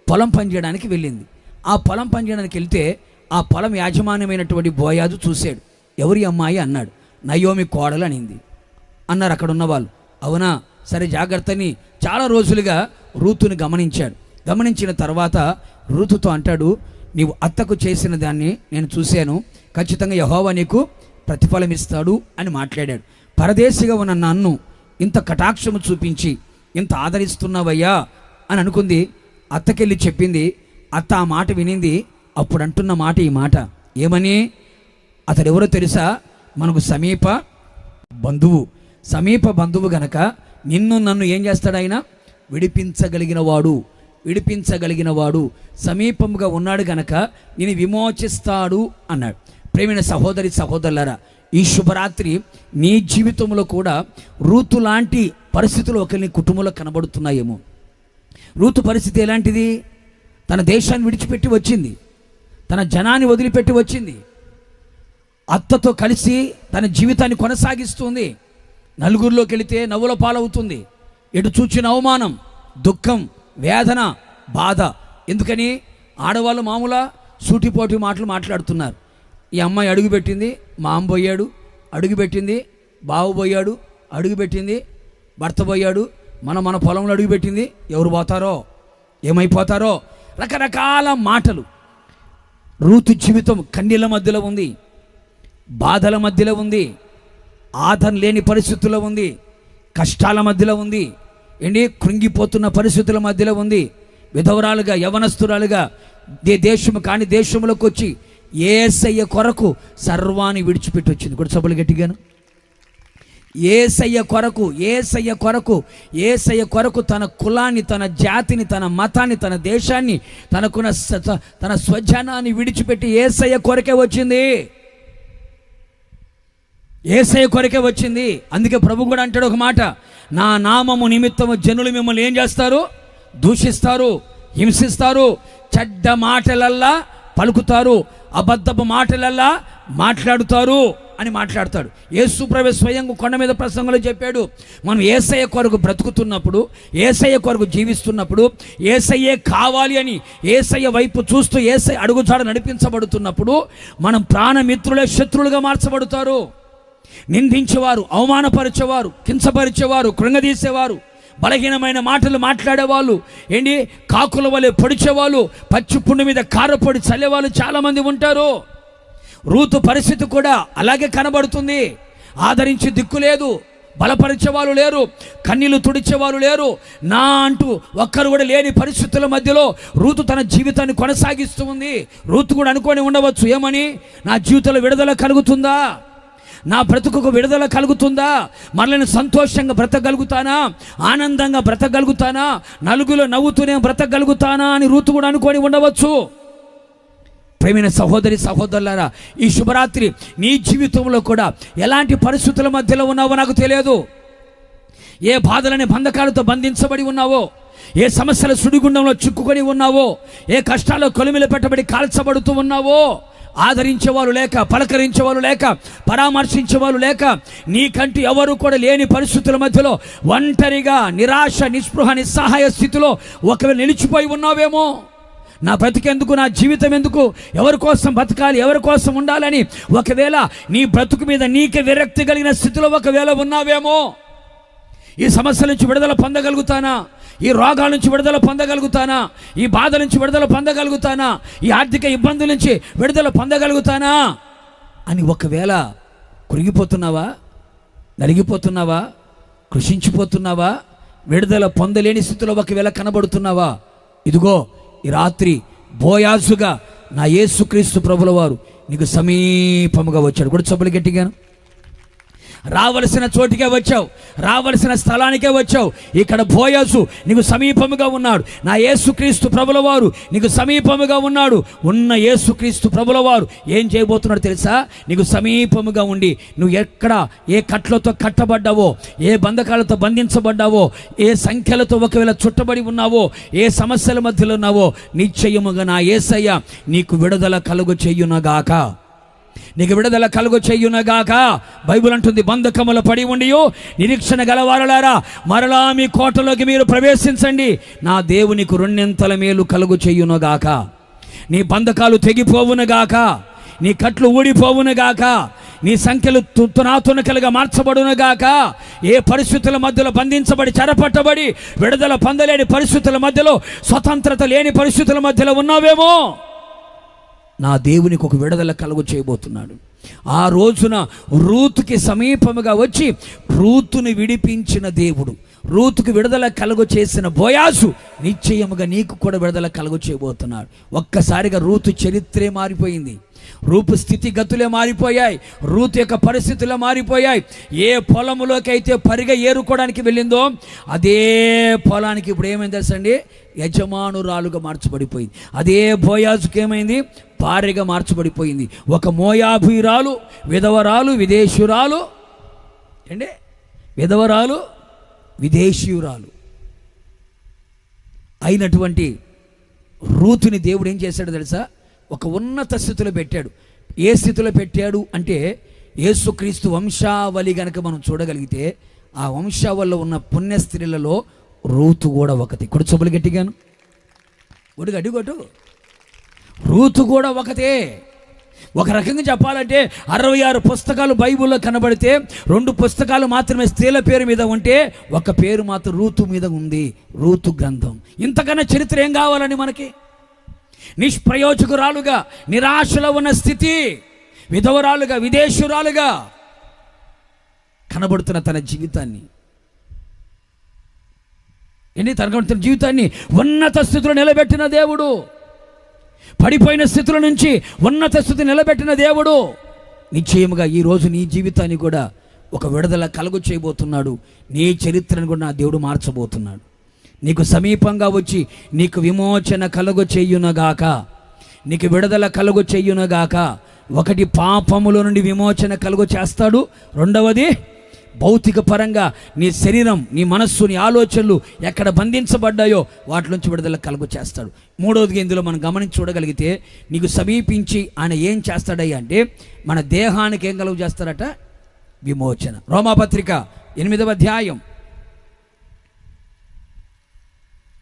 S2: పొలం పని చేయడానికి వెళ్ళింది. ఆ పొలం పని చేయడానికి వెళ్తే ఆ పొలం యాజమాన్యమైనటువంటి బోయాజు చూశాడు. ఎవరి అమ్మాయి అన్నాడు. నయోమి కోడలు అనింది అన్నారు అక్కడ ఉన్న వాళ్ళు. అవునా, సరే జాగ్రత్తని చాలా రోజులుగా రూతుని గమనించాడు. గమనించిన తర్వాత రూతుతో అంటాడు, నీవు అత్తకు చేసిన దాన్ని నేను చూశాను, ఖచ్చితంగా యెహోవా నీకు ప్రతిఫలం ఇస్తాడు అని మాట్లాడాడు. పరదేశిగా ఉన్న నన్ను ఇంత కటాక్షము చూపించి ఇంత ఆదరిస్తున్నావయ్యా అని అనుకుంది. అత్తకెళ్ళి చెప్పింది. అత్త ఆ మాట వినింది. అప్పుడు అంటున్న మాట ఈ మాట ఏమని? అతడు ఎవరో తెలుసా? మనకు సమీప బంధువు. సమీప బంధువు గనక నిన్ను నన్ను ఏం చేస్తాడు? ఆయన విడిపించగలిగిన వాడు సమీపముగా ఉన్నాడు గనక నేను విమోచిస్తాడు అన్నాడు. ప్రేమైన సహోదరి సహోదరులారా, ఈ శుభరాత్రి నీ జీవితంలో కూడా రూతు లాంటి పరిస్థితులు ఒకరిని కుటుంబంలో కనబడుతున్నాయేమో. రూతు పరిస్థితి ఎలాంటిది? తన దేశాన్ని విడిచిపెట్టి వచ్చింది, తన జనాన్ని వదిలిపెట్టి వచ్చింది, అత్తతో కలిసి తన జీవితాన్ని కొనసాగిస్తుంది. నలుగురిలోకి వెళితే నవ్వుల పాలవుతుంది. ఎటు చూచిన అవమానం, దుఃఖం, వేదన, బాధ. ఎందుకని? ఆడవాళ్ళు మామూలు సూటిపోటి మాటలు మాట్లాడుతున్నారు. ఈ అమ్మాయి అడుగుపెట్టింది, మామ పోయాడు, అడుగుపెట్టింది, బావు పోయాడు, అడుగుపెట్టింది, భర్త పోయాడు, మన పొలంలో అడుగుపెట్టింది. ఎవరు పోతారో, ఏమైపోతారో, రకరకాల మాటలు. రూతు జీవితం కన్నీళ్ళ మధ్యలో ఉంది, బాధల మధ్యలో ఉంది,
S1: ఆదరణ లేని పరిస్థితుల్లో ఉంది, కష్టాల మధ్యలో ఉంది, కృంగిపోతున్న పరిస్థితుల మధ్యలో ఉంది. విధవరాలుగా, యవనస్తురాలుగా దేశము కాని దేశంలోకి వచ్చి యేసయ్య కొరకు సర్వాన్ని విడిచిపెట్టి వచ్చింది. కూడా సభలు గట్టిగాను. యేసయ్య కొరకు తన కులాన్ని, తన జాతిని, తన మతాన్ని, తన దేశాన్ని, తన స్వజనాన్ని విడిచిపెట్టి యేసయ్య కొరకే వచ్చింది. యేసయ్య కొరకే వచ్చింది. అందుకే ప్రభు కూడా అంటాడు ఒక మాట, నా నామము నిమిత్తము జనులు మిమ్మల్ని ఏం చేస్తారు? దూషిస్తారు, హింసిస్తారు, చెడ్డ మాటలల్లా పలుకుతారు, అబద్ధపు మాటలల్లా మాట్లాడుతారు అని మాట్లాడతాడు. యేసు ప్రభు స్వయంగా కొండ మీద ప్రసంగంలో చెప్పాడు, మనం యేసయ్య కొరకు బ్రతుకుతున్నప్పుడు, యేసయ్య కొరకు జీవిస్తున్నప్పుడు, యేసయ్యే కావాలి అని యేసయ్య వైపు చూస్తూ యేసయ్య అడుగుజాడ నడిపించబడుతున్నప్పుడు మనం ప్రాణమిత్రులే శత్రువులుగా మార్చబడతారు. నిందించేవారు, అవమానపరిచేవారు, కించపరిచేవారు, కృంగదీసేవారు, బలహీనమైన మాటలు మాట్లాడేవాళ్ళు, కాకుల వలె పొడిచేవాళ్ళు, పచ్చి పుండు మీద కారపొడి చల్లేవాళ్ళు చాలామంది ఉంటారు. రూతు పరిస్థితి కూడా అలాగే కనబడుతుంది. ఆదరించి దిక్కు లేదు, బలపరిచేవాళ్ళు లేరు, కన్నీళ్లు తుడిచేవాళ్ళు లేరు, నా అంటూ ఒక్కరు కూడా లేని పరిస్థితుల మధ్యలో రూతు తన జీవితాన్ని కొనసాగిస్తూ ఉంది. రూతు కూడా అనుకొని ఉండవచ్చు, ఏమని, నా జీవితంలో విడుదల కలుగుతుందా, నా బ్రతుకుకు విడుదల కలుగుతుందా, మరలని సంతోషంగా బ్రతకగలుగుతానా, ఆనందంగా బ్రతకగలుగుతానా, నలుగులో నవ్వుతూనే బ్రతకగలుగుతానా అని రూతు కూడా అనుకొని ఉండవచ్చు. ప్రేమైన సహోదరి సహోదరులారా, ఈ శుభరాత్రి నీ జీవితంలో కూడా ఎలాంటి పరిస్థితుల మధ్యలో ఉన్నావో నాకు తెలియదు. ఏ బాధలని బంధకాలతో బంధించబడి ఉన్నావో, ఏ సమస్యల సుడిగుండంలో చిక్కుకొని ఉన్నావో, ఏ కష్టాల్లో కొలిమిలు పెట్టబడి కాల్చబడుతూ ఉన్నావో, ఆదరించేవాళ్ళు లేక, పలకరించేవాళ్ళు లేక, పరామర్శించేవాళ్ళు లేక, నీకంటూ ఎవరు కూడా లేని పరిస్థితుల మధ్యలో ఒంటరిగా నిరాశ, నిస్పృహ, నిస్సహాయ స్థితిలో ఒకవేళ నిలిచిపోయి ఉన్నావేమో. నా బ్రతుకెందుకు, నా జీవితం ఎందుకు, ఎవరి కోసం బతకాలి, ఎవరి కోసం ఉండాలని ఒకవేళ నీ బ్రతుకు మీద నీకే విరక్తి కలిగిన స్థితిలో ఒకవేళ ఉన్నావేమో. ఈ సమస్యల నుంచి విడుదల పొందగలుగుతానా, ఈ రోగాల నుంచి విడుదల పొందగలుగుతానా, ఈ బాధ నుంచి విడుదల పొందగలుగుతానా, ఈ ఆర్థిక ఇబ్బందుల నుంచి విడుదల పొందగలుగుతానా అని ఒకవేళ కురిగిపోతున్నావా, నలిగిపోతున్నావా, కృషించిపోతున్నావా, విడుదల పొందలేని స్థితిలో ఒకవేళ కనబడుతున్నావా, ఇదిగో ఈ రాత్రి బోయాజుగా నా యేసుక్రీస్తు ప్రభుల వారు నీకు సమీపముగా వచ్చాడు. కూడా చప్పులు గట్టిగాను. రావలసిన చోటికే వచ్చావు, రావలసిన స్థలానికే వచ్చావు. ఇక్కడ బోయాజు నీకు సమీపముగా ఉన్నాడు. నా యేసుక్రీస్తు ప్రభుల వారు నీకు సమీపముగా ఉన్నాడు. ఉన్న యేసుక్రీస్తు ప్రభుల వారు ఏం చేయబోతున్నాడు తెలుసా? నీకు సమీపముగా ఉండి నువ్వు ఎక్కడ ఏ కట్లతో కట్టబడ్డావో, ఏ బంధకాలతో బంధించబడ్డావో, ఏ సంఖ్యలతో ఒకవేళ చుట్టబడి ఉన్నావో, ఏ సమస్యల మధ్యలో ఉన్నావో, నిశ్చయముగా నా యేసయ్య నీకు విడుదల కలుగు చేయునగాక, నీకు విడుదల కలుగు చేయునగాక. బైబిల్ అంటుంది, బంధకముల పడి ఉండి నిరీక్షణ గలవారలారా మరలా మీ కోటలోకి మీరు ప్రవేశించండి, నా దేవునికి రెండింతల మేలు కలుగు చేయునగాక. నీ బంధకాలు తెగిపోవునగాక, నీ కట్లు ఊడిపోవునగాక, నీ సంఖ్యలు తునాతునకలుగా మార్చబడునగాక. ఏ పరిస్థితుల మధ్యలో బంధించబడి చెరపట్టబడి విడుదల పొందలేని పరిస్థితుల మధ్యలో, స్వతంత్రత లేని పరిస్థితుల మధ్యలో ఉన్నావేమో, నా దేవునికి ఒక విడుదల కలుగు చేయబోతున్నాడు. ఆ రోజున రూతుకి సమీపముగా వచ్చి రూతుని విడిపించిన దేవుడు, రూతుకు విడుదల కలుగు చేసిన బోయాజు నిశ్చయముగా నీకు కూడా విడుదల కలుగు చేయబోతున్నాడు. ఒక్కసారిగా రూతు చరిత్రే మారిపోయింది, రూపు స్థితిగతులే మారిపోయాయి, రూతు యొక్క పరిస్థితులే మారిపోయాయి. ఏ పొలంలోకి అయితే పరిగ ఏరుకోవడానికి వెళ్ళిందో అదే పొలానికి ఇప్పుడు ఏమైంది తెలుసండి, యజమానురాలుగా మార్చబడిపోయింది. అదే బోయాజుకి ఏమైంది, భార్యగా మార్చబడిపోయింది. ఒక మోయాబీరాలు, విధవరాలు, విదేశీయురాలు, విధవరాలు, విదేశీయురాలు అయినటువంటి రూతుని దేవుడు ఏం చేశాడు తెలుసా? ఒక ఉన్నత స్థితిలో పెట్టాడు. ఏ స్థితిలో పెట్టాడు అంటే, యేసుక్రీస్తు వంశావళి గనక మనం చూడగలిగితే ఆ వంశావళిలో ఉన్న పుణ్య స్త్రీలలో రూతు కూడా ఒకటి. కొడు చెప్పులు గట్టిగాను, ఒడుగు అడ్డుగొట్టు, రూతు కూడా ఒకటే. ఒక రకంగా చెప్పాలంటే 66 పుస్తకాలు బైబిల్లో కనబడితే 2 పుస్తకాలు మాత్రమే స్త్రీల పేరు మీద ఉంటే ఒక పేరు మాత్రం రూతు మీద ఉంది, రూతు గ్రంథం. ఇంతకన్నా చరిత్ర ఏం కావాలని మనకి? నిష్ప్రయోజకురాలుగా, నిరాశలో ఉన్న స్థితి, విధవరాలుగా, విదేశురాలుగా, కనబడుతున్న తన జీవితాన్ని తన కనబడుతున్న జీవితాన్ని ఉన్నత స్థితిలో నిలబెట్టిన దేవుడు, పడిపోయిన స్థితుల నుంచి ఉన్నత స్థితి నిలబెట్టిన దేవుడు నిశ్చయముగా ఈరోజు నీ జీవితాన్ని కూడా ఒక విడుదల కలుగు చేయబోతున్నాడు. నీ చరిత్రను కూడా నా దేవుడు మార్చబోతున్నాడు. నీకు సమీపంగా వచ్చి నీకు విమోచన కలుగు చేయునగాక, నీకు విడుదల కలుగు చేయునగాక. ఒకటి, పాపములో నుండి విమోచన కలుగు చేస్తాడు. రెండవది, భౌతిక పరంగా నీ శరీరం, నీ మనస్సు, నీ ఆలోచనలు ఎక్కడ బంధించబడ్డాయో వాటి నుంచి విడుదల కలుగు చేస్తాడు. మూడవదిగా ఇందులో మనం గమనించి చూడగలిగితే, నీకు సమీపించి ఆయన ఏం చేస్తాడయ్యా అంటే మన దేహానికి ఏం కలుగు చేస్తాడట? విమోచన. రోమాపత్రిక 8వ అధ్యాయం,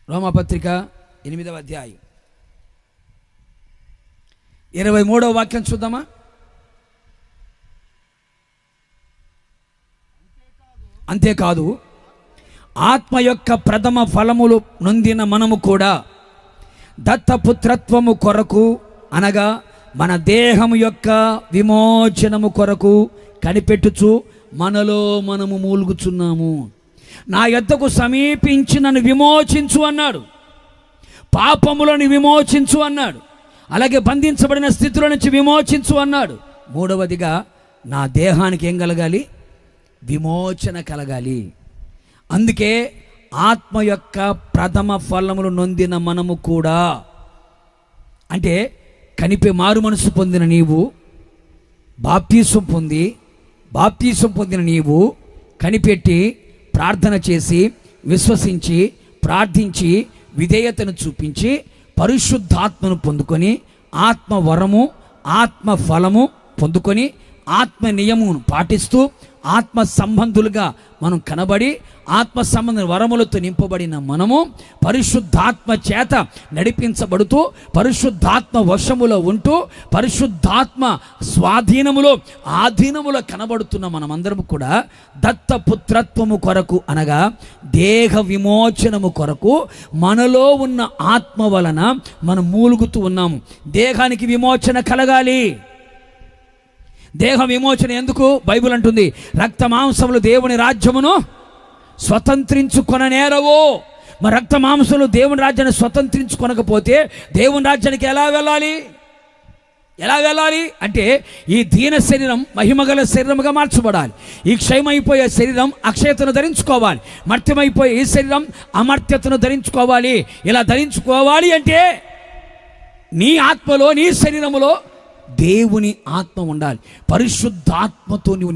S1: రోమాపత్రిక 8వ అధ్యాయం 23వ వాక్యం చూద్దామా? అంతేకాదు ఆత్మ యొక్క ప్రథమ ఫలములు నొందిన మనము కూడా దత్తపుత్రత్వము కొరకు, అనగా మన దేహము యొక్క విమోచనము కొరకు కనిపెట్టుచు మనలో మనము మూలుగుచున్నాము. నా యొద్దకు సమీపించి నన్ను విమోచించు అన్నాడు, పాపములను విమోచించు అన్నాడు, అలాగే బంధించబడిన స్థితిలో నుంచి విమోచించు అన్నాడు. మూడవదిగా నా దేహానికి ఏం కలగాలి? విమోచన కలగాలి. అందుకే ఆత్మ యొక్క ప్రథమ ఫలములు నొందిన మనము కూడా, అంటే మారు మనసు పొందిన నీవు, బాప్తీసం పొందిన నీవు కనిపెట్టి ప్రార్థన చేసి విశ్వసించి ప్రార్థించి విధేయతను చూపించి పరిశుద్ధాత్మను పొందుకొని ఆత్మ వరము ఆత్మ ఫలము పొందుకొని ఆత్మ నియమమును పాటిస్తూ ఆత్మ సంబంధులుగా మనం కనబడి ఆత్మ సంబంధ వరములతో నింపబడిన మనము పరిశుద్ధాత్మ చేత నడిపించబడుతూ పరిశుద్ధాత్మ వశములో ఉంటూ పరిశుద్ధాత్మ స్వాధీనములో ఆధీనములో కనబడుతున్న మనమందరం కూడా దత్తపుత్రత్వము కొరకు, అనగా దేహ విమోచనము కొరకు మనలో ఉన్న ఆత్మ వలన మనం మూలుగుతూ ఉన్నాము. దేహానికి విమోచన కలగాలి. దేహ విమోచన ఎందుకు? బైబిల్ అంటుంది, రక్త మాంసములు దేవుని రాజ్యమును స్వతంత్రించుకొననేరవు. మరి రక్త మాంసములు దేవుని రాజ్యాన్ని స్వతంత్రించుకొనకపోతే దేవుని రాజ్యానికి ఎలా వెళ్ళాలి అంటే ఈ దీన శరీరం మహిమగల శరీరముగా మార్చబడాలి. ఈ క్షయమైపోయే శరీరం అక్షయతను ధరించుకోవాలి. మర్త్యమైపోయే ఈ శరీరం అమర్త్యతను ధరించుకోవాలి. ఇలా ధరించుకోవాలి అంటే నీ ఆత్మలో, నీ శరీరములో దేవుని ఆత్మ ఉండాలి. పరిశుద్ధాత్మతో నువ్వు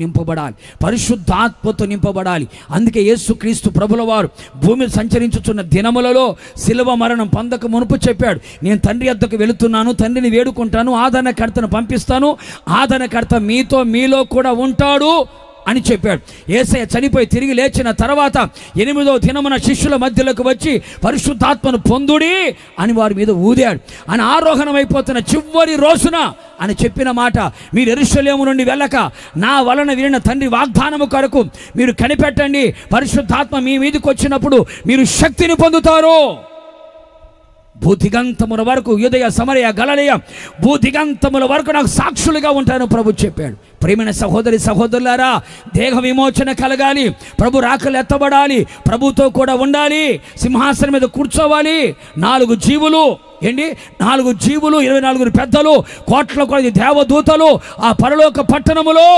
S1: నింపబడాలి. అందుకే యేసుక్రీస్తు ప్రభుల వారు భూమి సంచరించుచున్న దినములలో శిలువ మరణం పొందక మునుపు చెప్పాడు, నేను తండ్రి వద్దకు వెళుతున్నాను, తండ్రిని వేడుకుంటాను, ఆదరణకర్తను పంపిస్తాను, ఆదరణకర్త మీలో కూడా ఉంటాడు అని చెప్పాడు. యేసయ్య చనిపోయి తిరిగి లేచిన తర్వాత 8వ దినమున శిష్యుల మధ్యలోకి వచ్చి పరిశుద్ధాత్మను పొందుడి అని వారి మీద ఊదాడు. అని ఆరోహణం అయిపోతున్న చివరి రోజున అని చెప్పిన మాట, మీరు యెరూషలేము నుండి వెళ్ళక నా వలన వినిన తండ్రి వాగ్దానము కొరకు మీరు కనిపెట్టండి, పరిశుద్ధాత్మ మీ మీదకి వచ్చినప్పుడు మీరు శక్తిని పొందుతారు. భూదిగంతముల వరకు, యూదయ సమరయ గలిలయ భూదిగంతముల వరకు నాకు సాక్షులుగా ఉంటాను ప్రభు చెప్పాడు. ప్రియమైన సహోదరులారా, దేహ విమోచన కలగాలి, ప్రభు రాకలు ఎత్తబడాలి, ప్రభుతో కూడా ఉండాలి, సింహాసనం మీద కూర్చోవాలి. 4 జీవులు 24 పెద్దలు, కోట్ల కొలది దేవదూతలు ఆ పరలోక పట్టణములో,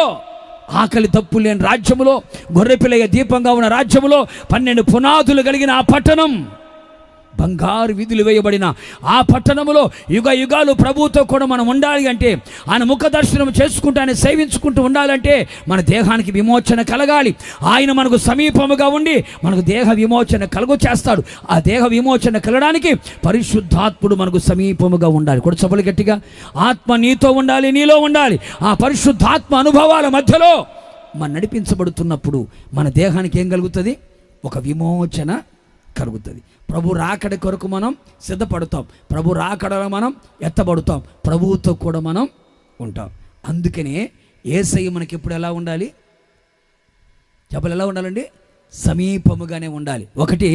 S1: ఆకలి తప్పు లేని రాజ్యములో, గొర్రెపిల్లయ్య దీపంగా ఉన్న రాజ్యములో, 12 పునాదులు కలిగిన ఆ పట్టణం, బంగారు వీధులు వేయబడిన ఆ పట్టణములో యుగ యుగాలు ప్రభువుతో కూడా మనం ఉండాలి అంటే, ఆయన ముఖ దర్శనం చేసుకుంటూ ఆయన సేవించుకుంటూ ఉండాలంటే మన దేహానికి విమోచన కలగాలి. ఆయన మనకు సమీపముగా ఉండి మనకు దేహ విమోచన కలుగు చేస్తాడు. ఆ దేహ విమోచన కలగడానికి పరిశుద్ధాత్ముడు మనకు సమీపముగా ఉండాలి. కూడా చెప్పలు గట్టిగా, ఆత్మ నీతో ఉండాలి, నీలో ఉండాలి. ఆ పరిశుద్ధాత్మ అనుభవాల మధ్యలో మనం నడిపించబడుతున్నప్పుడు మన దేహానికి ఏం కలుగుతుంది? ఒక విమోచన కలుగుతుంది. ప్రభు రాకడ కొరకు మనం సిద్ధపడతాం, ప్రభు రాకడలో మనం ఎత్తబడతాం, ప్రభువుతో కూడా మనం ఉంటాం. అందుకనే యేసయ్య మనకి ఎప్పుడు ఎలా ఉండాలి? చెప్పలు ఎలా ఉండాలండి? సమీపముగానే ఉండాలి. ఒకటి,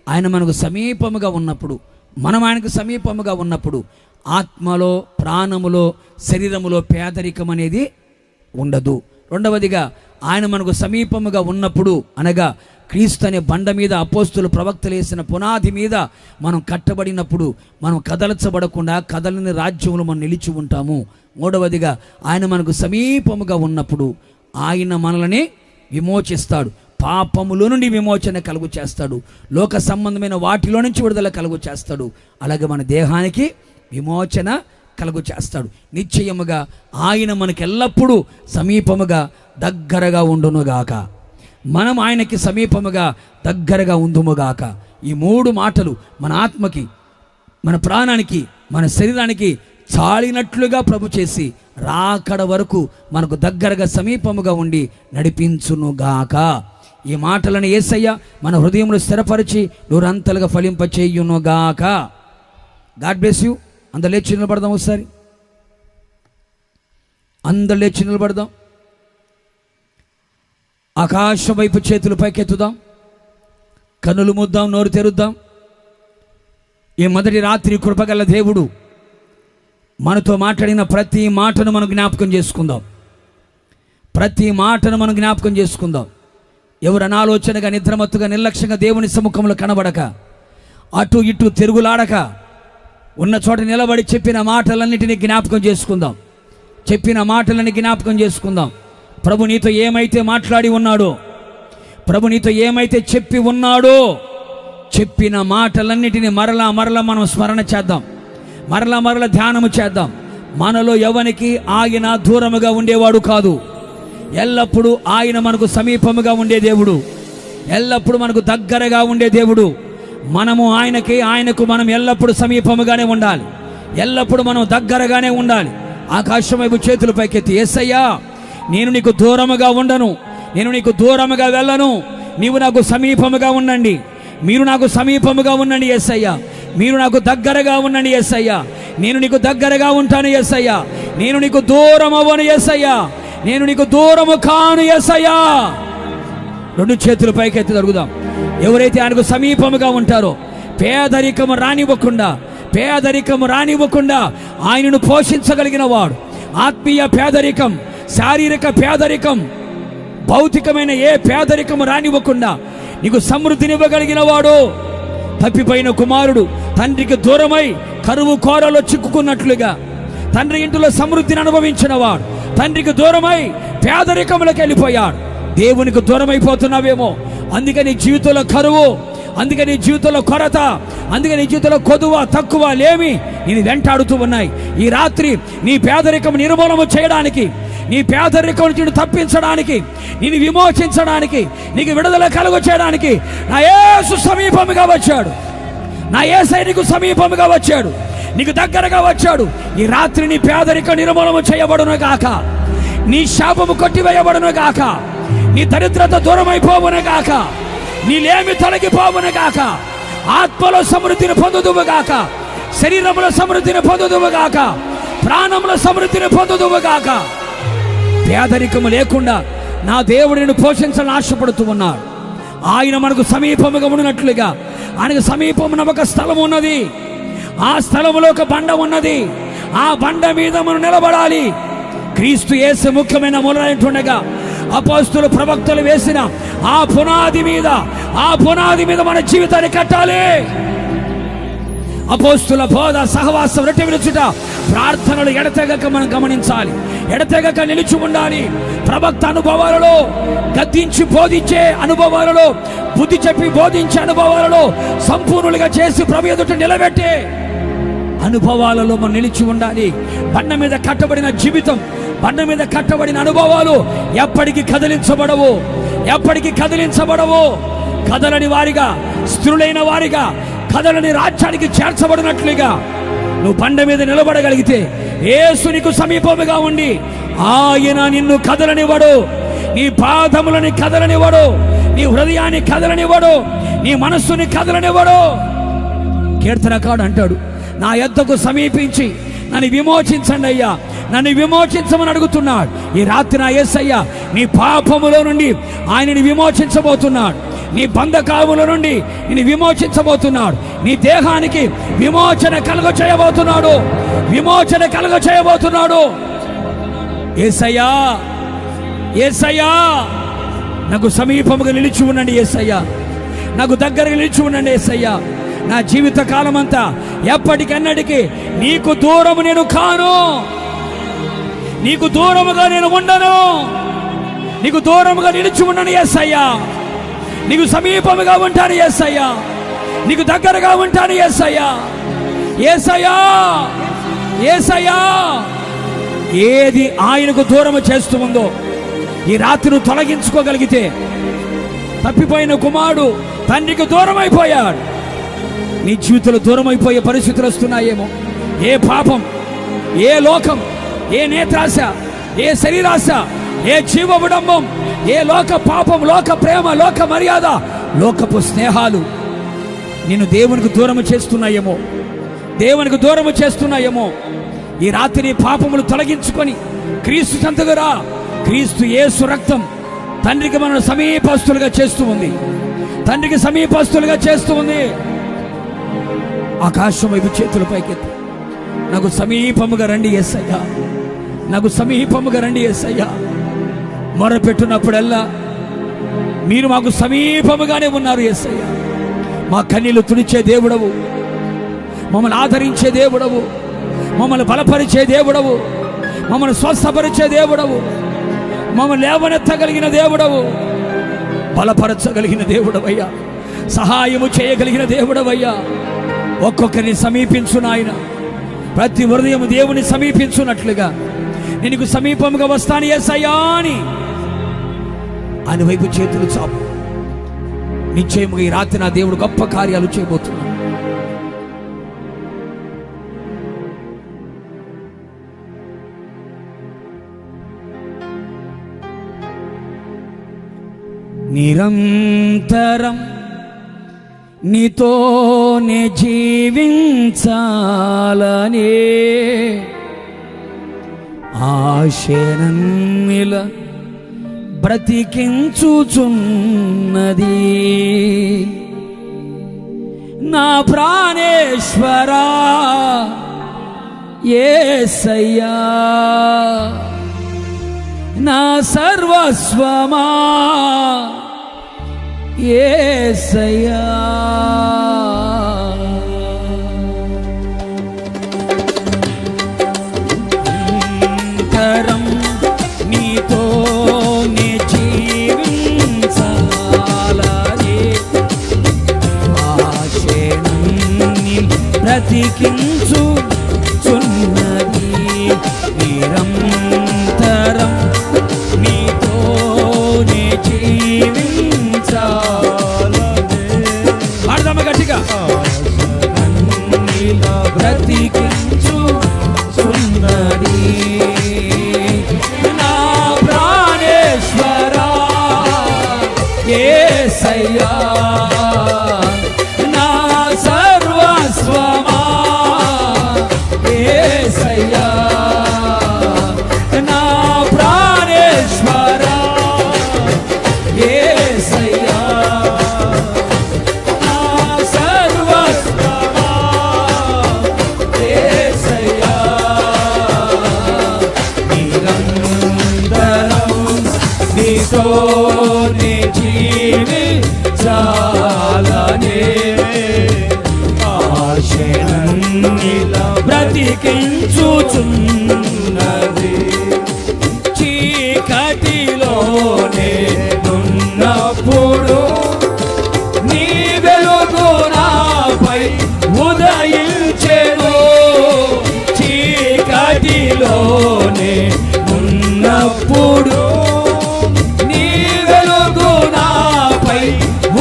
S1: ఆయన మనకు సమీపముగా ఉన్నప్పుడు, మనం ఆయనకు సమీపముగా ఉన్నప్పుడు ఆత్మలో, ప్రాణములో, శరీరములో పేదరికం అనేది ఉండదు. రెండవదిగా ఆయన మనకు సమీపముగా ఉన్నప్పుడు, అనగా క్రీస్తు అనే బండ మీద అపోస్తులు ప్రవక్తలు వేసిన పునాది మీద మనం కట్టబడినప్పుడు మనం కదలచబడకుండా కదలని రాజ్యంలో మనం నిలిచి ఉంటాము. మూడవదిగా ఆయన మనకు సమీపముగా ఉన్నప్పుడు ఆయన మనల్ని విమోచిస్తాడు, పాపములో నుండి విమోచన కలుగు చేస్తాడు, లోక సంబంధమైన వాటిలో నుంచి విడుదల కలుగు చేస్తాడు, అలాగే మన దేహానికి విమోచన కలుగు చేస్తాడు. నిశ్చయముగా ఆయన మనకి ఎల్లప్పుడూ సమీపముగా దగ్గరగా ఉండునుగాక. మనం ఆయనకి సమీపముగా దగ్గరగా ఉందుముగాక. ఈ మూడు మాటలు మన ఆత్మకి, మన ప్రాణానికి, మన శరీరానికి చాలినట్లుగా ప్రభు చేసి రాకడ వరకు మనకు దగ్గరగా సమీపముగా ఉండి నడిపించునుగాక. ఈ మాటలను యేసయ్య మన హృదయంలో స్థిరపరిచి నూరంతలుగా ఫలింపచేయునుగాక. God bless you. అందరు లేచి నిలబడదాం. ఒకసారి అందరు లేచి నిలబడదాం. ఆకాశం వైపు చేతులు పైకెత్తుదాం, కన్నులు మూద్దాం, నోరు తెరుద్దాం. ఈ మొదటి రాత్రి కృపగల దేవుడు మనతో మాట్లాడిన ప్రతి మాటను మనం జ్ఞాపకం చేసుకుందాం. ప్రతి మాటను మనం జ్ఞాపకం చేసుకుందాం. ఎవరు అనాలోచనగా, నిద్రమత్తుగా, నిర్లక్ష్యంగా దేవుని సముఖంలో కనబడక, అటు ఇటు తిరుగులాడక, ఉన్న చోట నిలబడి చెప్పిన మాటలన్నిటినీ జ్ఞాపకం చేసుకుందాం. చెప్పిన మాటలని జ్ఞాపకం చేసుకుందాం. ప్రభు నీతో ఏమైతే మాట్లాడి ఉన్నాడో, ప్రభు నీతో ఏమైతే చెప్పి ఉన్నాడో, చెప్పిన మాటలన్నిటినీ మరలా మనం స్మరణ చేద్దాం, మరలా ధ్యానము చేద్దాం. మనలో ఎవనికి ఆయన దూరముగా ఉండేవాడు కాదు. ఎల్లప్పుడూ ఆయన మనకు సమీపముగా ఉండే దేవుడు, ఎల్లప్పుడూ మనకు దగ్గరగా ఉండే దేవుడు. మనము ఆయనకు మనం ఎల్లప్పుడూ సమీపముగానే ఉండాలి, ఎల్లప్పుడూ మనం దగ్గరగానే ఉండాలి. ఆకాశం వైపు చేతులు పైకెత్తి, యేసయ్యా నేను నీకు దూరముగా ఉండను, నేను నీకు దూరముగా వెళ్ళను, నీవు నాకు సమీపముగా ఉండండి, మీరు నాకు సమీపముగా ఉండండి యేసయ్యా, మీరు నాకు దగ్గరగా ఉండండి యేసయ్యా, నేను నీకు దగ్గరగా ఉంటాను యేసయ్యా, నేను నీకు దూరం అవ్వను యేసయ్యా, నేను నీకు దూరము కాను యేసయ్యా. రెండు చేతులు పైకెత్తి అడుగుదాం. ఎవరైతే ఆయనకు సమీపముగా ఉంటారో పేదరికము రానివ్వకుండా ఆయనను పోషించగలిగిన వాడు, ఆత్మీయ పేదరికం, శారీరక పేదరికం, భౌతికమైన ఏ పేదరికము రానివ్వకుండా నీకు సమృద్ధినివ్వగలిగిన వాడు. తప్పిపోయిన కుమారుడు తండ్రికి దూరమై కరువు కోరలో చిక్కుకున్నట్లుగా తండ్రి ఇంటిలో సమృద్ధిని అనుభవించిన వాడు తండ్రికి దూరమై పేదరికములకు వెళ్ళిపోయాడు. దేవునికి దూరమైపోతున్నావేమో, అందుకే నీ జీవితంలో కరువు, అందుకే నీ జీవితంలో కొరత, అందుకే నీ జీవితంలో కొదువ తక్కువ లేమి నేను వెంటాడుతూ ఉన్నాయి. ఈ రాత్రి నీ పేదరికం నిర్మూలన చేయడానికి, నీ పేదరికం నుంచి తప్పించడానికి, నేను విమోచించడానికి, నీకు విడుదల కలుగ చేయడానికి నా యేసు సమీపముగా వచ్చాడు. నా యేసయ్య నీకు సమీపముగా వచ్చాడు, నీకు దగ్గరగా వచ్చాడు. ఈ రాత్రి నీ పేదరికం నిర్మూలన చేయబడును గాక, నీ శాపము కొట్టివేయబడును గాక, నీ దరిద్రత దూరమైపోవును గాక, నీ లేమి తొలగిపోవును గాక, ఆత్మలో సమృద్ధిని పొందుదువు గాక, శరీరంలో సమృద్ధిని పొందుదువు గాక, ప్రాణంలో సమృద్ధిని పొందుదువు గాక. పేదరికము లేకుండా నా దేవుడు నిన్ను పోషించాలని ఆశపడుతూ ఉన్నాడు. ఆయన మనకు సమీపముగా ఉన్నట్లుగా ఆయనకు సమీపమున ఒక స్థలం ఉన్నది, ఆ స్థలములో ఒక బండ ఉన్నది, ఆ బండ మీద మనం నిలబడాలి. క్రీస్తు యేసు ముఖ్యమైన మూలైనట్టుండగా అపోస్తులు ప్రవక్తలు వేసిన ఆ పునాది మీద మన జీవితాన్ని కట్టాలి. అపోస్తుల బోధ, సహవాసం, రొట్టె విరుచుట, ప్రార్థనలు ఎడతెగక మనం గమనించాలి, ఎడతెగక నిలిచి ఉండాలి. ప్రవక్త అనుభవాలలో, గద్దించి బోధించే అనుభవాలలో, బుద్ధి చెప్పి బోధించే అనుభవాలలో సంపూర్ణులుగా చేసి ప్రభు ఎదుట నిలబెట్టే అనుభవాలలో మనం నిలిచి ఉండాలి. బండ మీద కట్టబడిన జీవితం, బండ మీద కట్టబడిన అనుభవాలు ఎప్పటికీ కదిలించబడవు. కదలని వారిగా, స్థిరులైన వారిగా, కదలని రాజ్యానికి చేర్చబడినట్లుగా నువ్వు బండ మీద నిలబడగలిగితే, యేసు నీకు సమీపముగా ఉండి ఆయన నిన్ను కదలనివ్వడు, నీ పాదములని కదలనివ్వడు, నీ హృదయాన్ని కదలనివ్వడు, నీ మనస్సుని కదలనివ్వడు. కీర్తనకాడు అంటాడు, నా యొద్దకు సమీపించి నన్ను విమోచించండి అయ్యా, నన్ను విమోచించమని అడుగుతున్నాడు. ఈ రాత్రి నా యేసయ్య నీ పాపములో నుండి ఆయనని విమోచించబోతున్నాడు, నీ బంధకాముల నుండి నేను విమోచించబోతున్నాడు, నీ దేహానికి విమోచన కలుగ చేయబోతున్నాడు. యేసయ్యా
S2: యేసయ్యా నాకు సమీపముగా నిలిచి ఉండండి యేసయ్యా, నాకు దగ్గరగా నిలిచి ఉండండి యేసయ్యా. నా జీవిత కాలం అంతా ఎప్పటికన్నటికీ నీకు దూరము నేను కాను, నీకు దూరముగా నేను ఉండను, నీకు దూరముగా నిలిచి ఉండను యేసయ్యా. నీకు సమీపముగా ఉంటాను యేసయ్యా, నీకు దగ్గరగా ఉంటాను యేసయ్యా. యేసయ్యా యేసయ్యా, ఏది ఆయనకు దూరము చేస్తూ ఉందో ఈ రాత్రిని తొలగించుకోగలిగితే, తప్పిపోయిన కుమారుడు తండ్రికి దూరం అయిపోయాడు. నీ జీవితంలో దూరం అయిపోయే పరిస్థితులు వస్తున్నాయేమో. ఏ పాపం, ఏ లోకం, ఏ నేత్రాశ, ఏ శరీరాశ, ఏ జీవ విడంబం, ఏ లోక పాపం, లోక ప్రేమ, లోక మర్యాద, లోకపు స్నేహాలు నిన్ను దేవునికి దూరం చేస్తున్నాయేమో, దేవునికి దూరం చేస్తున్నాయేమో. ఈ రాత్రి పాపములు తొలగించుకొని క్రీస్తు చెంతకు రా. క్రీస్తు యేసు రక్తం తండ్రికి మనల్ని సమీపస్తులుగా చేస్తూ ఉంది, తండ్రికి సమీపస్తులుగా చేస్తూ ఉంది. ఆకాశం వైపు చేతుల పైకెత్తి, నాకు సమీపముగా రండి యేసయ్యా, నాకు సమీపముగా రండి యేసయ్యా. మొరపెట్టున్నప్పుడల్లా మీరు మాకు సమీపముగానే ఉన్నారు యేసయ్యా. మా కన్నీళ్లు తుడిచే దేవుడవు, మమ్మల్ని ఆదరించే దేవుడవు, మమ్మల్ని బలపరిచే దేవుడవు, మమ్మల్ని స్వస్థపరిచే దేవుడవు, మమ్మల్ని లేవనెత్తగలిగిన దేవుడవు, బలపరచగలిగిన దేవుడవయ్యా, సహాయము చేయగలిగిన దేవుడవయ్యా. ఒక్కొక్కరిని సమీపించు నాయన, ప్రతి హృదయం దేవుని సమీపించున్నట్లుగా నేను సమీపంగా వస్తాను యేసయ్యా అని ఆయన వైపు చేతులు చాపు. నిశ్చయముగా ఈ రాత్రి నా దేవుడు గొప్ప కార్యాలు చేయబోతున్నాడు. నిరంతరం నీతోనే జీవించాలనే ఆశనన్నిల బ్రతికించుచున్నది నా ప్రాణేశ్వరా యేసయ్యా, నా సర్వస్వమా యేసయ్యా. నిరంతరం నీతోనే జీవించాలనే ఆశనన్ని బ్రతికించుచున్నది. నిరంతరం నీతోనే జీవించాలనే గట్టిగా బ్రతికించుచున్నది నా ప్రాణేశ్వరా యేసయ్యా, నా సర్వస్వమా యేసయ్యా, నా ప్రాణేశ్వరా యేసయ్యా, నా సర్వస్వమా యేసయ్యా. నిరంతరం నీతోనే జీవించాలనే ఆశనన్నిలా బ్రతికించుచున్నది. చీకటిలోనే ఉన్నప్పుడు నీ వెలుగు నాపై ఉదయించెను. చీకటిలోనే ఉన్నప్పుడు నీ వెలుగు నాపై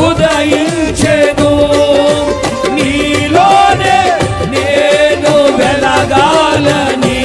S2: ఉదయించెను. నీలోనే నేను వెలగాలని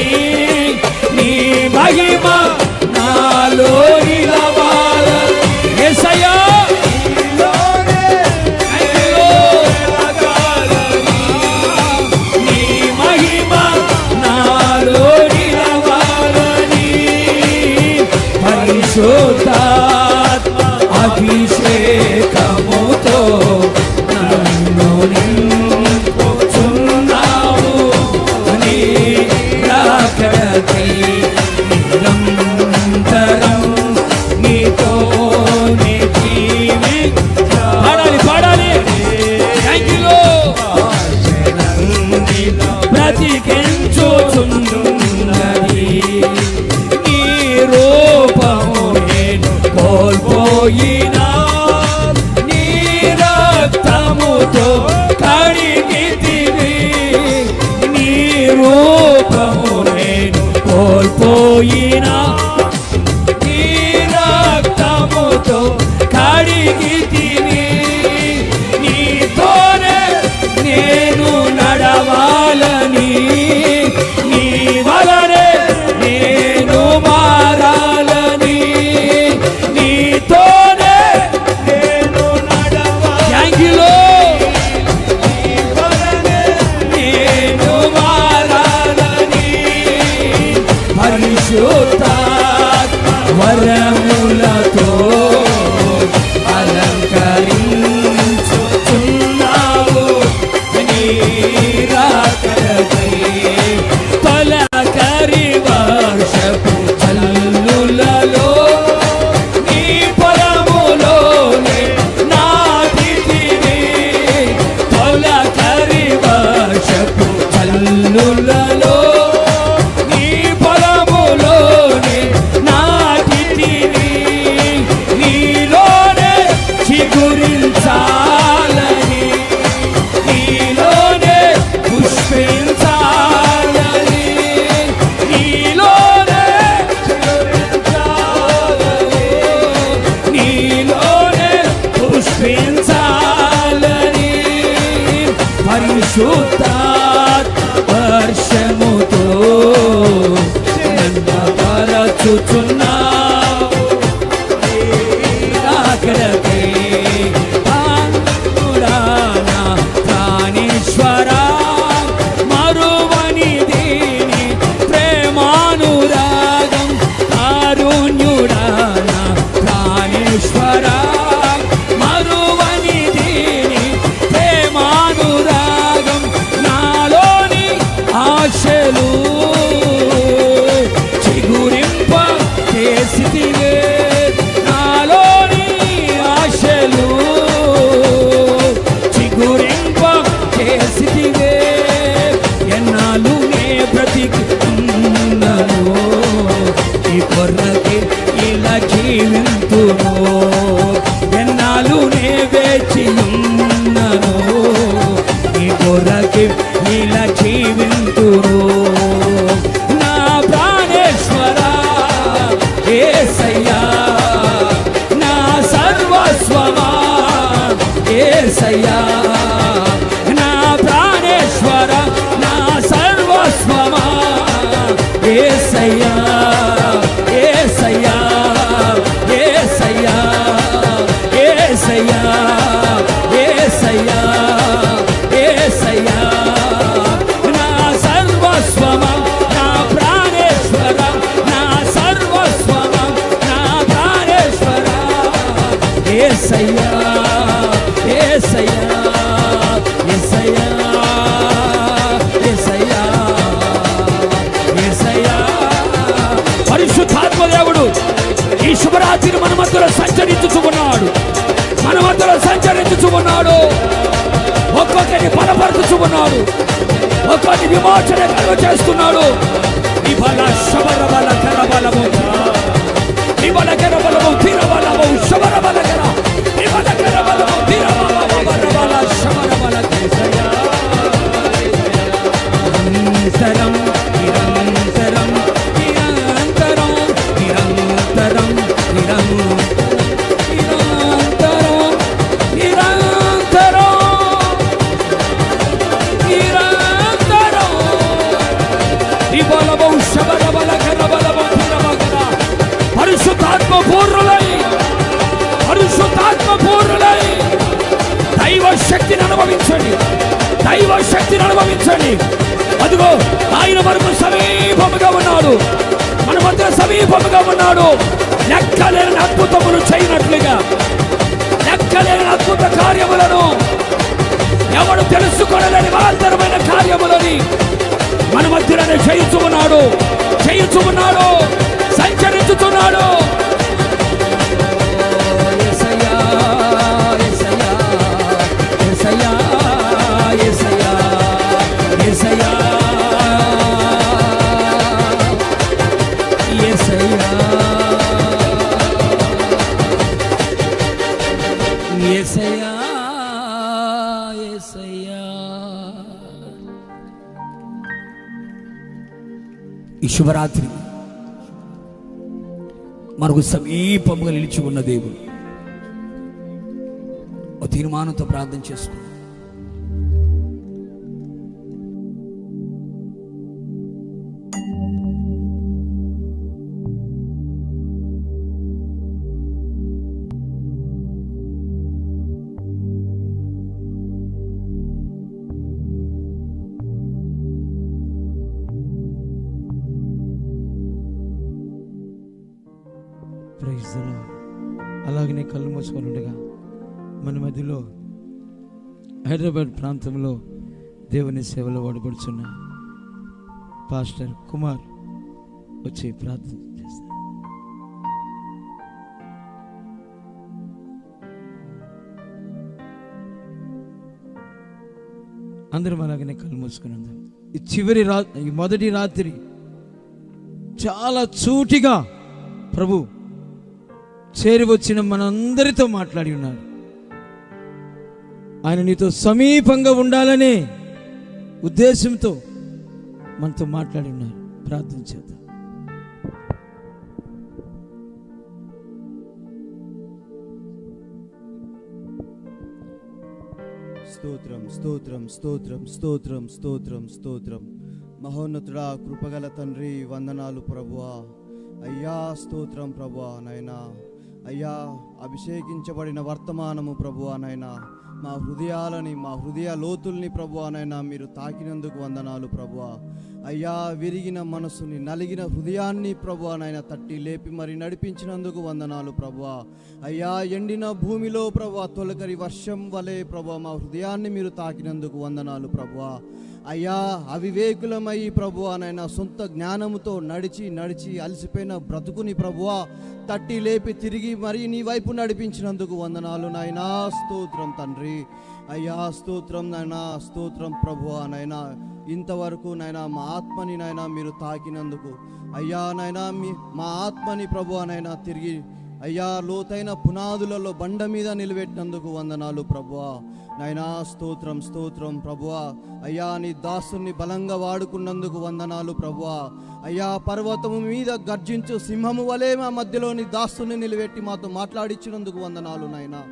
S2: చూచుచున్నావు రాకడకై ఆనుడా నా ప్రాణేశ్వరా మరువని దీని ప్రేమానురాగం కారుణ్యుడా నా ప్రాణేశ్వరా మరువని దీని ప్రేమానురాగం నాలోని ఆశలు చిగురింప చేసితివే నాలోని ఆశలు చిగురింప చేసితివే ఎన్నాళ్ళు నే బ్రతికున్నాను ఈ కొర్రకి ఇలా జీవింతును ఎన్నాళ్ళు నే వేచి ఉన్నాను ఈ కొర్రకి ఇలా జీవింతును నా ప్రాణేశ్వరా యేసయ్యా నా సర్వస్వమా యేసయ్యా నా ప్రాణేశ్వర నా సర్వస్వమా యేసయ్యా యేసయ్యా యేసయ్యా యేసయ్యా యేసయ్యా యేసయ్యా నా సర్వస్వమా నా ప్రాణేశ్వర నా సర్వస్వమా నా ప్రాణేశ్వర యేసయ్యా యేసయ్యా యేసయ్యా యేసయ్యా యేసయ్యా పరిశుద్ధాత్మ దేవుడు ఈ శుభరాత్రిని మన మధ్యలో సంచరించుచున్నాడు మన మధ్యలో సంచరించుచున్నాడు ఒక్కొక్కరిని బలపరుచుచున్నాడు ఒక్కొక్కరిని విమోచన కలుగ చేస్తున్నాడు ఈ బల శబర బల కర బలము ఈ బల కర బలము తీర బలము శబర బల కర ఈ బల కర బలము తీర బల బల శబర బల కేసయా నిరంతరం నిరంతరం నిరంతరం నిరంతరం నిరంతరం నిరంతరం నిరంతరం ఈ బలము శబర బల కర బలము తీర బల పరిశుద్ధాత్మ పూర్ణులై పరిశుద్ధాత్మ పూర్ణులై దైవ శక్తిని అనుభవించండి దైవ శక్తిని అనుభవించండి అదిగో ఆయన వరకు సమీపముగా ఉన్నాడు మన మధ్య సమీపముగా ఉన్నాడు లెక్కలేని అద్భుతములు చేయనట్లుగా లెక్కలేని అద్భుత కార్యములను ఎవడు తెలుసుకోలేని మహత్తరమైన కార్యములని మన మధ్యలోనే చేయుచున్నాడు చేయుచున్నాడు సంచరించుతున్నాడు యేసయ్యా యేసయ్యా యేసయ్యా యేసయ్యా యేసయ్యా యేసయ్యా యేసయ్యా యేసయ్యా ఈ శుభరాత్రి మనకు సమీపముగా నిలిచి ఉన్న దేవుడు ఒక తీర్మానంతో ప్రార్థన చేసుకో
S3: ప్రైజ్ ది లార్డ్. అలాగనే కళ్ళు మూసుకొని ఉండగా మన మధ్యలో హైదరాబాద్ ప్రాంతంలో దేవుని సేవలో వాడబడుచున్న పాస్టర్ కుమార్ వచ్చి ప్రార్థన చేస్తారు. అందరం అలాగనే కళ్ళు మూసుకొని ఉందాం. ఈ మొదటి రాత్రి చాలా సూటిగా ప్రభు చేరి వచ్చిన మనందరితో మాట్లాడి ఉన్నారు. ఆయన నీతో సమీపంగా ఉండాలనే ఉద్దేశంతో మనతో మాట్లాడి ఉన్నారు. ప్రార్థన చేద్దాం.
S4: స్తోత్రం స్తోత్రం స్తోత్రం స్తోత్రం స్తోత్రం స్తోత్రం. మహోన్నతుడా, కృపగల తండ్రి, వందనాలు ప్రభువా. అయ్యా స్తోత్రం ప్రభువా నైనా. అయ్యా అభిషేకించబడిన వర్తమానము ప్రభువా నైనా, మా హృదయాలని, మా హృదయ లోతుల్ని ప్రభువా నైనా మీరు తాకినందుకు వందనాలు ప్రభువా. అయ్యా విరిగిన మనసుని, నలిగిన హృదయాన్ని ప్రభువా నైనా తట్టి లేపి మరి నడిపించినందుకు వందనాలు ప్రభువా. అయ్యా ఎండిన భూమిలో ప్రభువా తొలకరి వర్షం వలె ప్రభువా మా హృదయాన్ని మీరు తాకినందుకు వందనాలు ప్రభువా. అయ్యా అవివేకులమై ప్రభువా నైనా సొంత జ్ఞానముతో నడిచి నడిచి అలసిపోయిన బ్రతుకుని ప్రభువా తట్టి లేపి తిరిగి మరి నీ వైపు నడిపించినందుకు వందనాలు నాయనా. స్తోత్రం తండ్రి. అయ్యా స్తోత్రం నాయనా, స్తోత్రం ప్రభువా నైనా. ఇంతవరకు నైనా మా ఆత్మని నైనా మీరు తాకినందుకు అయ్యా నైనా మా ఆత్మని ప్రభువా నైనా తిరిగి అయ్యా లోతైన పునాదులలో బండ మీద నిలబెట్టినందుకు వందనాలు ప్రభువా నైనా. స్తోత్రం స్తోత్రం ప్రభువా. అయ్యా నీ దాసుని బలంగా వాడుకున్నందుకు వందనాలు ప్రభువా. అయ్యా పర్వతము మీద గర్జించు సింహము వలె మా మధ్యలోని దాసుని నిలబెట్టి మాతో మాట్లాడించినందుకు వందనాలు నాయనా.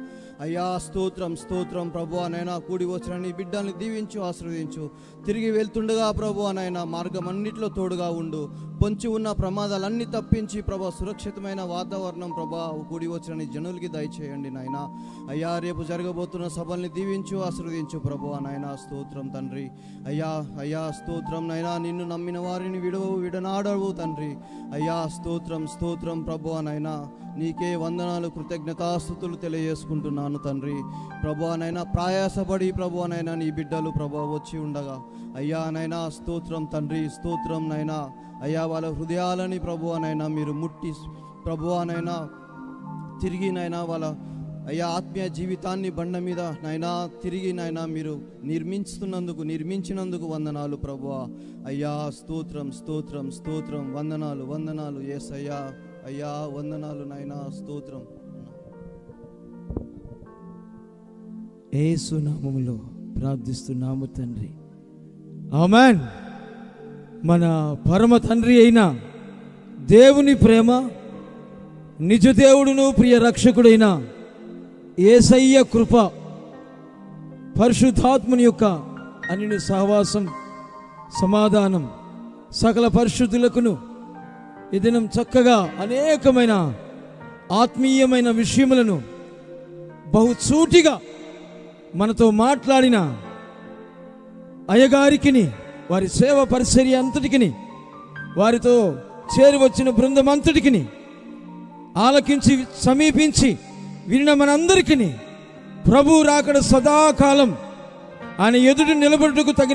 S4: అయ్యా స్తోత్రం స్తోత్రం ప్రభువా నైనా. కూడి వచ్చిన నీ బిడ్డల్ని దీవించు, ఆశీర్వదించు. తిరిగి వెళ్తుండగా ప్రభువా నైనా మార్గం అన్నిట్లో తోడుగా ఉండు. పొంచి ఉన్న ప్రమాదాలన్నీ తప్పించి ప్రభా సురక్షితమైన వాతావరణం ప్రభా కూడి వచ్చిన నీ జనులకి దయచేయండి నాయనా. అయ్యా రేపు జరగబోతున్న సభల్ని దీవించు, ఆశీర్వదించు ప్రభువా నైనా. స్తోత్రం తండ్రి. అయ్యా అయ్యా స్తోత్రం నైనా. నిన్ను నమ్మిన వారిని విడనాడవు తండ్రి. అయ్యా స్తోత్రం స్తోత్రం ప్రభువా నైనా. నీకే వందనాలు, కృతజ్ఞతాస్తుతులు తెలియజేసుకుంటున్నాను తండ్రి. ప్రభువా నైనా ప్రయాసపడి ప్రభువా నైనా నీ బిడ్డలు ప్రభా వచ్చి ఉండగా అయ్యా నైనా స్తోత్రం తండ్రి. స్తోత్రం నైనా. అయ్యా వాళ్ళ హృదయాలని ప్రభువా నైనా మీరు ముట్టి ప్రభువా నైనా తిరిగి నైనా వాళ్ళ అయ్యా ఆత్మీయ జీవితాన్ని బండ మీద నైనా తిరిగి నైనా మీరు నిర్మించినందుకు వందనాలు ప్రభువా. అయ్యా స్తోత్రం స్తోత్రం స్తోత్రం. వందనాలు వందనాలు యేసయ్యా. అయ్యా వందనాలు నాయనా. స్తోత్రం.
S3: యేసు నామములో ప్రార్థిస్తున్నాము తండ్రి. ఆమేన్. మన పరమ తండ్రి అయిన దేవుని ప్రేమ, నిజ దేవుడును ప్రియ రక్షకుడైన యేసయ్య కృప, పరిశుద్ధాత్మని యొక్క అన్ని సహవాసం, సమాధానం సకల పరిశుద్ధులకును ఈ దినం చక్కగా అనేకమైన ఆత్మీయమైన విషయములను బహుచూటిగా మనతో మాట్లాడిన అయ్యగారికిని, వారి సేవ పరిచర్య అంతటికిని, వారితో చేరి వచ్చిన బృందం అంతటికిని, ఆలకించి సమీపించి వినిన మనందరికీ ప్రభు రాకడ సదాకాలం ఆయన ఎదుట నిలబడుటకు తగిన